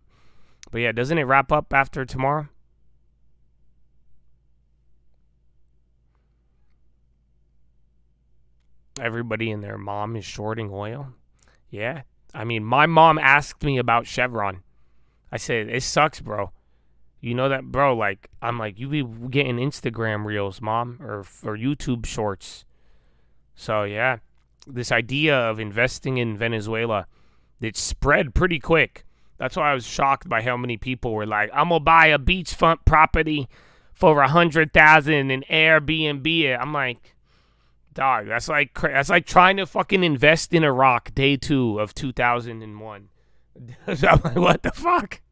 But yeah, doesn't it wrap up after tomorrow? Everybody and their mom is shorting oil. Yeah. I mean, my mom asked me about Chevron. I said, it sucks, bro. You know that, bro? Like, I'm like, you be getting Instagram reels, mom, or YouTube shorts. So, yeah, this idea of investing in Venezuela, it spread pretty quick. That's why I was shocked by how many people were like, I'm going to buy a beachfront property for $100,000 and Airbnb it. I'm like, dog, that's like trying to fucking invest in Iraq day 2 of 2001. So I'm like, what the fuck?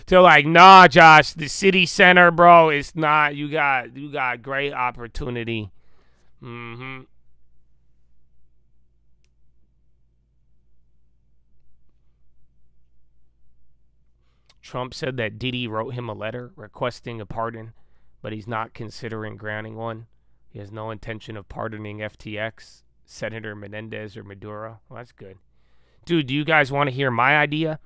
They're like, nah, Josh, the city center, bro, it's not. You got great opportunity. Mm-hmm. Trump said that Diddy wrote him a letter requesting a pardon, but he's not considering granting one. He has no intention of pardoning FTX, Senator Menendez, or Maduro. Well, that's good. Dude, do you guys want to hear my idea?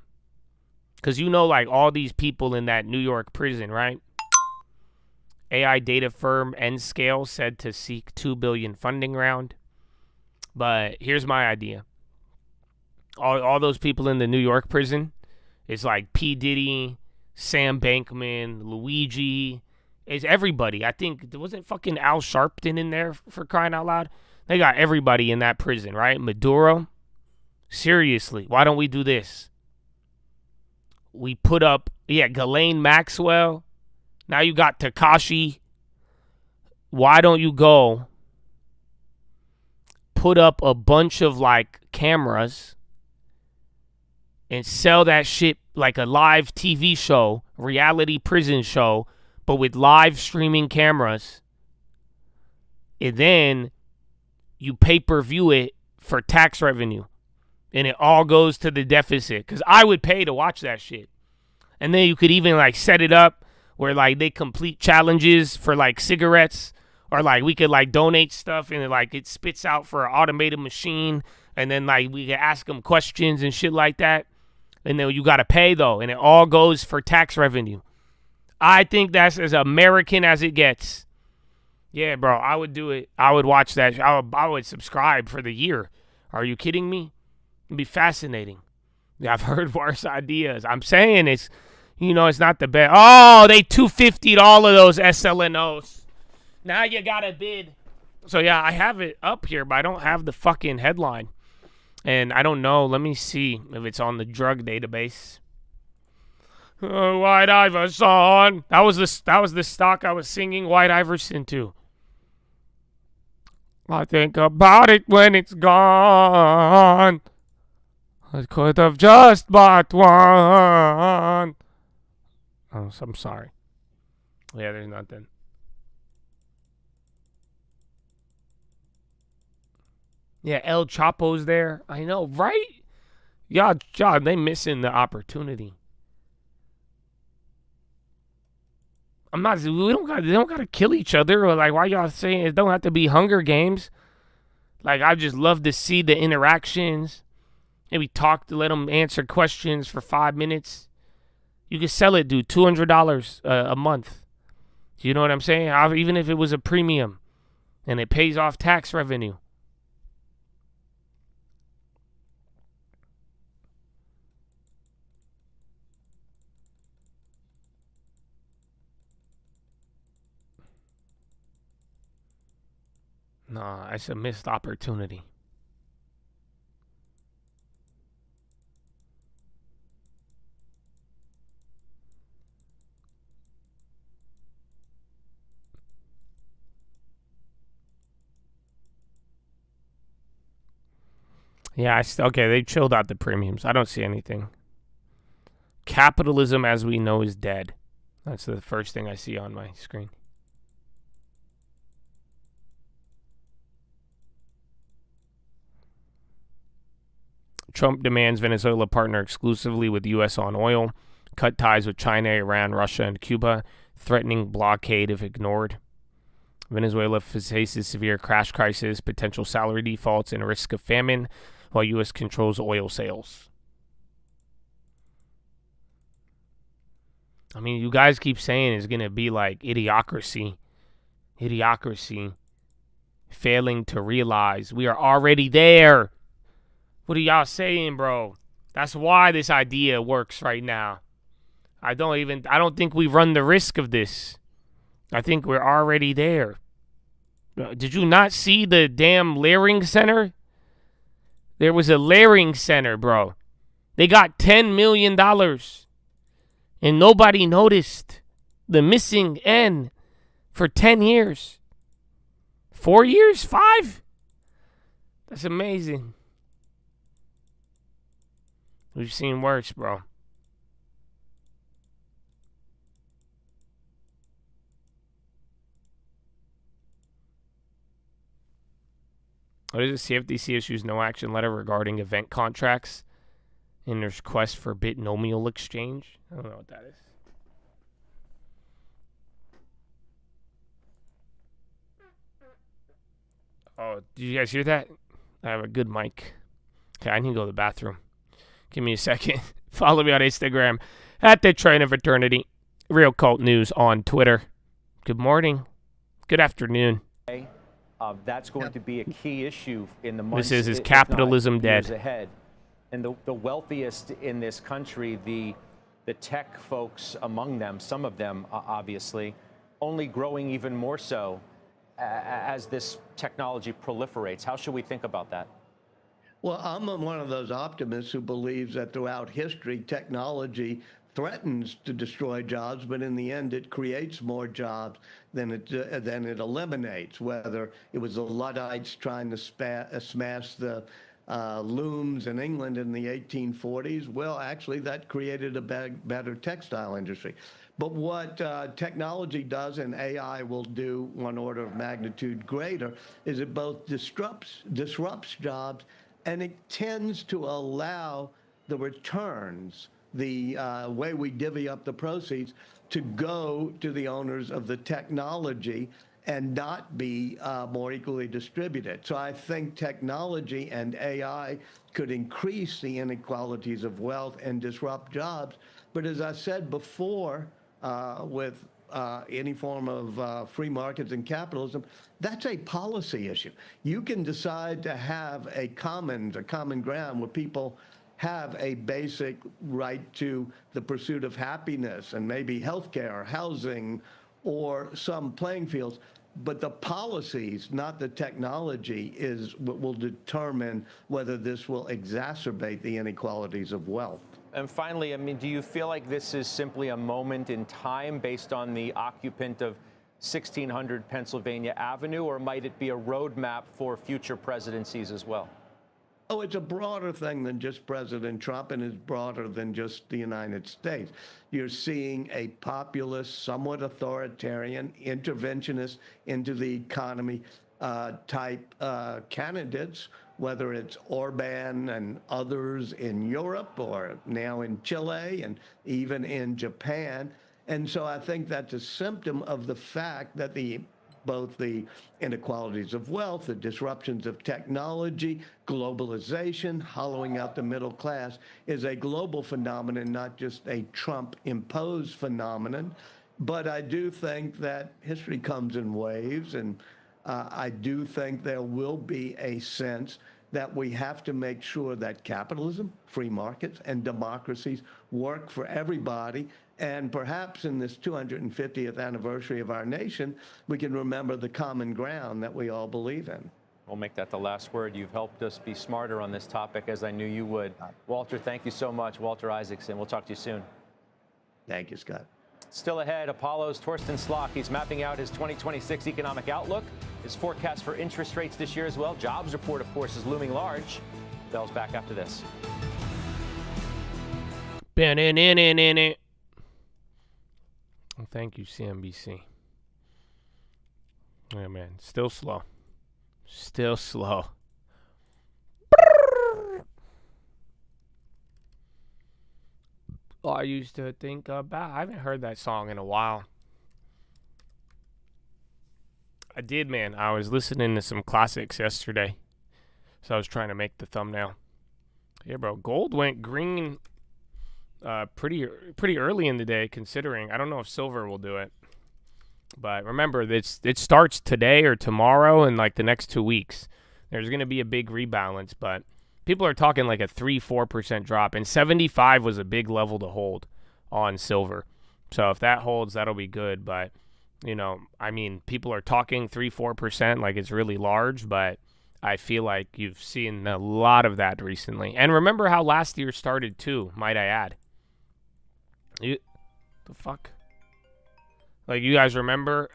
Because you know, like, all these people in that New York prison, right? AI data firm Nscale said to seek $2 billion funding round. But here's my idea. All those people in the New York prison, it's like P. Diddy, Sam Bankman, Luigi. It's everybody. I think, wasn't fucking Al Sharpton in there for crying out loud? They got everybody in that prison, right? Maduro. Seriously, why don't we do this? We put up, Ghislaine Maxwell. Now you got Tekashi. Why don't you go put up a bunch of, like, cameras and sell that shit like a live TV show, reality prison show, but with live streaming cameras. And then you pay-per-view it for tax revenue. And it all goes to the deficit. Because I would pay to watch that shit. And then you could even, like, set it up where, like, they complete challenges for, like, cigarettes. Or, like, we could, like, donate stuff and, like, it spits out for an automated machine. And then, like, we could ask them questions and shit like that. And then you got to pay, though. And it all goes for tax revenue. I think that's as American as it gets. Yeah, bro, I would do it. I would watch that. I would subscribe for the year. Are you kidding me? It'd be fascinating. Yeah, I've heard worse ideas. I'm saying it's not the best. Oh, they 250'd all of those SLNOs. Now you got to bid. So, yeah, I have it up here, but I don't have the fucking headline. And I don't know. Let me see if it's on the drug database. White Iverson. That was the stock I was singing White Iverson to. I think about it when it's gone. I could have just bought one. Oh, so I'm sorry. Yeah, there's nothing. Yeah, El Chapo's there. I know, right? Yeah, they missing the opportunity. They don't gotta kill each other, or like, why y'all saying it don't have to be Hunger Games? Like, I just love to see the interactions. Maybe talk to let them answer questions for 5 minutes. You could sell it, dude, $200 a month. Do you know what I'm saying? Even if it was a premium and it pays off tax revenue. Nah, it's a missed opportunity. Yeah, okay, they chilled out the premiums. I don't see anything. Capitalism as we know is dead. That's the first thing I see on my screen. Trump demands Venezuela partner exclusively with U.S. on oil, cut ties with China, Iran, Russia, and Cuba, threatening blockade if ignored. Venezuela faces severe crash crisis, potential salary defaults, and risk of famine, while U.S. controls oil sales. I mean, you guys keep saying it's going to be like idiocracy, failing to realize we are already there. What are y'all saying, bro? That's why this idea works right now. I don't think we run the risk of this. I think we're already there. Did you not see the damn Layering Center? There was a Layering Center, bro. They got $10 million. And nobody noticed the missing N for 10 years. 4 years? 5? That's amazing. We've seen worse, bro. What is it? CFTC issues no action letter regarding event contracts in their request for binomial exchange. I don't know what that is. Oh, did you guys hear that? I have a good mic. Okay, I need to go to the bathroom. Give me a second. Follow me on Instagram at The Train of Eternity. Real Cult News on Twitter. Good morning. Good afternoon. That's going to be a key issue in the months. This is capitalism years dead ahead. And the wealthiest in this country, the tech folks among them, some of them obviously, only growing even more so as this technology proliferates. How should we think about that? Well, I'm one of those optimists who believes that throughout history, technology threatens to destroy jobs, but in the end, it creates more jobs than it eliminates. Whether it was the Luddites trying to smash the looms in England in the 1840s, well, actually, that created a better textile industry. But what technology does, and AI will do one order of magnitude greater, is it both disrupts jobs, and it tends to allow the returns, the way we divvy up the proceeds, to go to the owners of the technology and not be more equally distributed. So I think technology and AI could increase the inequalities of wealth and disrupt jobs. But as I said before, with any form of free markets and capitalism, that's a policy issue. You can decide to have a common ground where people have a basic right to the pursuit of happiness and maybe healthcare, housing, or some playing fields. But the policies, not the technology, is what will determine whether this will exacerbate the inequalities of wealth. And finally, I mean, do you feel like this is simply a moment in time based on the occupant of 1600 Pennsylvania Avenue, or might it be a roadmap for future presidencies as well? Oh, it's a broader thing than just President Trump, and it's broader than just the United States. You're seeing a populist, somewhat authoritarian, interventionist into the economy type candidates, whether it's Orban and others in Europe or now in Chile and even in Japan. And so I think that's a symptom of the fact that both the inequalities of wealth, the disruptions of technology, globalization, hollowing out the middle class is a global phenomenon, not just a Trump-imposed phenomenon. But I do think that history comes in waves, and I do think there will be a sense that we have to make sure that capitalism, free markets, and democracies work for everybody. And perhaps in this 250th anniversary of our nation, we can remember the common ground that we all believe in. We'll make that the last word. You've helped us be smarter on this topic, as I knew you would. Walter, thank you so much. Walter Isaacson. We'll talk to you soon. Thank you, Scott. Still ahead, Apollo's Torsten Slok. He's mapping out his 2026 economic outlook, his forecast for interest rates this year as well. Jobs report, of course, is looming large. Bell's back after this. Well, thank you, CNBC. Yeah, man. Still slow. Still slow. I used to think about. I haven't heard that song in a while. I did, man. I was listening to some classics yesterday, so I was trying to make the thumbnail. Yeah, bro. Gold went green pretty early in the day, considering. I don't know if silver will do it. But remember, it starts today or tomorrow and like the next 2 weeks. There's going to be a big rebalance, but people are talking like a 3-4% drop, and 75 was a big level to hold on silver. So if that holds, that'll be good. But, you know, I mean, people are talking 3-4% like it's really large, but I feel like you've seen a lot of that recently. And remember how last year started too, might I add. The fuck? Like, you guys remember,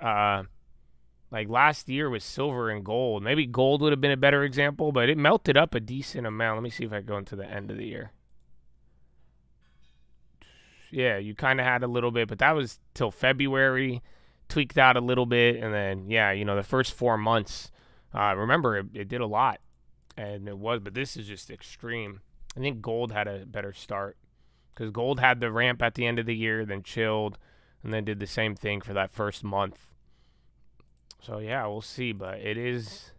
like last year was silver and gold. Maybe gold would have been a better example, but it melted up a decent amount. Let me see if I go into the end of the year. Yeah, you kind of had a little bit, but that was till February, tweaked out a little bit, and then, yeah, you know, the first 4 months, remember, it did a lot, and it was, but this is just extreme. I think gold had a better start, because gold had the ramp at the end of the year, then chilled, and then did the same thing for that first month. So, yeah, we'll see, but it is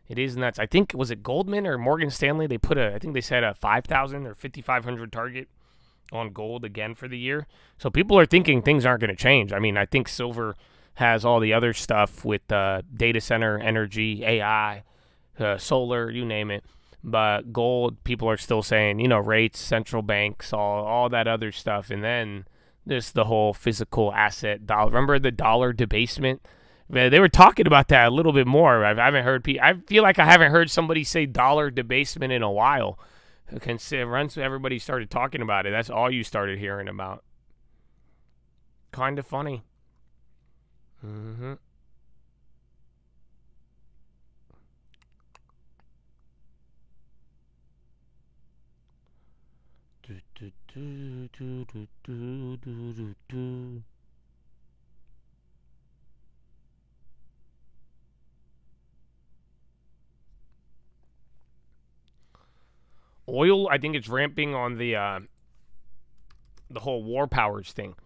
nuts. I think, was it Goldman or Morgan Stanley? They put I think they said a 5,000 or 5,500 target on gold again for the year. So people are thinking things aren't going to change. I mean, I think silver has all the other stuff with data center, energy, AI, solar, you name it. But gold, people are still saying, you know, rates, central banks, all that other stuff. And then there's the whole physical asset dollar. Remember the dollar debasement? They were talking about that a little bit more. I haven't heard. I feel like I haven't heard somebody say dollar debasement in a while. Once everybody started talking about it, that's all you started hearing about. Kind of funny. Mm-hmm. Oil, I think it's ramping on the whole war powers thing.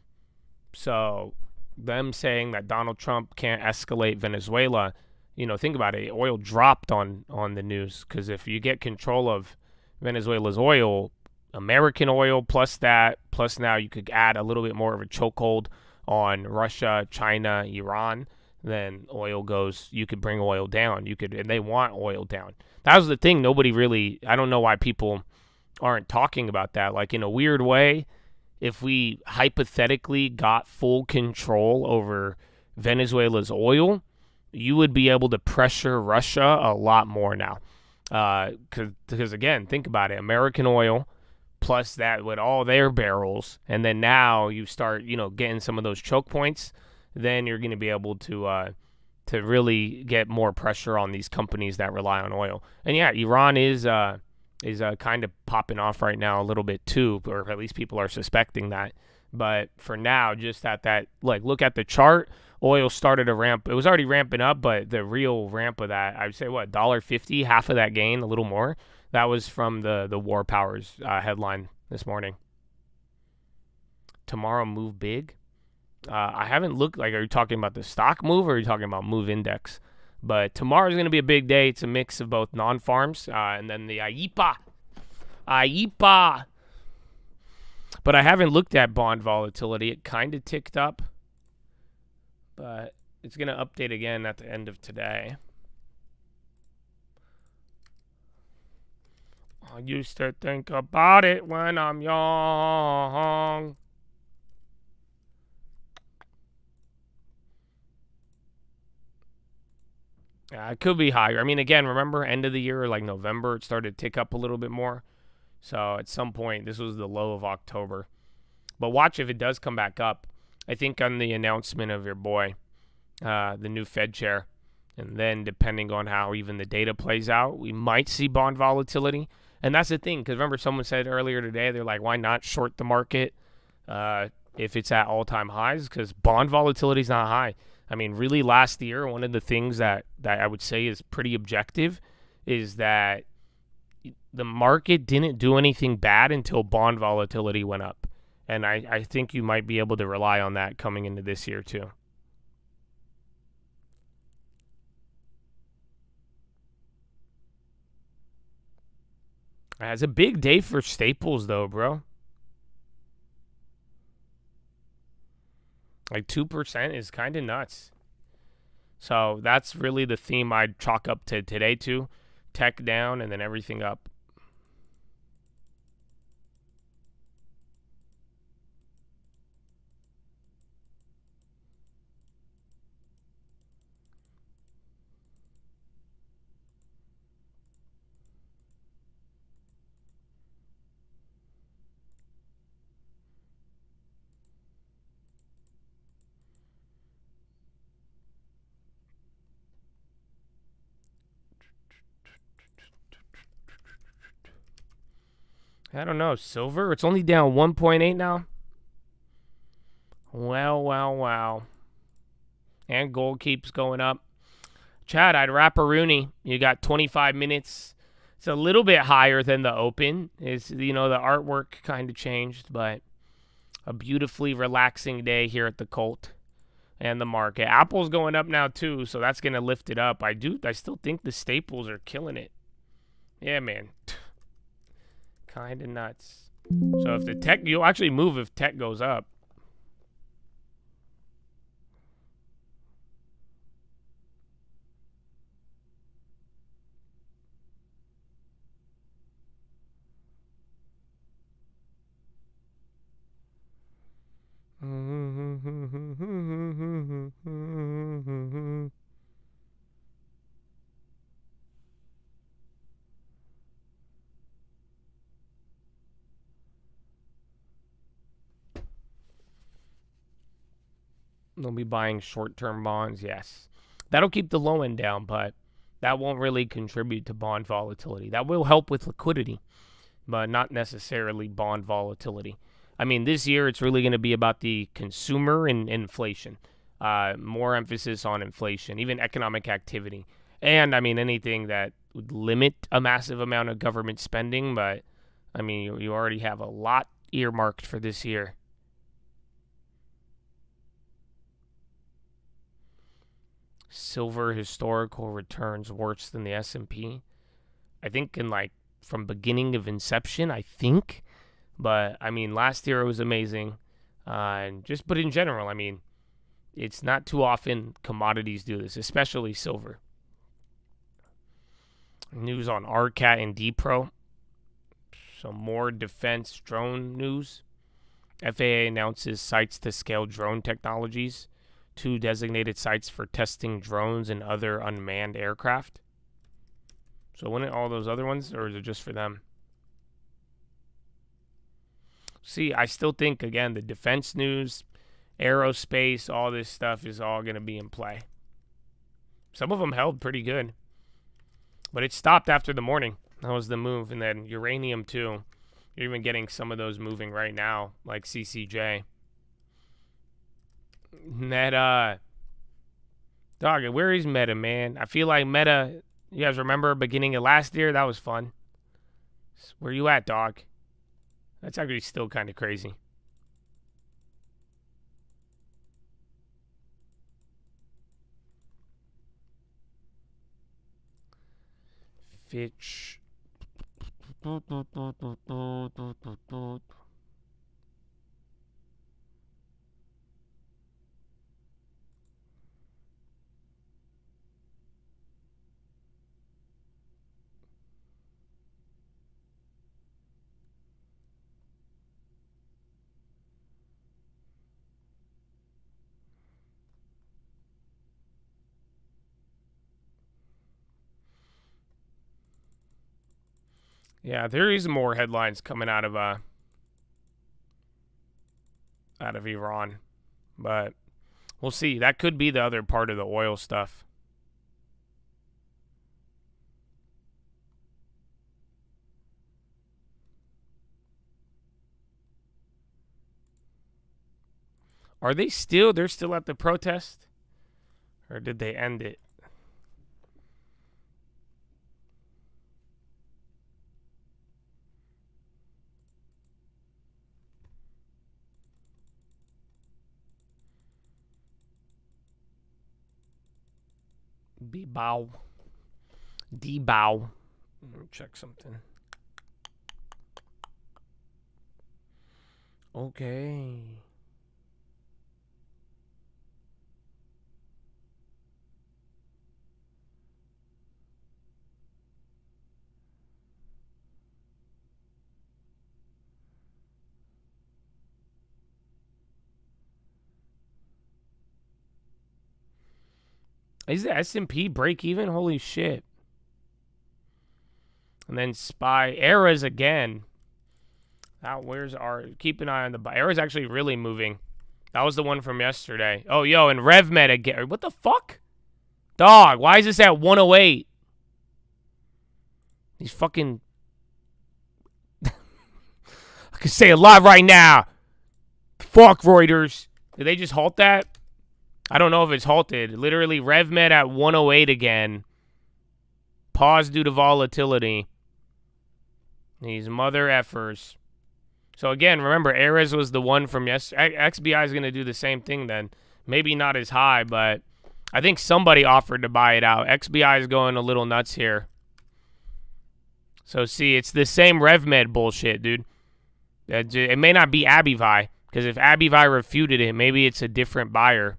So them saying that Donald Trump can't escalate Venezuela, you know, think about it. Oil dropped on the news, because if you get control of Venezuela's oil, American oil plus now you could add a little bit more of a chokehold on Russia, China, Iran, then oil goes, you could bring oil down. And they want oil down. That was the thing. Nobody really, I don't know why people aren't talking about that. Like, in a weird way, if we hypothetically got full control over Venezuela's oil, you would be able to pressure Russia a lot more now. Because again, think about it. American oil, plus that with all their barrels, and then now you start, you know, getting some of those choke points, then you're going to be able to really get more pressure on these companies that rely on oil. And yeah, Iran is kind of popping off right now a little bit too, or at least people are suspecting that. But for now, just at that, like, look at the chart. Oil started to ramp. It was already ramping up, but the real ramp of that, I would say, what, $1.50, half of that gain, a little more. That was from the war powers headline this morning. Tomorrow move big. I haven't looked, like, are you talking about the stock move or are you talking about move index? But tomorrow's going to be a big day. It's a mix of both non-farms and then the AIPA. But I haven't looked at bond volatility. It kind of ticked up. But it's going to update again at the end of today. I used to think about it when I'm young. Yeah, it could be higher. I mean, again, remember, end of the year, like November, it started to tick up a little bit more. So at some point, this was the low of October. But watch if it does come back up. I think on the announcement of your boy, the new Fed chair, and then depending on how even the data plays out, we might see bond volatility. And that's the thing, because remember someone said earlier today, they're like, why not short the market if it's at all-time highs? Because bond volatility is not high. I mean, really last year, one of the things that I would say is pretty objective is that the market didn't do anything bad until bond volatility went up. And I think you might be able to rely on that coming into this year too. It's a big day for staples though, bro. Like 2% is kind of nuts. So that's really the theme I'd chalk up to today too. Tech down and then everything up. I don't know. Silver? It's only down 1.8 now? Wow. And gold keeps going up. Chad, I'd wrap a Rooney. You got 25 minutes. It's a little bit higher than the open. It's, the artwork kind of changed, but a beautifully relaxing day here at the Colt and the market. Apple's going up now too, so that's going to lift it up. I still think the staples are killing it. Yeah, man. Kind of nuts. So if the tech, you'll actually move if tech goes up. They'll be buying short-term bonds, yes. That'll keep the low end down, but that won't really contribute to bond volatility. That will help with liquidity, but not necessarily bond volatility. I mean, this year it's really going to be about the consumer and inflation. More emphasis on inflation, even economic activity. And, I mean, anything that would limit a massive amount of government spending, but, I mean, you already have a lot earmarked for this year. Silver historical returns worse than the S&P. I think from beginning of inception, I think. But, I mean, last year it was amazing. But in general, I mean, it's not too often commodities do this, especially silver. News on RCAT and DPRO. Some more defense drone news. FAA announces sites to scale drone technologies. 2 designated sites for testing drones and other unmanned aircraft. So wouldn't all those other ones, or is it just for them? See, I still think, again, the defense news, aerospace, all this stuff is all going to be in play. Some of them held pretty good. But it stopped after the morning. That was the move. And then uranium, too. You're even getting some of those moving right now, like CCJ. Meta. Dog, where is Meta, man? I feel like Meta, you guys remember beginning of last year? That was fun. Where you at, dog? That's actually still kind of crazy. Fitch. Yeah, there is more headlines coming out of Iran, but we'll see. That could be the other part of the oil stuff. Are they still? They're still at the protest? Or did they end it? B-bow. D-bow. Let me check something. Okay. Is the S&P break even? Holy shit. And then SPY. Era's again. Where's our... Keep an eye on the... Era's actually really moving. That was the one from yesterday. Oh, yo, and RevMed again. What the fuck? Dog, why is this at 108? These fucking... I can say it live right now. Fuck Reuters. Did they just halt that? I don't know if it's halted. Literally, RevMed at 108 again. Pause due to volatility. These mother effers. So again, remember, Ares was the one from yesterday. XBI is going to do the same thing then. Maybe not as high, but I think somebody offered to buy it out. XBI is going a little nuts here. So see, it's the same RevMed bullshit, dude. It may not be Abivai, because if Abivai refuted it, maybe it's a different buyer.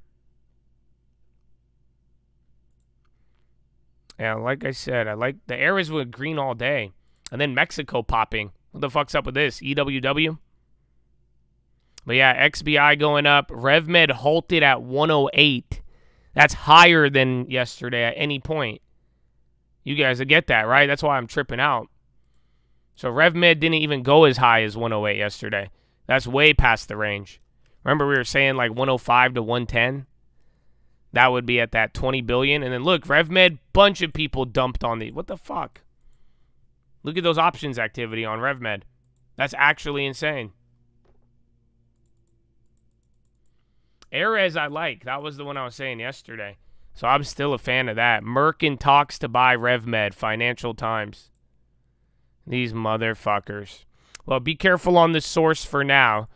Yeah, like I said, I like the Ares with green all day. And then Mexico popping. What the fuck's up with this? EWW? But yeah, XBI going up. RevMed halted at 108. That's higher than yesterday at any point. You guys get that, right? That's why I'm tripping out. So RevMed didn't even go as high as 108 yesterday. That's way past the range. Remember we were saying like 105 to 110? That would be at that 20 billion. And then look, RevMed, bunch of people dumped on the... What the fuck? Look at those options activity on RevMed. That's actually insane. Ares I like. That was the one I was saying yesterday. So I'm still a fan of that. Merkin talks to buy RevMed. Financial Times. These motherfuckers. Well, be careful on the source for now.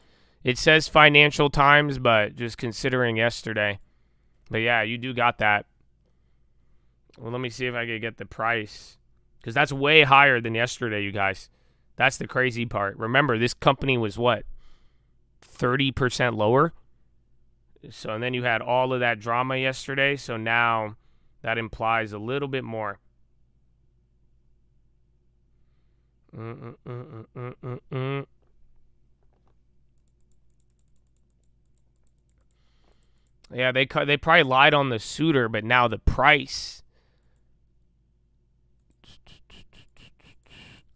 It says Financial Times, but just considering yesterday. But yeah, you do got that. Well, let me see if I can get the price. Because that's way higher than yesterday, you guys. That's the crazy part. Remember, this company was what? 30% lower? So, and then you had all of that drama yesterday. So now that implies a little bit more. Yeah, they probably lied on the suitor, but now the price.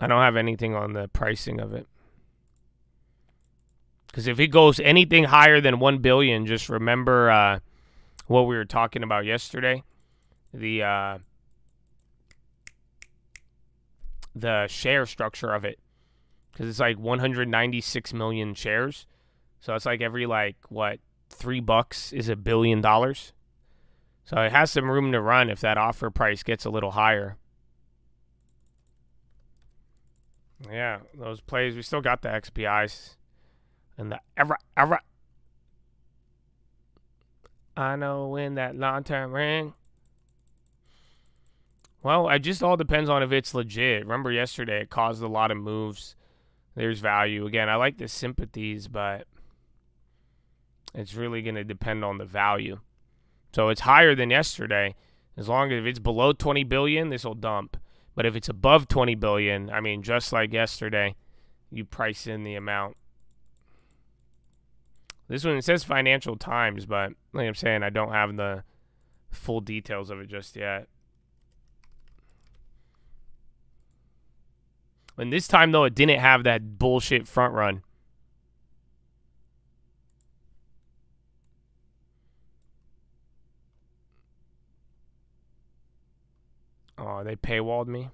I don't have anything on the pricing of it. Because if it goes anything higher than 1 billion, just remember what we were talking about yesterday. The share structure of it. Because it's like 196 million shares. So it's like every like, what, $3 is $1 billion. So it has some room to run if that offer price gets a little higher. Yeah, those plays. We still got the XPIs. And the ever. I know when that long-term ring. Well, it just all depends on if it's legit. Remember yesterday, it caused a lot of moves. There's value. Again, I like the sympathies, but it's really going to depend on the value. So it's higher than yesterday. As long as if it's below 20 billion, this will dump. But if it's above 20 billion, I mean, just like yesterday, you price in the amount. This one, it says Financial Times, but like I'm saying, I don't have the full details of it just yet. And this time, though, it didn't have that bullshit front run. Oh, they paywalled me.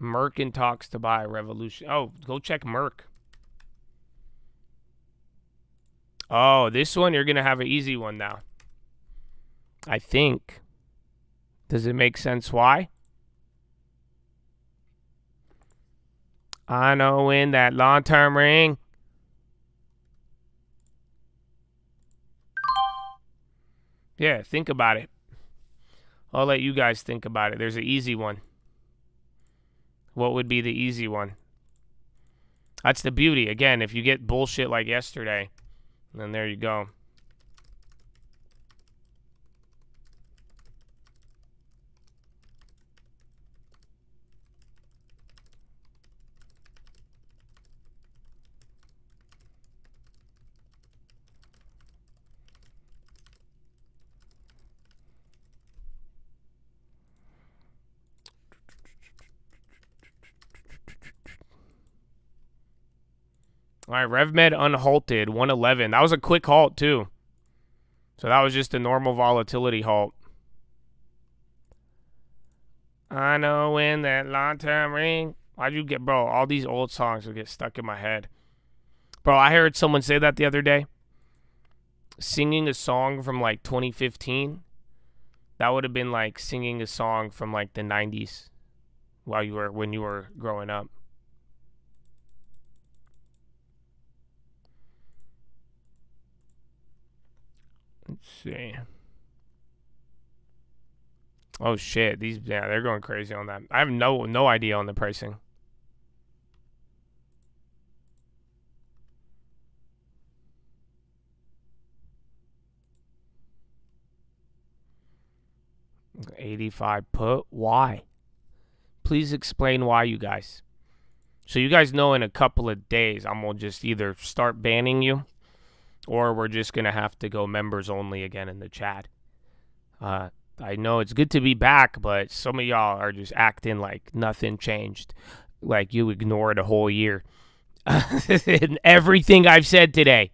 Merck in talks to buy Revolution. Oh, go check Merck. Oh, this one, you're going to have an easy one now. I think. Does it make sense why? I know in that long-term ring. Yeah, think about it. I'll let you guys think about it. There's an easy one. What would be the easy one? That's the beauty. Again, if you get bullshit like yesterday, then there you go. All right, RevMed unhalted, 111. That was a quick halt, too. So that was just a normal volatility halt. I know when that long-term ring. Why'd you get, bro, all these old songs will get stuck in my head. Bro, I heard someone say that the other day. Singing a song from, like, 2015. That would have been like singing a song from, like, the 90s when you were growing up. Let's see. Oh shit, they're going crazy on that. I have no idea on the pricing. $85 put. Why? Please explain why, you guys. So you guys know in a couple of days I'm gonna just either start banning you, or we're just going to have to go members only again in the chat. I know it's good to be back, but some of y'all are just acting like nothing changed. Like you ignored a whole year. Everything I've said today.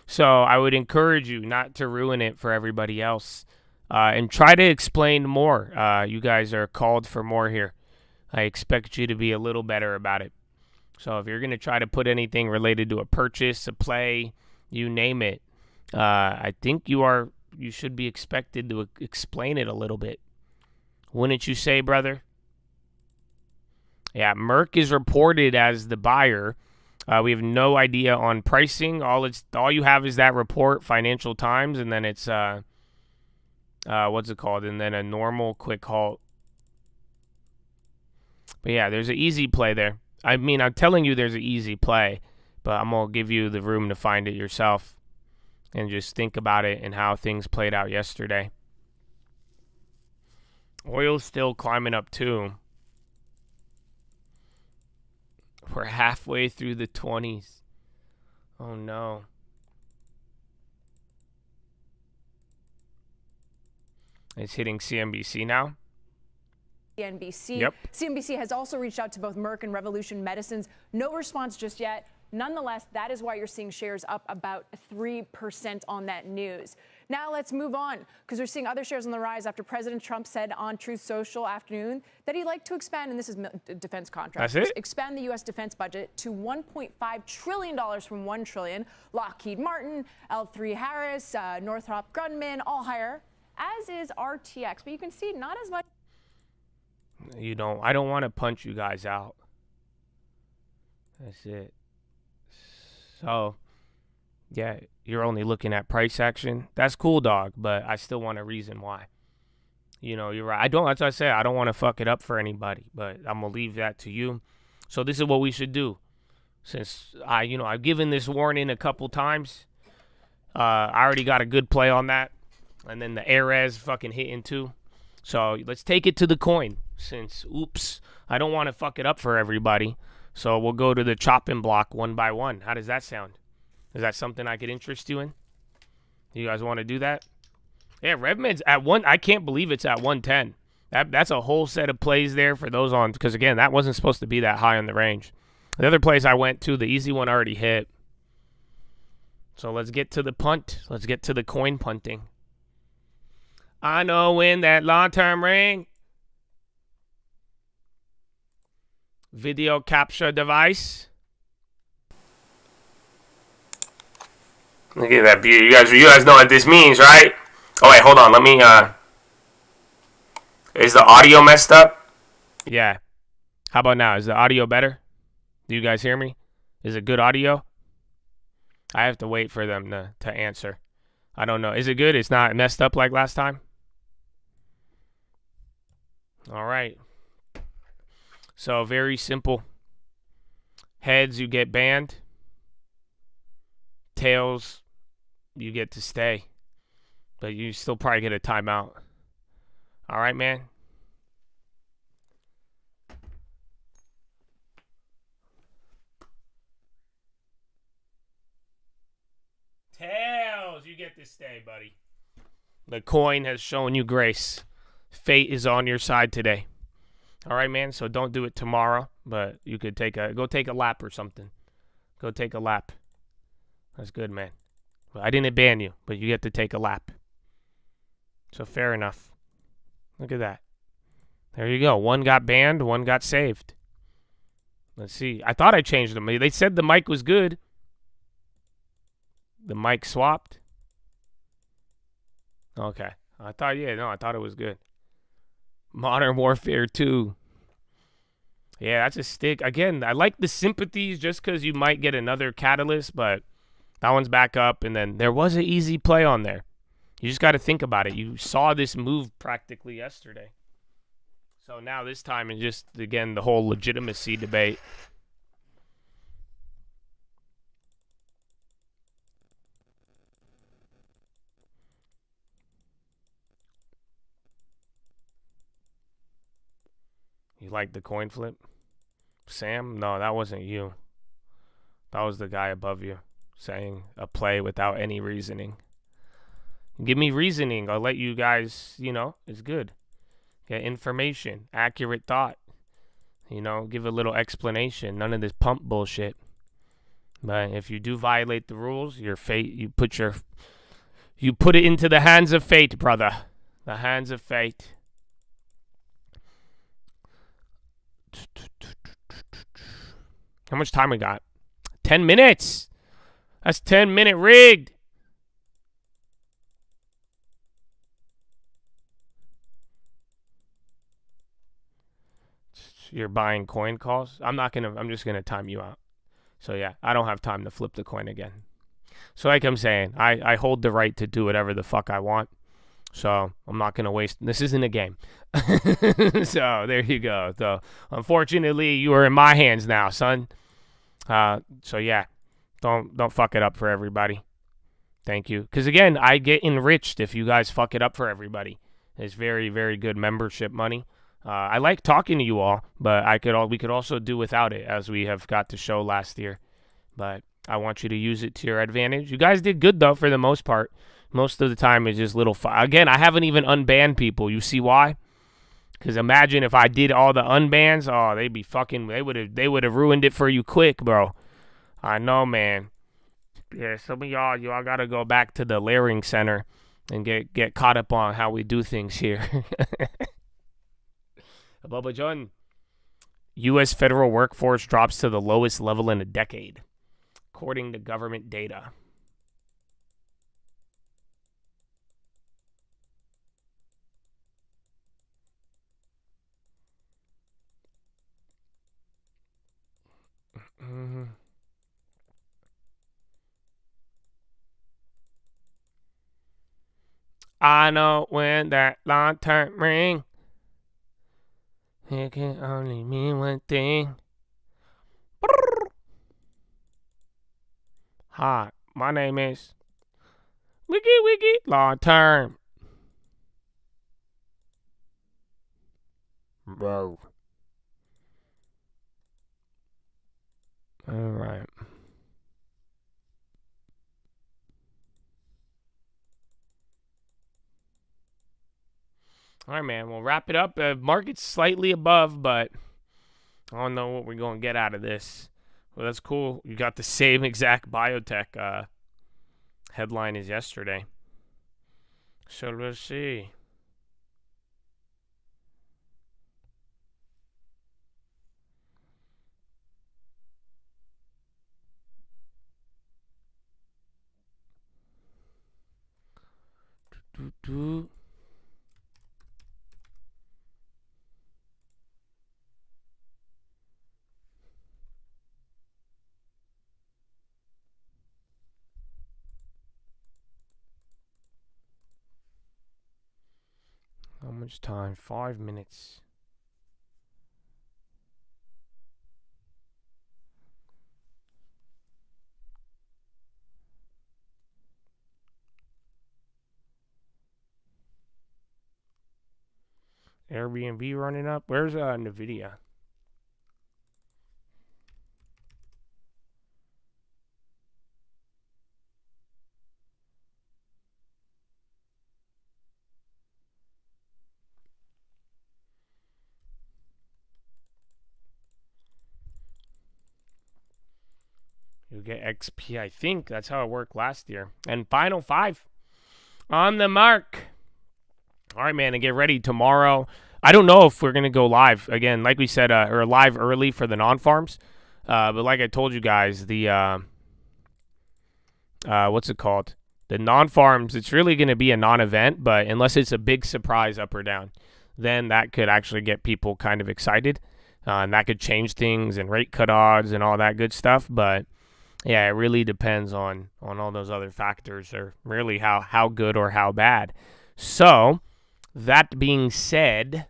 So I would encourage you not to ruin it for everybody else. And try to explain more. You guys are called for more here. I expect you to be a little better about it. So if you're going to try to put anything related to a purchase, a play, you name it, I think you should be expected to explain it a little bit. Wouldn't you say, brother? Yeah, Merck is reported as the buyer. We have no idea on pricing. All you have is that report, Financial Times, and then it's what's it called? And then a normal quick halt. But yeah, there's an easy play there. I mean, I'm telling you there's an easy play, but I'm going to give you the room to find it yourself and just think about it and how things played out yesterday. Oil's still climbing up too. We're halfway through the 20s. Oh no. It's hitting CNBC now. CNBC. Yep. CNBC has also reached out to both Merck and Revolution Medicines. No response just yet. Nonetheless, that is why you're seeing shares up about 3% on that news. Now let's move on, because we're seeing other shares on the rise after President Trump said on Truth Social afternoon that he'd like to expand, and this is defense contractors, that's it? expand the U.S. defense budget to $1.5 trillion from $1 trillion. Lockheed Martin, L3 Harris, Northrop Grumman, all higher, as is RTX. But you can see not as much. I don't want to punch you guys out. That's it. So, yeah, you're only looking at price action. That's cool, dog, but I still want a reason why. You're right. That's what I say. I don't want to fuck it up for anybody, but I'm going to leave that to you. So this is what we should do. Since I've given this warning a couple times. I already got a good play on that. And then the Ares fucking hitting too. So let's take it to the coin. Since, I don't want to fuck it up for everybody. So we'll go to the chopping block one by one. How does that sound? Is that something I could interest you in? You guys want to do that? Yeah, RevMed's at one. I can't believe it's at 110. That's a whole set of plays there for those on. Because, again, that wasn't supposed to be that high on the range. The other place I went to, the easy one already hit. So let's get to the punt. Let's get to the coin punting. I know when that long-term ring. video capture device. Look at that beauty. You guys know what this means, right? Oh wait, hold on. Let me is the audio messed up? Yeah. How about now? Is the audio better? Do you guys hear me? Is it good audio? I have to wait for them to answer. I don't know. Is it good? It's not messed up like last time? All right. So very simple. Heads, you get banned. Tails, you get to stay. But you still probably get a timeout. All right, man? Tails, you get to stay, buddy. The coin has shown you grace. Fate is on your side today. All right, man? So don't do it tomorrow, but you could go take a lap or something. Go take a lap. That's good, man. Well, I didn't ban you, but you get to take a lap. So fair enough. Look at that. There you go. One got banned, one got saved. Let's see. I thought I changed them. They said the mic was good. The mic swapped. Okay. I thought it was good. Modern Warfare 2. Yeah, that's a stick. Again, I like the sympathies just because you might get another catalyst, but that one's back up. And then there was an easy play on there. You just got to think about it. You saw this move practically yesterday. So now this time it's just, again, the whole legitimacy debate. You like the coin flip? Sam? No, that wasn't you. That was the guy above you saying a play without any reasoning. Give me reasoning. I'll let you guys, it's good. Get information, accurate thought. Give a little explanation. None of this pump bullshit. But if you do violate the rules, your fate, you put it into the hands of fate, brother. The hands of fate. How much time we got? 10 minutes. That's 10-minute rigged. You're buying coin calls? I'm just going to time you out. So yeah, I don't have time to flip the coin again. So like I'm saying, I hold the right to do whatever the fuck I want. So I'm not going to waste. This isn't a game. So there you go. So unfortunately, you are in my hands now, son. So yeah, don't fuck it up for everybody. Thank you. Because again, I get enriched if you guys fuck it up for everybody. It's very, very good membership money. I like talking to you all, but we could also do without it, as we have got to show last year. But I want you to use it to your advantage. You guys did good though for the most part. Most of the time it's just little again, I haven't even unbanned people. You see why? Because imagine if I did all the unbans, they'd be fucking. They would have ruined it for you quick, bro. I know, man. Yeah, some of y'all gotta go back to the layering center and get caught up on how we do things here. Bubba John. U.S. federal workforce drops to the lowest level in a decade, according to government data. Mm-hmm. I know when that lantern ring, it can only mean one thing. Hi, my name is Wiki Lantern. Bro. All right. All right, man. We'll wrap it up. Market's slightly above, but I don't know what we're going to get out of this. Well, that's cool. You got the same exact biotech headline as yesterday. So let's see. much time? 5 minutes. Airbnb running up. Where's NVIDIA? You get XP, I think. That's how it worked last year. And final 5 on the mark. All right, man, and get ready tomorrow. I don't know if we're going to go live. Again, like we said, or live early for the non-farms. But like I told you guys, the, what's it called? The non-farms, it's really going to be a non-event, but unless it's a big surprise up or down, then that could actually get people kind of excited. And that could change things and rate cut odds and all that good stuff. But yeah, it really depends on all those other factors, or really how good or how bad. So, that being said,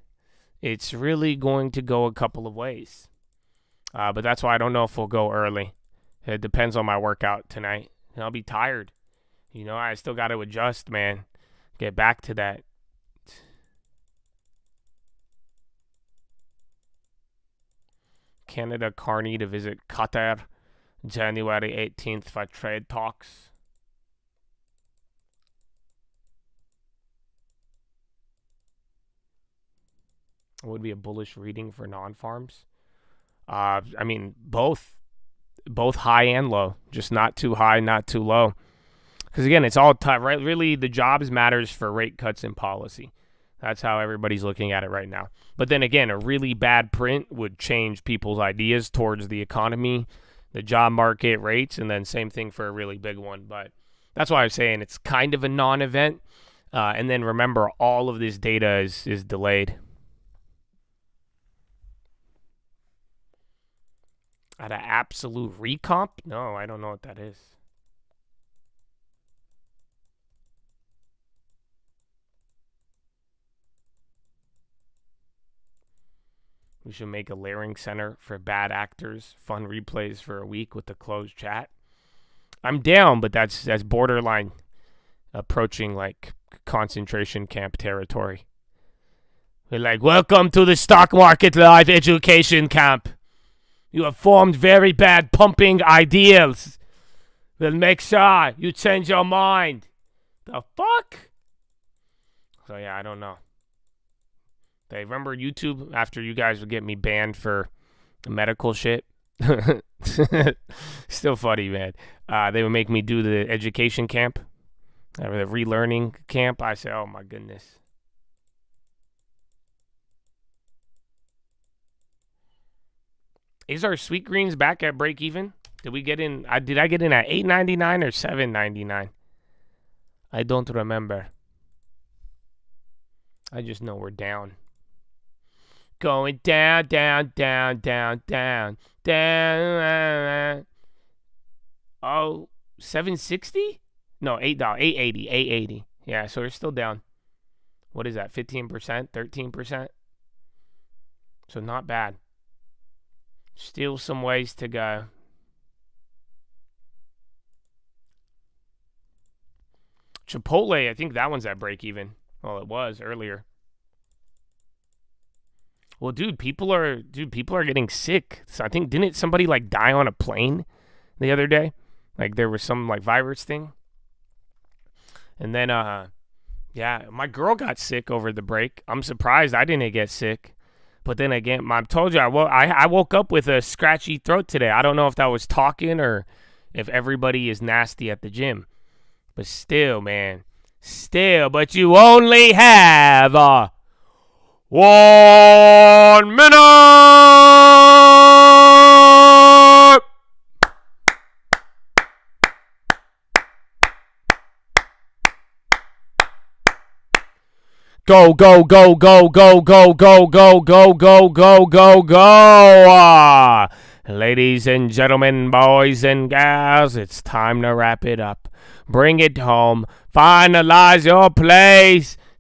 it's really going to go a couple of ways. But that's why I don't know if we'll go early. It depends on my workout tonight. And I'll be tired. You know, I still got to adjust, man. Get back to that. Canada Carney to visit Qatar January 18th for trade talks. What would be a bullish reading for non-farms? I mean, both high and low, just not too high, not too low. Because again, it's all tough, right? Really, the jobs matters for rate cuts and policy. That's how everybody's looking at it right now. But then again, a really bad print would change people's ideas towards the economy, the job market, rates, and then same thing for a really big one. But that's why I'm saying it's kind of a non-event. And then remember, all of this data is delayed. At an absolute recomp? No, I don't know what that is. We should make a layering center for bad actors, fun replays for a week with the closed chat. I'm down, but that's borderline approaching like concentration camp territory. We're like, welcome to the stock market live education camp. You have formed very bad pumping ideals. We'll make sure you change your mind. The fuck? So yeah, I don't know. They remember YouTube after you guys would get me banned for medical shit. Still funny, man. They would make me do the education camp, or the relearning camp. I say, oh my goodness. Is our sweet greens back at break even? Did we get in? Did I get in at $8.99 or $7.99? I don't remember. I just know we're down. Going down, down, down, down, down, down. Oh, $7.60? No, $8, $8.80. Yeah, so we're still down. What is that? 15%, 13%? So not bad. Still some ways to go. Chipotle, I think that one's at break even. Well, it was earlier. Well, dude, people are getting sick. So I think didn't somebody like die on a plane the other day? Like there was some like virus thing. And then yeah, my girl got sick over the break. I'm surprised I didn't get sick. But then again, I told you I woke up with a scratchy throat today. I don't know if that was talking or if everybody is nasty at the gym. But still, man. Still, but you only have 1 minute! Go, go, go, go, go, go, go, go, go, go, go, go, go. Ladies and gentlemen, boys and gals, it's time to wrap it up. Bring it home. Finalize your plays.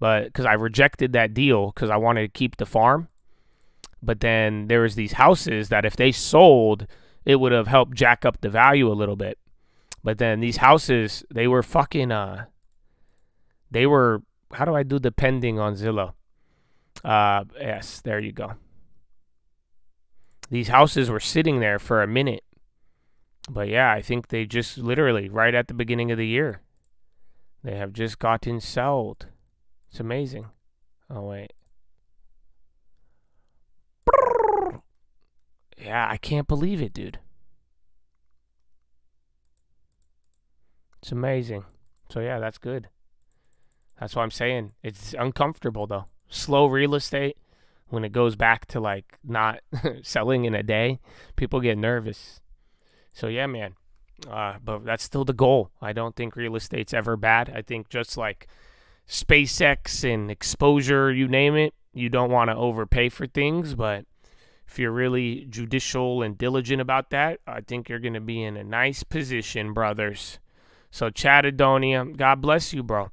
but because I rejected that deal because I wanted to keep the farm. But then there was these houses that if they sold, it would have helped jack up the value a little bit. But then these houses, they were fucking, how do I do the pending on Zillow? Yes, there you go. These houses were sitting there for a minute. But yeah, I think they just literally, right at the beginning of the year, they have just gotten sold. It's amazing. Oh, wait. Yeah, I can't believe it, dude. It's amazing. So yeah, that's good. That's what I'm saying. It's uncomfortable though. Slow real estate, when it goes back to like not selling in a day, people get nervous. So yeah, man. But that's still the goal. I don't think real estate's ever bad. I think just like SpaceX and exposure, you name it, you don't want to overpay for things, but if you're really judicial and diligent about that, I think you're going to be in a nice position, brothers. So, Chattadonia, God bless you, bro.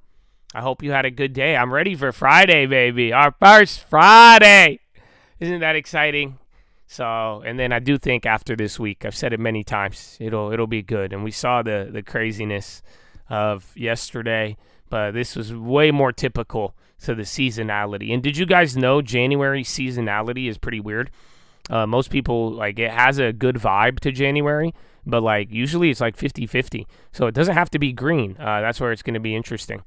I hope you had a good day. I'm ready for Friday, baby. Our first Friday. Isn't that exciting? So, and then I do think after this week, I've said it many times, it'll be good. And we saw the craziness of yesterday, but this was way more typical to the seasonality. And did you guys know January seasonality is pretty weird? Most people, like, it has a good vibe to January, but, like, usually it's like 50-50. So it doesn't have to be green. That's where it's going to be interesting.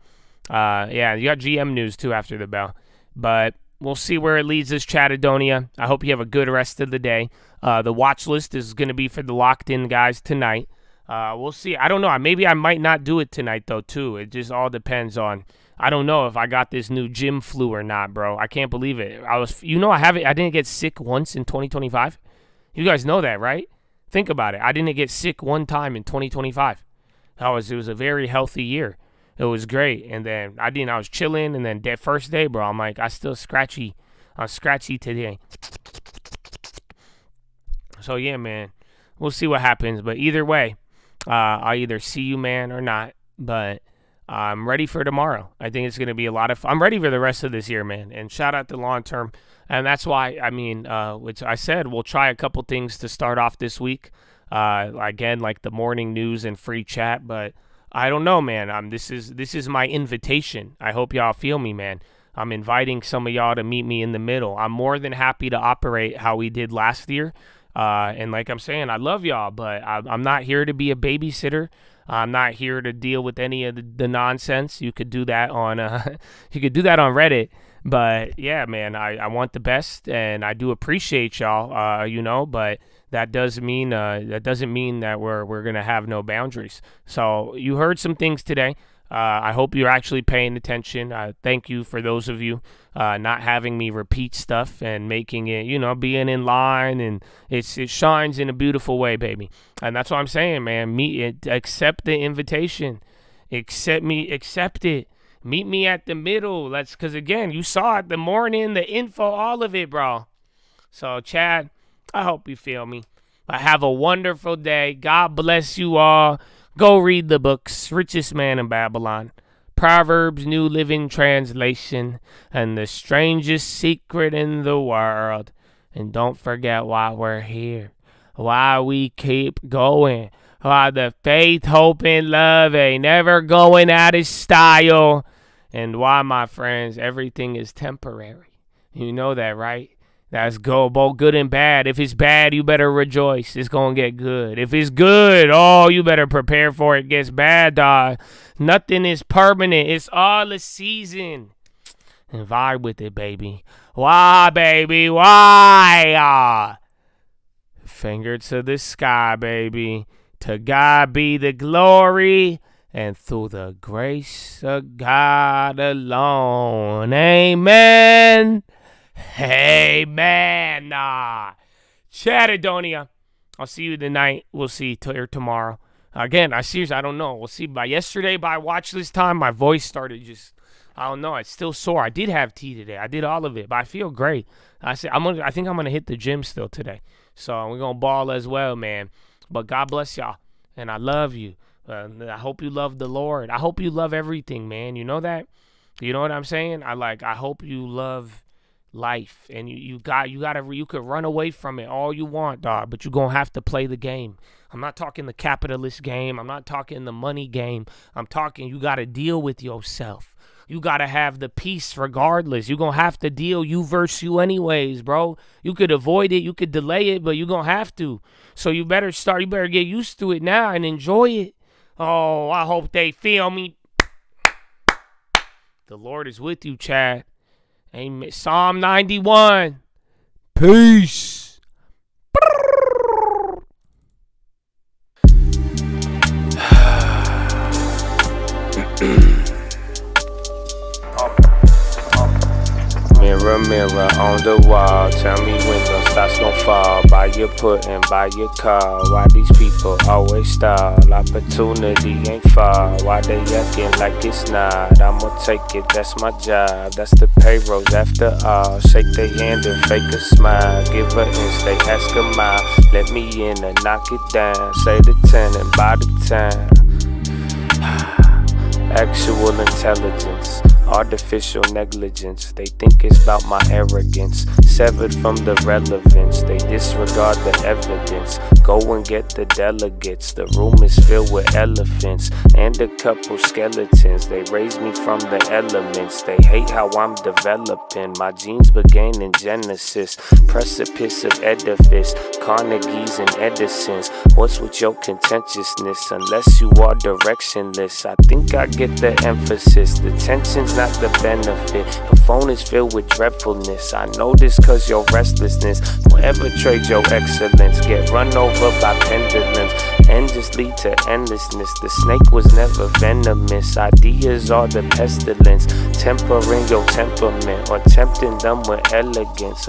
Yeah, you got GM news, too, after the bell. But we'll see where it leads us, Chattadonia. I hope you have a good rest of the day. The watch list is going to be for the locked-in guys tonight. We'll see. I don't know. Maybe I might not do it tonight, though, too. It just all depends on... I don't know if I got this new gym flu or not, bro. I can't believe it. I didn't get sick once in 2025. You guys know that, right? Think about it. I didn't get sick one time in 2025. It was a very healthy year. It was great. And then I was chilling, and then that first day, bro, I'm like, I'm scratchy today. So yeah, man. We'll see what happens. But either way, I'll either see you, man, or not. But I'm ready for tomorrow. I think it's going to be a lot of fun. I'm ready for the rest of this year, man. And shout out to long term. And that's why, which I said, we'll try a couple things to start off this week. Again, like the morning news and free chat. But I don't know, man. This is my invitation. I hope y'all feel me, man. I'm inviting some of y'all to meet me in the middle. I'm more than happy to operate how we did last year. And like I'm saying, I love y'all, but I'm not here to be a babysitter. I'm not here to deal with any of the nonsense. You could do that on Reddit. But yeah, man, I want the best, and I do appreciate y'all. But that doesn't mean that we're gonna have no boundaries. So you heard some things today. I hope you're actually paying attention. Thank you for those of you not having me repeat stuff and making it, being in line, and it shines in a beautiful way, baby. And that's what I'm saying, man. Accept the invitation. Accept it. Meet me at the middle. Because again, you saw it, the morning, the info, all of it, bro. So, Chad, I hope you feel me. Have a wonderful day. God bless you all. Go read the books, Richest Man in Babylon, Proverbs New Living Translation, and The Strangest Secret in the World. And don't forget why we're here, why we keep going, why the faith, hope, and love ain't never going out of style, and why, my friends, everything is temporary. You know that, right? That's both good and bad. If it's bad, you better rejoice. It's going to get good. If it's good, you better prepare for it gets bad, dog. Nothing is permanent. It's all a season. And vibe with it, baby. Why, baby? Why? Finger to the sky, baby. To God be the glory, and through the grace of God alone. Amen. Hey, man, Chattadonia. I'll see you tonight. We'll see you tomorrow. Again, I don't know. We'll see. By Watchlist time, my voice started I don't know. It's still sore. I did have tea today. I did all of it, but I feel great. I think I'm going to hit the gym still today. So we're going to ball as well, man. But God bless y'all, and I love you. I hope you love the Lord. I hope you love everything, man. You know that? You know what I'm saying? I hope you love life, and you could run away from it all you want, dog, but you're gonna have to play the game. I'm not talking the capitalist game. I'm not talking the money game. I'm talking you gotta deal with yourself. You gotta have the peace regardless. You're gonna have to deal you versus you anyways, bro. You could avoid it, you could delay it, but you're gonna have to. So you better get used to it now and enjoy it. Oh, I hope they feel me. The Lord is with you, Chad. Amen. Psalm 91. Peace. Mirror, mirror on the wall, tell me when the stocks gon' fall. Buy your put and buy your call. Why these people always stall? Opportunity ain't far. Why they acting like it's not? I'ma take it, that's my job. That's the payrolls after all. Shake their hand and fake a smile. Give her inch, they ask a mile. Let me in and knock it down. Say the 10 and buy the time. Actual intelligence, artificial negligence. They think it's about my arrogance. Severed from the relevance, they disregard the evidence. Go and get the delegates. The room is filled with elephants and a couple skeletons. They raised me from the elements. They hate how I'm developing. My genes began in Genesis. Precipice of edifice, Carnegie's and Edison's. What's with your contentiousness? Unless you are directionless, I think I get the emphasis. The tension's not the benefit. Your phone is filled with dreadfulness. I know this cause your restlessness. Don't ever trade your excellence. Get run over by pendulums and just lead to endlessness. The snake was never venomous. Ideas are the pestilence. Tempering your temperament or tempting them with elegance.